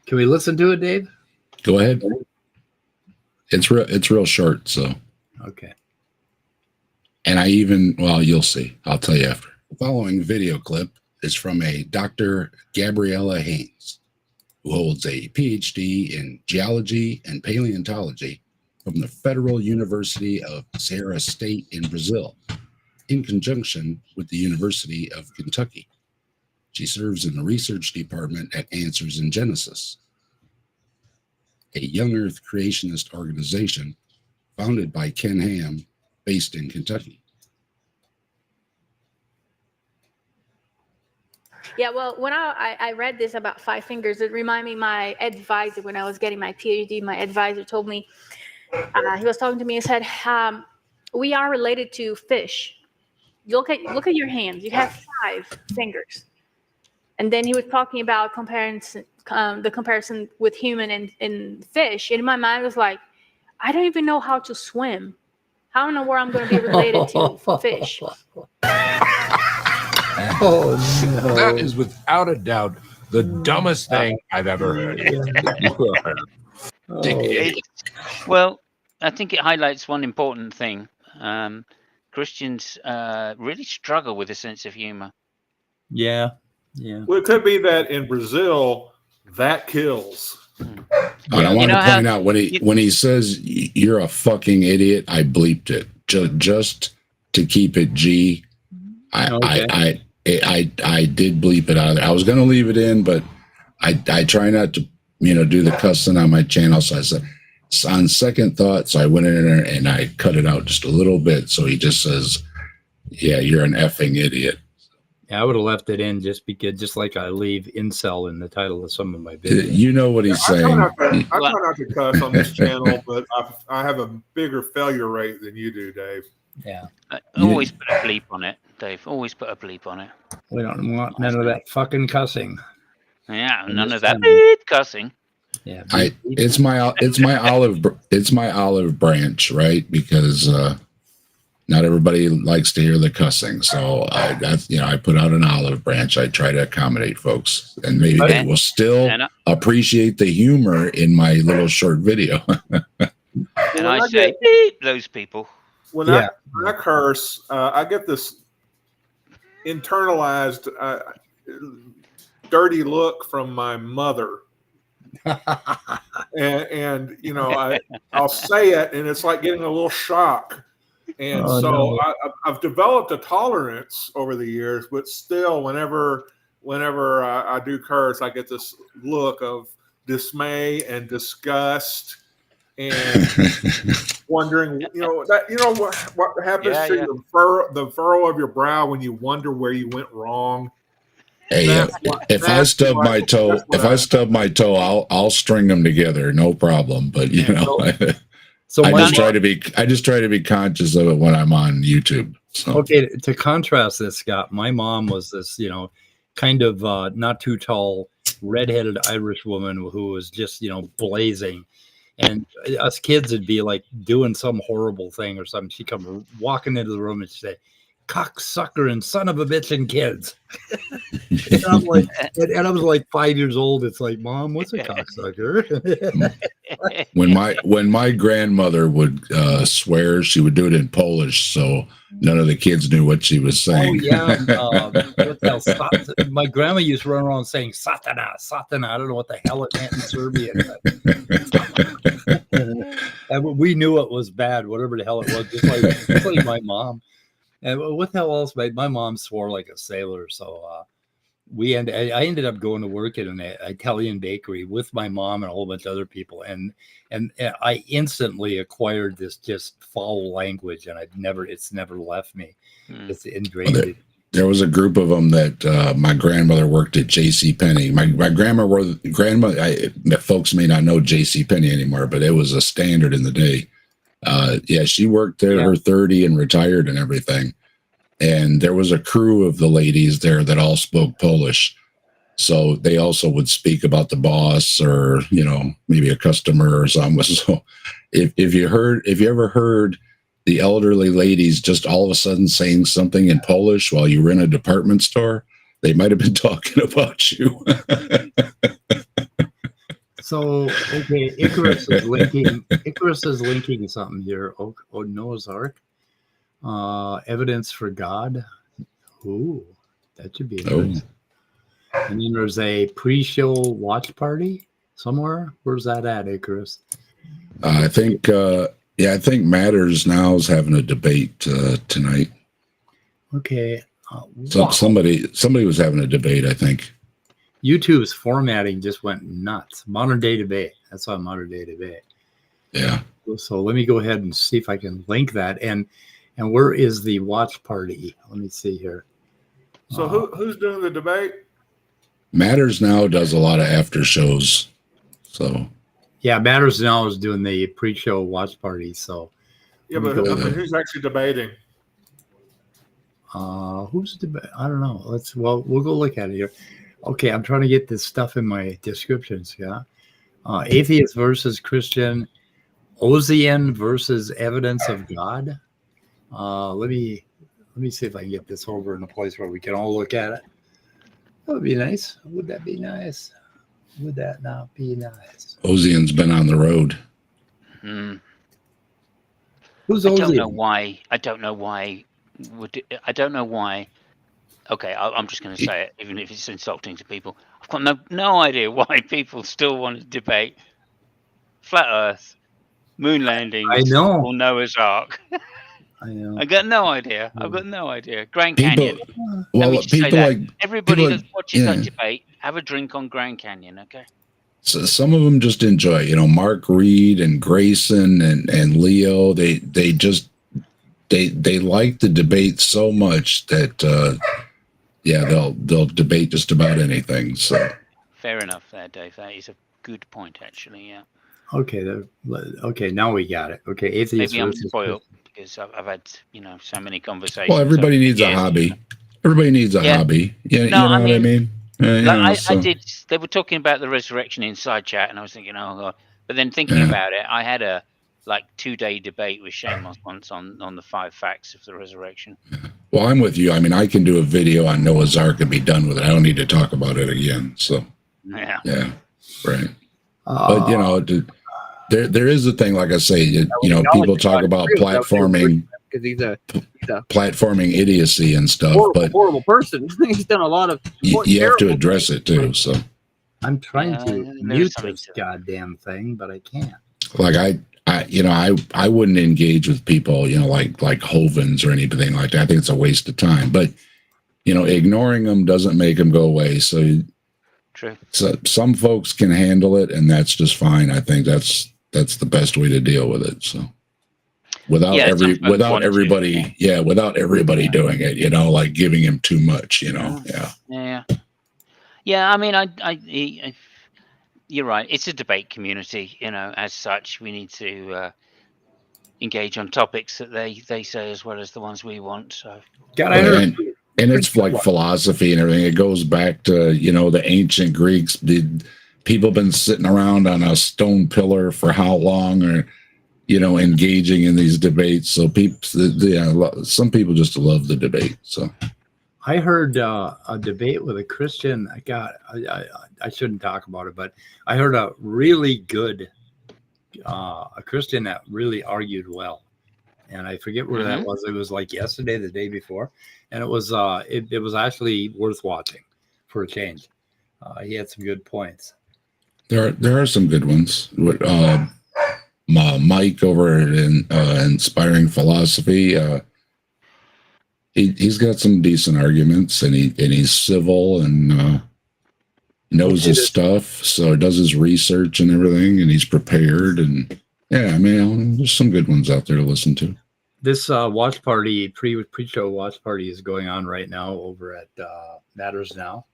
Speaker 1: Can we listen to it, Dave?
Speaker 3: Go ahead. It's real short, so.
Speaker 1: Okay.
Speaker 3: And you'll see. I'll tell you after. The following video clip is from a Dr. Gabriella Haynes, who holds a PhD in geology and paleontology from the Federal University of Ceará State in Brazil, in conjunction with the University of Kentucky. She serves in the research department at Answers in Genesis, a young earth creationist organization founded by Ken Ham, based in Kentucky.
Speaker 9: Yeah, well, when I read this about five fingers, it reminded me my advisor when I was getting my PhD. My advisor told me, he was talking to me and said, we are related to fish. Look at your hands. You have 5 fingers. And then he was talking about the comparison with human and fish. And in my mind, it was like, I don't even know how to swim. I don't know where I'm going to be related to fish.
Speaker 1: Oh, no.
Speaker 12: That is without a doubt the dumbest thing I've ever heard.
Speaker 6: Well, I think it highlights one important thing. Christians really struggle with a sense of humor.
Speaker 1: Yeah.
Speaker 2: Well, it could be that in Brazil, that kills.
Speaker 3: I want to point out when he says you're a fucking idiot, I bleeped it just to keep it G. I did bleep it out of there. I was going to leave it in, but I try not to do the cussing on my channel. So I said, on second thought, so I went in there and I cut it out just a little bit. So he just says, "Yeah, you're an effing idiot."
Speaker 1: Yeah, I would have left it in just like I leave incel in the title of some of my videos.
Speaker 3: You know what he's saying.
Speaker 2: I try not to cuss on this channel, but I have a bigger failure rate than you do, Dave.
Speaker 1: Yeah.
Speaker 6: Always put a bleep on it, Dave. Always put a bleep on it.
Speaker 1: We don't want none of that fucking cussing.
Speaker 6: Yeah, none of that beep cussing.
Speaker 1: Yeah.
Speaker 3: It's my olive branch, right? Because not everybody likes to hear the cussing. So I put out an olive branch. I try to accommodate folks, and maybe they will still appreciate the humor in my little short video.
Speaker 6: And I say, beep those people.
Speaker 2: When I curse, I get this internalized dirty look from my mother. and I'll say it, and it's like getting a little shock. And I've developed a tolerance over the years, but still, whenever whenever I do curse, I get this look of dismay and disgust and wondering, what happens to the furrow of your brow when you wonder where you went wrong.
Speaker 3: Hey, if I stub my toe, I'll string them together, no problem. But I just try to be conscious of it when I'm on YouTube. So.
Speaker 1: Okay, to contrast this, Scott, my mom was this, kind of not too tall, redheaded Irish woman who was just, blazing. And us kids would be like doing some horrible thing or something. She'd come walking into the room and she'd say, "Cocksucker and son of a bitch and kids." And I was like 5 years old. It's like, Mom, what's a cocksucker?
Speaker 3: When my grandmother would swear, she would do it in Polish, so none of the kids knew what she was saying.
Speaker 1: Oh yeah, my grandma used to run around saying "Satana, Satana." I don't know what the hell it meant in Serbian. And we knew it was bad, whatever the hell it was. Just like my mom. And what the hell else? My mom swore like a sailor, so I ended up going to work at an Italian bakery with my mom and a whole bunch of other people, and I instantly acquired this just foul language, and it's never left me. It's ingrained.
Speaker 3: There was a group of them that my grandmother worked at J.C. Penney. My grandmother, folks may not know J.C. Penney anymore, but it was a standard in the day. She worked there her 30 and retired and everything. And there was a crew of the ladies there that all spoke Polish. So they also would speak about the boss or, maybe a customer or something. So if you ever heard the elderly ladies just all of a sudden saying something in Polish while you were in a department store, they might have been talking about you.
Speaker 1: So, okay, Icarus is linking something here. Oh, Noah's Ark. Evidence for God. Ooh, that should be interesting. And then there's a pre-show watch party somewhere. Where's that at, Icarus?
Speaker 3: I think Matters Now is having a debate tonight.
Speaker 1: Okay.
Speaker 3: Somebody was having a debate, I think.
Speaker 1: YouTube's formatting just went nuts. Modern day debate. That's on modern day debate.
Speaker 3: Yeah.
Speaker 1: So let me go ahead and see if I can link that. And where is the watch party? Let me see here.
Speaker 2: So who's doing the debate?
Speaker 3: Matters Now does a lot of after shows. So
Speaker 1: yeah, Matters Now is doing the pre-show watch party. So
Speaker 2: yeah, but who's actually debating?
Speaker 1: Who's debating? I don't know. We'll go look at it here. Okay, I'm trying to get this stuff in my descriptions. Yeah, atheist versus Christian, Ozien versus Evidence of God. Let me see if I can get this over in a place where we can all look at it. That would be nice. Would that be nice? Would that not be nice?
Speaker 3: Ozien's been on the road.
Speaker 1: Who's Ozien?
Speaker 6: I don't know why. Okay, I'm just going to say it, even if it's insulting to people. I've got no idea why people still want to debate flat Earth, moon landings, or Noah's Ark.
Speaker 1: I know.
Speaker 6: I got no idea. I've got no idea. Grand Canyon. Everybody that watches that debate, have a drink on Grand Canyon, okay?
Speaker 3: So some of them just enjoy, Mark Reed and Grayson and Leo. They like the debate so much that they'll debate just about anything. So
Speaker 6: fair enough there, Dave. That is a good point, actually. Yeah.
Speaker 1: Okay. Now we got it. Okay. Atheist.
Speaker 6: Maybe I'm spoiled because I've had so many conversations.
Speaker 3: Well, everybody needs a hobby. Everybody needs a hobby. Yeah, what I mean.
Speaker 6: I did. They were talking about the resurrection in side chat, and I was thinking, oh God. But then thinking about it, I had a 2-day debate with Seamus once on the 5 facts of the resurrection.
Speaker 3: Well, I'm with you. I mean, I can do a video on Noah's Ark and be done with it. I don't need to talk about it again. So yeah, right. But there is a thing, like I say, people talk about platforming.
Speaker 13: Because he's a
Speaker 3: platforming idiocy and stuff,
Speaker 13: horrible person. He's done a lot of.
Speaker 3: You have to address it too. So
Speaker 1: I'm trying to mute this goddamn thing, but I can't.
Speaker 3: Like I wouldn't engage with people, like Hovens or anything like that. I think it's a waste of time. But ignoring them doesn't make them go away. So,
Speaker 6: True.
Speaker 3: So some folks can handle it, and that's just fine. I think that's the best way to deal with it. So without everybody doing it, like giving him too much,
Speaker 6: Yeah. I mean, you're right. It's a debate community, as such. We need to engage on topics that they say as well as the ones we want. So,
Speaker 3: and it's like philosophy and everything. It goes back to the ancient Greeks. People been sitting around on a stone pillar for how long, or engaging in these debates. So some people just love the debate. So
Speaker 1: I heard a debate with a Christian. I shouldn't talk about it, but I heard a really good a Christian that really argued well, and I forget where that was. It was like yesterday, the day before, and it was it was actually worth watching for a change. He had some good points.
Speaker 3: There are some good ones. Mike over in Inspiring Philosophy. He's got some decent arguments, and he's civil and knows his stuff. So does his research and everything, and he's prepared. And there's some good ones out there to listen to.
Speaker 1: This watch party, pre-show watch party is going on right now over at Matters Now.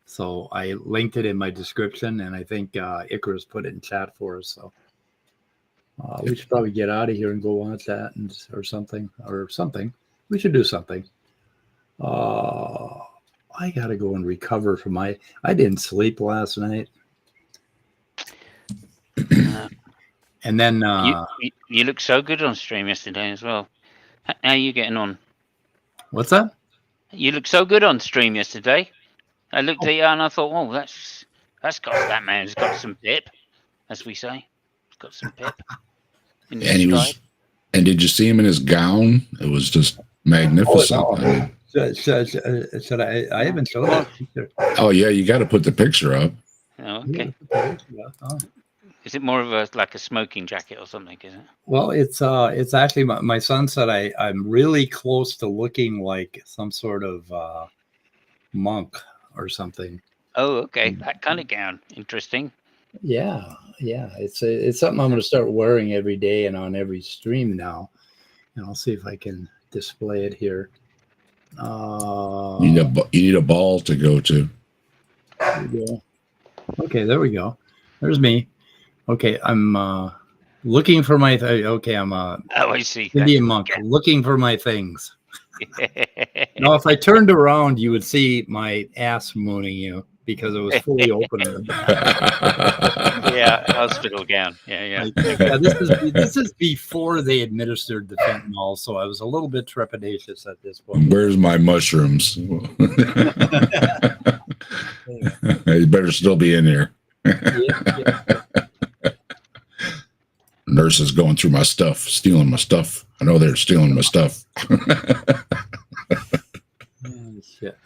Speaker 1: So I linked it in my description, and I think Icarus put it in chat for us. So we should probably get out of here and go watch that or something. We should do something. I got to go and recover from I didn't sleep last night. And then
Speaker 6: you look so good on stream yesterday as well. How are you getting on?
Speaker 1: What's that?
Speaker 6: You look so good on stream yesterday. I looked at you and I thought, "Oh, that man's got some pip," as we say. He's got some pip.
Speaker 3: And did you see him in his gown? It was just magnificent.
Speaker 1: Should I haven't shown that picture.
Speaker 3: Oh yeah, you got to put the picture up.
Speaker 6: Oh, okay. Is it more of a smoking jacket or something? Is it?
Speaker 1: Well, it's actually my son said I'm really close to looking like some sort of monk or something.
Speaker 6: Oh, okay, that kind of gown. Interesting.
Speaker 1: Yeah. It's something I'm going to start wearing every day and on every stream now. And I'll see if I can display it here.
Speaker 3: You need a ball to go to.
Speaker 1: There we go. Okay, there we go. There's me. Okay, I'm looking for my. I'm
Speaker 6: I see.
Speaker 1: Indian monk looking for my things. Now, if I turned around, you would see my ass mooning you because it was fully open.
Speaker 6: Yeah, hospital gown. Yeah.
Speaker 1: This is before they administered the fentanyl, so I was a little bit trepidatious at this point.
Speaker 3: Where's my mushrooms? You better still be in here.
Speaker 1: Yeah.
Speaker 3: Nurse is going through my stuff, stealing my stuff. I know they're stealing my stuff.
Speaker 1: Shit.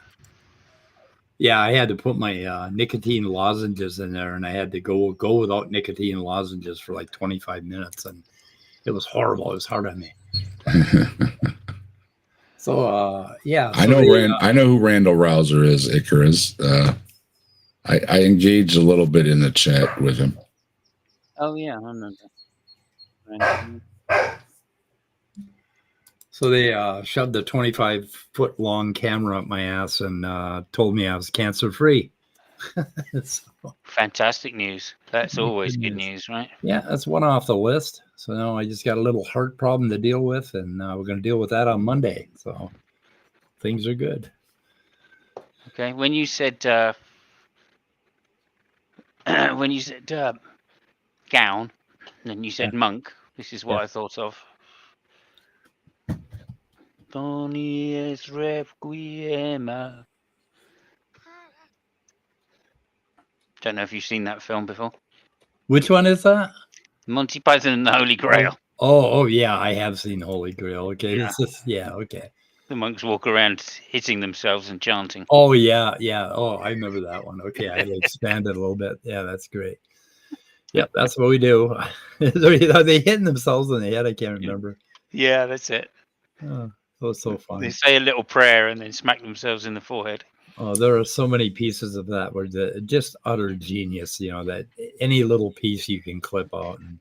Speaker 1: Yeah, I had to put my nicotine lozenges in there, and I had to go without nicotine lozenges for like 25 minutes, and it was horrible. It was hard on me. So, yeah.
Speaker 3: I know who Randall Rouser is, Icarus. I engaged a little bit in the chat with him.
Speaker 6: Oh, yeah, I remember.
Speaker 1: So they shoved a 25-foot long camera up my ass and told me I was cancer-free.
Speaker 6: Fantastic news. That's always good news, right?
Speaker 1: Yeah, that's one off the list. So now I just got a little heart problem to deal with, and we're going to deal with that on Monday. So things are good.
Speaker 6: Okay, when you said gown, and then you said monk, this is what I thought of. Doni es requiema. Don't know if you've seen that film before.
Speaker 1: Which one is that?
Speaker 6: Monty Python and the Holy Grail.
Speaker 1: Oh yeah, I have seen Holy Grail. Okay,
Speaker 6: Yeah.
Speaker 1: Okay.
Speaker 6: The monks walk around hitting themselves and chanting.
Speaker 1: Oh yeah. Oh, I remember that one. Okay, I expanded a little bit. Yeah, that's great. Yep, that's what we do. Are they hitting themselves in the head? I can't remember.
Speaker 6: Yeah, that's it.
Speaker 1: Oh, was so fun.
Speaker 6: They say a little prayer and then smack themselves in the forehead.
Speaker 1: Oh, there are so many pieces of that where just utter genius. That any little piece you can clip out. And,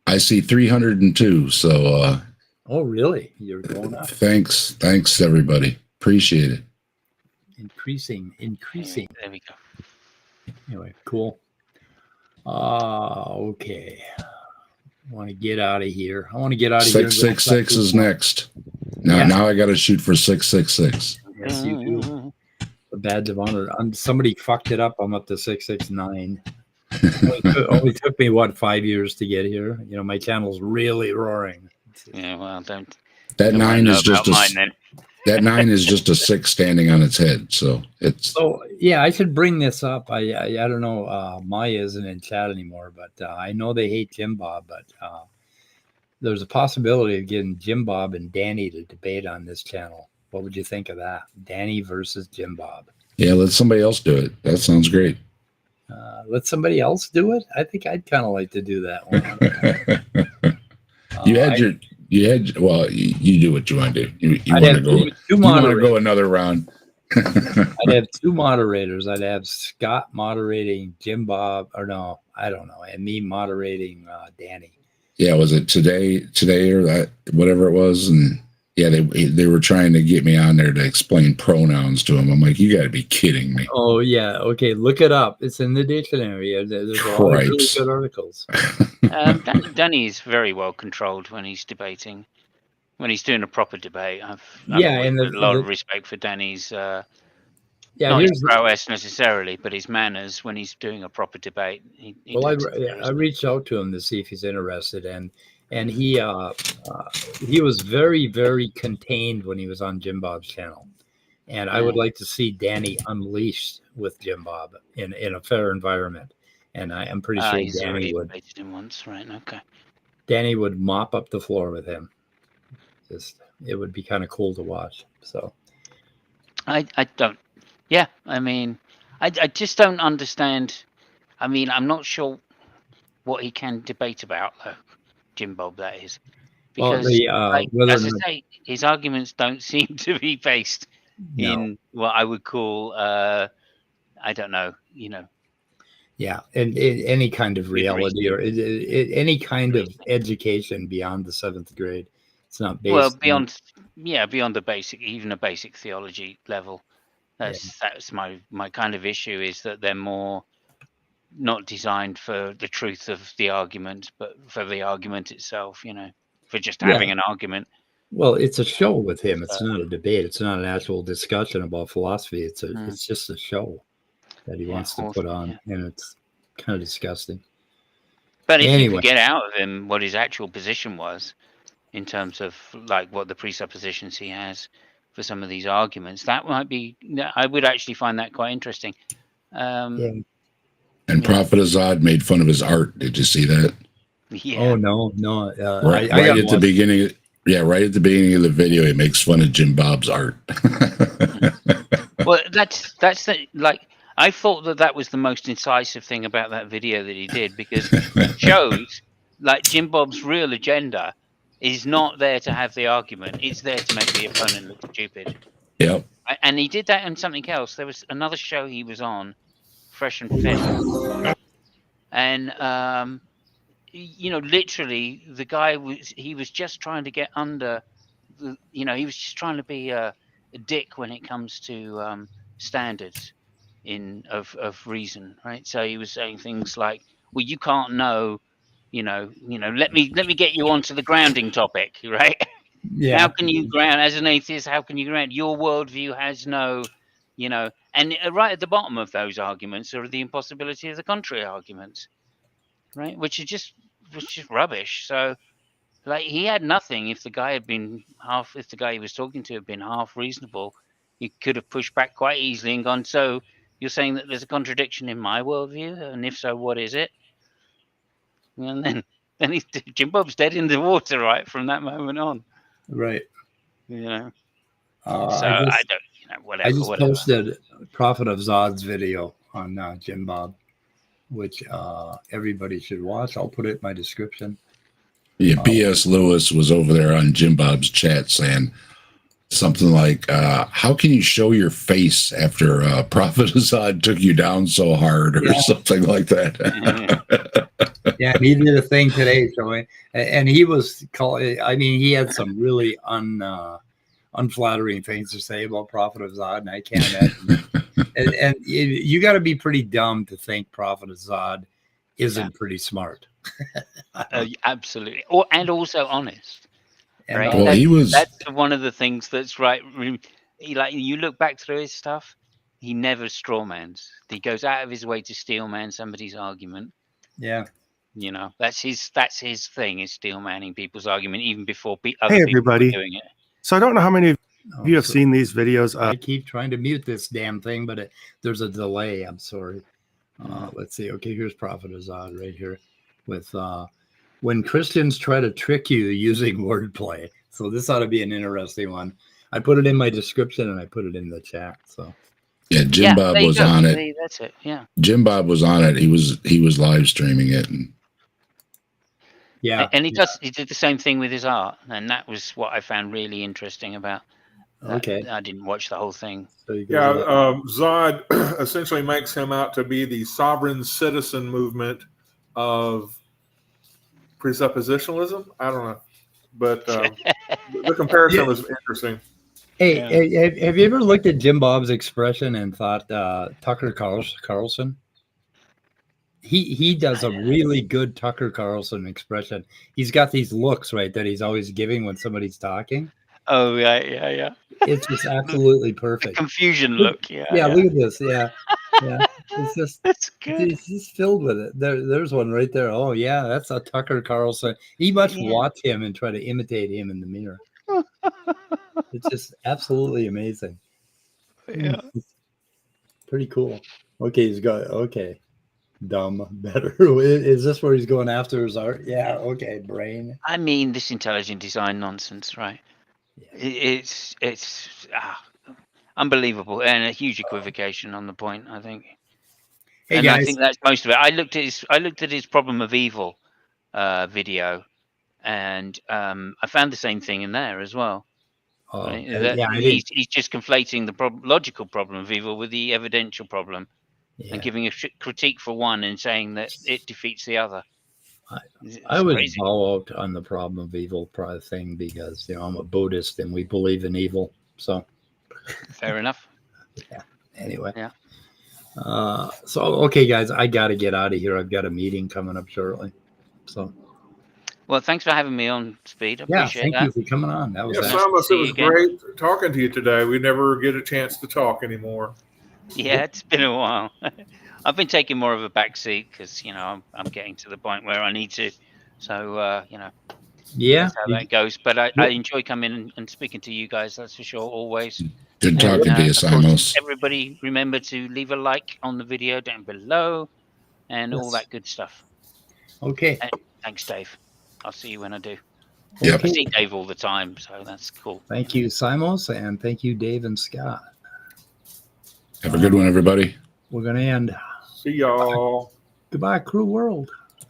Speaker 3: I see 302. So.
Speaker 1: Oh, really? You're going up.
Speaker 3: Thanks, everybody. Appreciate it.
Speaker 1: Increasing.
Speaker 6: There we go.
Speaker 1: Anyway, cool. Okay. I want to get out of here.
Speaker 3: 666 is next. Now I got to shoot for 666.
Speaker 1: Yes, you do. The badge of honor. Somebody fucked it up. I'm up to 669. only took me 5 years to get here. My channel's really roaring.
Speaker 6: Yeah, well, don't.
Speaker 3: That 9 is just that 9 is just a 6 standing on its head. So it's.
Speaker 1: So yeah, I should bring this up. I don't know. Maya isn't in chat anymore, but I know they hate JimBob. But there's a possibility of getting JimBob and Danny to debate on this channel. What would you think of that? Danny versus JimBob. Yeah,
Speaker 3: let somebody else do it. That sounds great.
Speaker 1: Let somebody else do it. I think I'd kind of like to do that one.
Speaker 3: You do what you want to do. You want to go another round.
Speaker 1: I'd have 2 moderators. I'd have Scott moderating JimBob, and me moderating Danny.
Speaker 3: Yeah, was it today or that, whatever it was? And yeah, they were trying to get me on there to explain pronouns to him. I'm like, you got to be kidding me.
Speaker 1: Oh yeah, okay, look it up. It's in the dictionary. There's a lot of really good articles.
Speaker 6: Danny's very well controlled when he's debating. When he's doing a proper debate, I've a lot of respect for Danny's. Not his prowess necessarily, but his manners when he's doing a proper debate.
Speaker 1: I reached out to him to see if he's interested, and he was very, very contained when he was on JimBob's channel, and I would like to see Danny unleashed with JimBob in a fair environment, and I'm pretty sure Danny would.
Speaker 6: Debated him once, right? Okay.
Speaker 1: Danny would mop up the floor with him. It would be kind of cool to watch. So,
Speaker 6: I don't. Yeah, I mean, I just don't understand. I mean, I'm not sure what he can debate about, though. JimBob, that is, because as I say, his arguments don't seem to be based in what I would call, I don't know,
Speaker 1: Yeah, and any kind of reality or any kind of education beyond the 7th grade. It's not based
Speaker 6: beyond the basic, even a basic theology level. That's my kind of issue, is that they're more not designed for the truth of the argument, but for the argument itself, for just having an argument.
Speaker 1: Well, it's a show with him. It's not a debate. It's not an actual discussion about philosophy. It's just a show that he wants to put on, and it's kind of disgusting.
Speaker 6: But if you could get out of him what his actual position was, in terms of what the presuppositions he has for some of these arguments, that might be. I would actually find that quite interesting.
Speaker 3: And Prophet Azad made fun of his art. Did you see that?
Speaker 6: Yeah.
Speaker 1: Oh no.
Speaker 3: Right at the beginning. Right at the beginning of the video, he makes fun of JimBob's art.
Speaker 6: Well, that's I thought that was the most incisive thing about that video that he did, because it shows JimBob's real agenda is not there to have the argument. It's there to make the opponent look stupid.
Speaker 3: Yep.
Speaker 6: And he did that on something else. There was another show he was on, Fresh and Fit, and literally the guy was just trying to get under the, he was just trying to be a dick when it comes to standards of reason, right? So he was saying things like, well, you can't know, let me get you onto the grounding topic, right?
Speaker 1: Yeah.
Speaker 6: How can you ground as an atheist? How can you ground? Your worldview has no, and right at the bottom of those arguments are the impossibility of the contrary arguments, right? Which is just rubbish. So, he had nothing. If the guy he was talking to had been half reasonable, he could have pushed back quite easily and gone, so you're saying that there's a contradiction in my worldview, and if so, what is it? And then JimBob's dead in the water, right, from that moment on.
Speaker 1: Right.
Speaker 6: So
Speaker 1: I
Speaker 6: don't, whatever.
Speaker 1: I just posted Prophet of Zod's video on JimBob, which everybody should watch. I'll put it in my description.
Speaker 3: Yeah, B.S. Lewis was over there on JimBob's chat saying something like, how can you show your face after Prophet Ozien took you down so hard, or something like that?
Speaker 1: Yeah, he did a thing today, so and he was I mean, he had some really unflattering things to say about Prophet Ozien, and I can't imagine. and you got to be pretty dumb to think Prophet Ozien isn't pretty smart.
Speaker 6: Absolutely, and also honest. Right?
Speaker 3: Well,
Speaker 6: that's one of the things that's right. You look back through his stuff, he never strawmans. He goes out of his way to steelman somebody's argument.
Speaker 1: Yeah.
Speaker 6: You know, that's his thing, is steelmanning people's argument even before other people
Speaker 14: everybody.
Speaker 6: are doing it.
Speaker 14: So I don't know how many of you have seen these videos.
Speaker 1: I keep trying to mute this damn thing, but there's a delay. I'm sorry. Let's see. Okay, here's Prophet Ozien right here with when Christians try to trick you using wordplay. So this ought to be an interesting one. I put it in my description and I put it in the chat. So
Speaker 3: yeah, JimBob was on it.
Speaker 6: That's it. Yeah,
Speaker 3: JimBob was on it. He was live streaming it.
Speaker 6: And he did the same thing with his art, and that was what I found really interesting about that.
Speaker 1: Okay,
Speaker 6: I didn't watch the whole thing.
Speaker 2: So Zod essentially makes him out to be the sovereign citizen movement of presuppositionalism. I don't know, but the comparison was interesting.
Speaker 1: Hey, have you ever looked at JimBob's expression and thought Tucker Carlson? He does a really good Tucker Carlson expression. He's got these looks, right, that he's always giving when somebody's talking.
Speaker 6: Oh, yeah.
Speaker 1: It's just absolutely perfect.
Speaker 6: The confusion look, yeah.
Speaker 1: Look at this, yeah. It's just,
Speaker 6: it's good.
Speaker 1: It's just filled with it. There's one right there. Oh, yeah, that's a Tucker Carlson. He must watch him and try to imitate him in the mirror. It's just absolutely amazing.
Speaker 6: Yeah.
Speaker 1: It's pretty cool. Okay. Dumb, better. Is this where he's going after his art? Yeah, okay, brain.
Speaker 6: I mean, this intelligent design nonsense, right? Yeah. It's unbelievable, and a huge equivocation on the point, I think.
Speaker 1: Hey,
Speaker 6: and
Speaker 1: guys.
Speaker 6: I think that's most of it. I looked at his problem of evil video, and I found the same thing in there as well. Right? He's just conflating the logical problem of evil with the evidential problem. Yeah. And giving a critique for one and saying that it defeats the other.
Speaker 1: I would follow out on the problem of evil thing because I'm a Buddhist and we believe in evil. So
Speaker 6: fair enough.
Speaker 1: Yeah. Anyway.
Speaker 6: Yeah.
Speaker 1: So okay, guys, I got to get out of here. I've got a meeting coming up shortly. So.
Speaker 6: Well, thanks for having me on, Speed. I appreciate that.
Speaker 1: Thank you for coming on. That was
Speaker 2: Solus, it was great talking to you today. We never get a chance to talk anymore.
Speaker 6: Yeah, it's been a while. I've been taking more of a back seat because I'm getting to the point where I need to. So that's how that goes. But I enjoy coming and speaking to you guys. That's for sure. Always.
Speaker 3: Good talking to you, Simos.
Speaker 6: Everybody, remember to leave a like on the video down below, and all that good stuff.
Speaker 1: Okay.
Speaker 6: And thanks, Dave. I'll see you when I do.
Speaker 3: Yep.
Speaker 6: I see Dave all the time, so that's cool.
Speaker 1: Thank you, Simos, and thank you, Dave and Scott.
Speaker 3: Have a good one, everybody.
Speaker 1: We're going to end.
Speaker 2: See y'all.
Speaker 1: Goodbye, Crew World.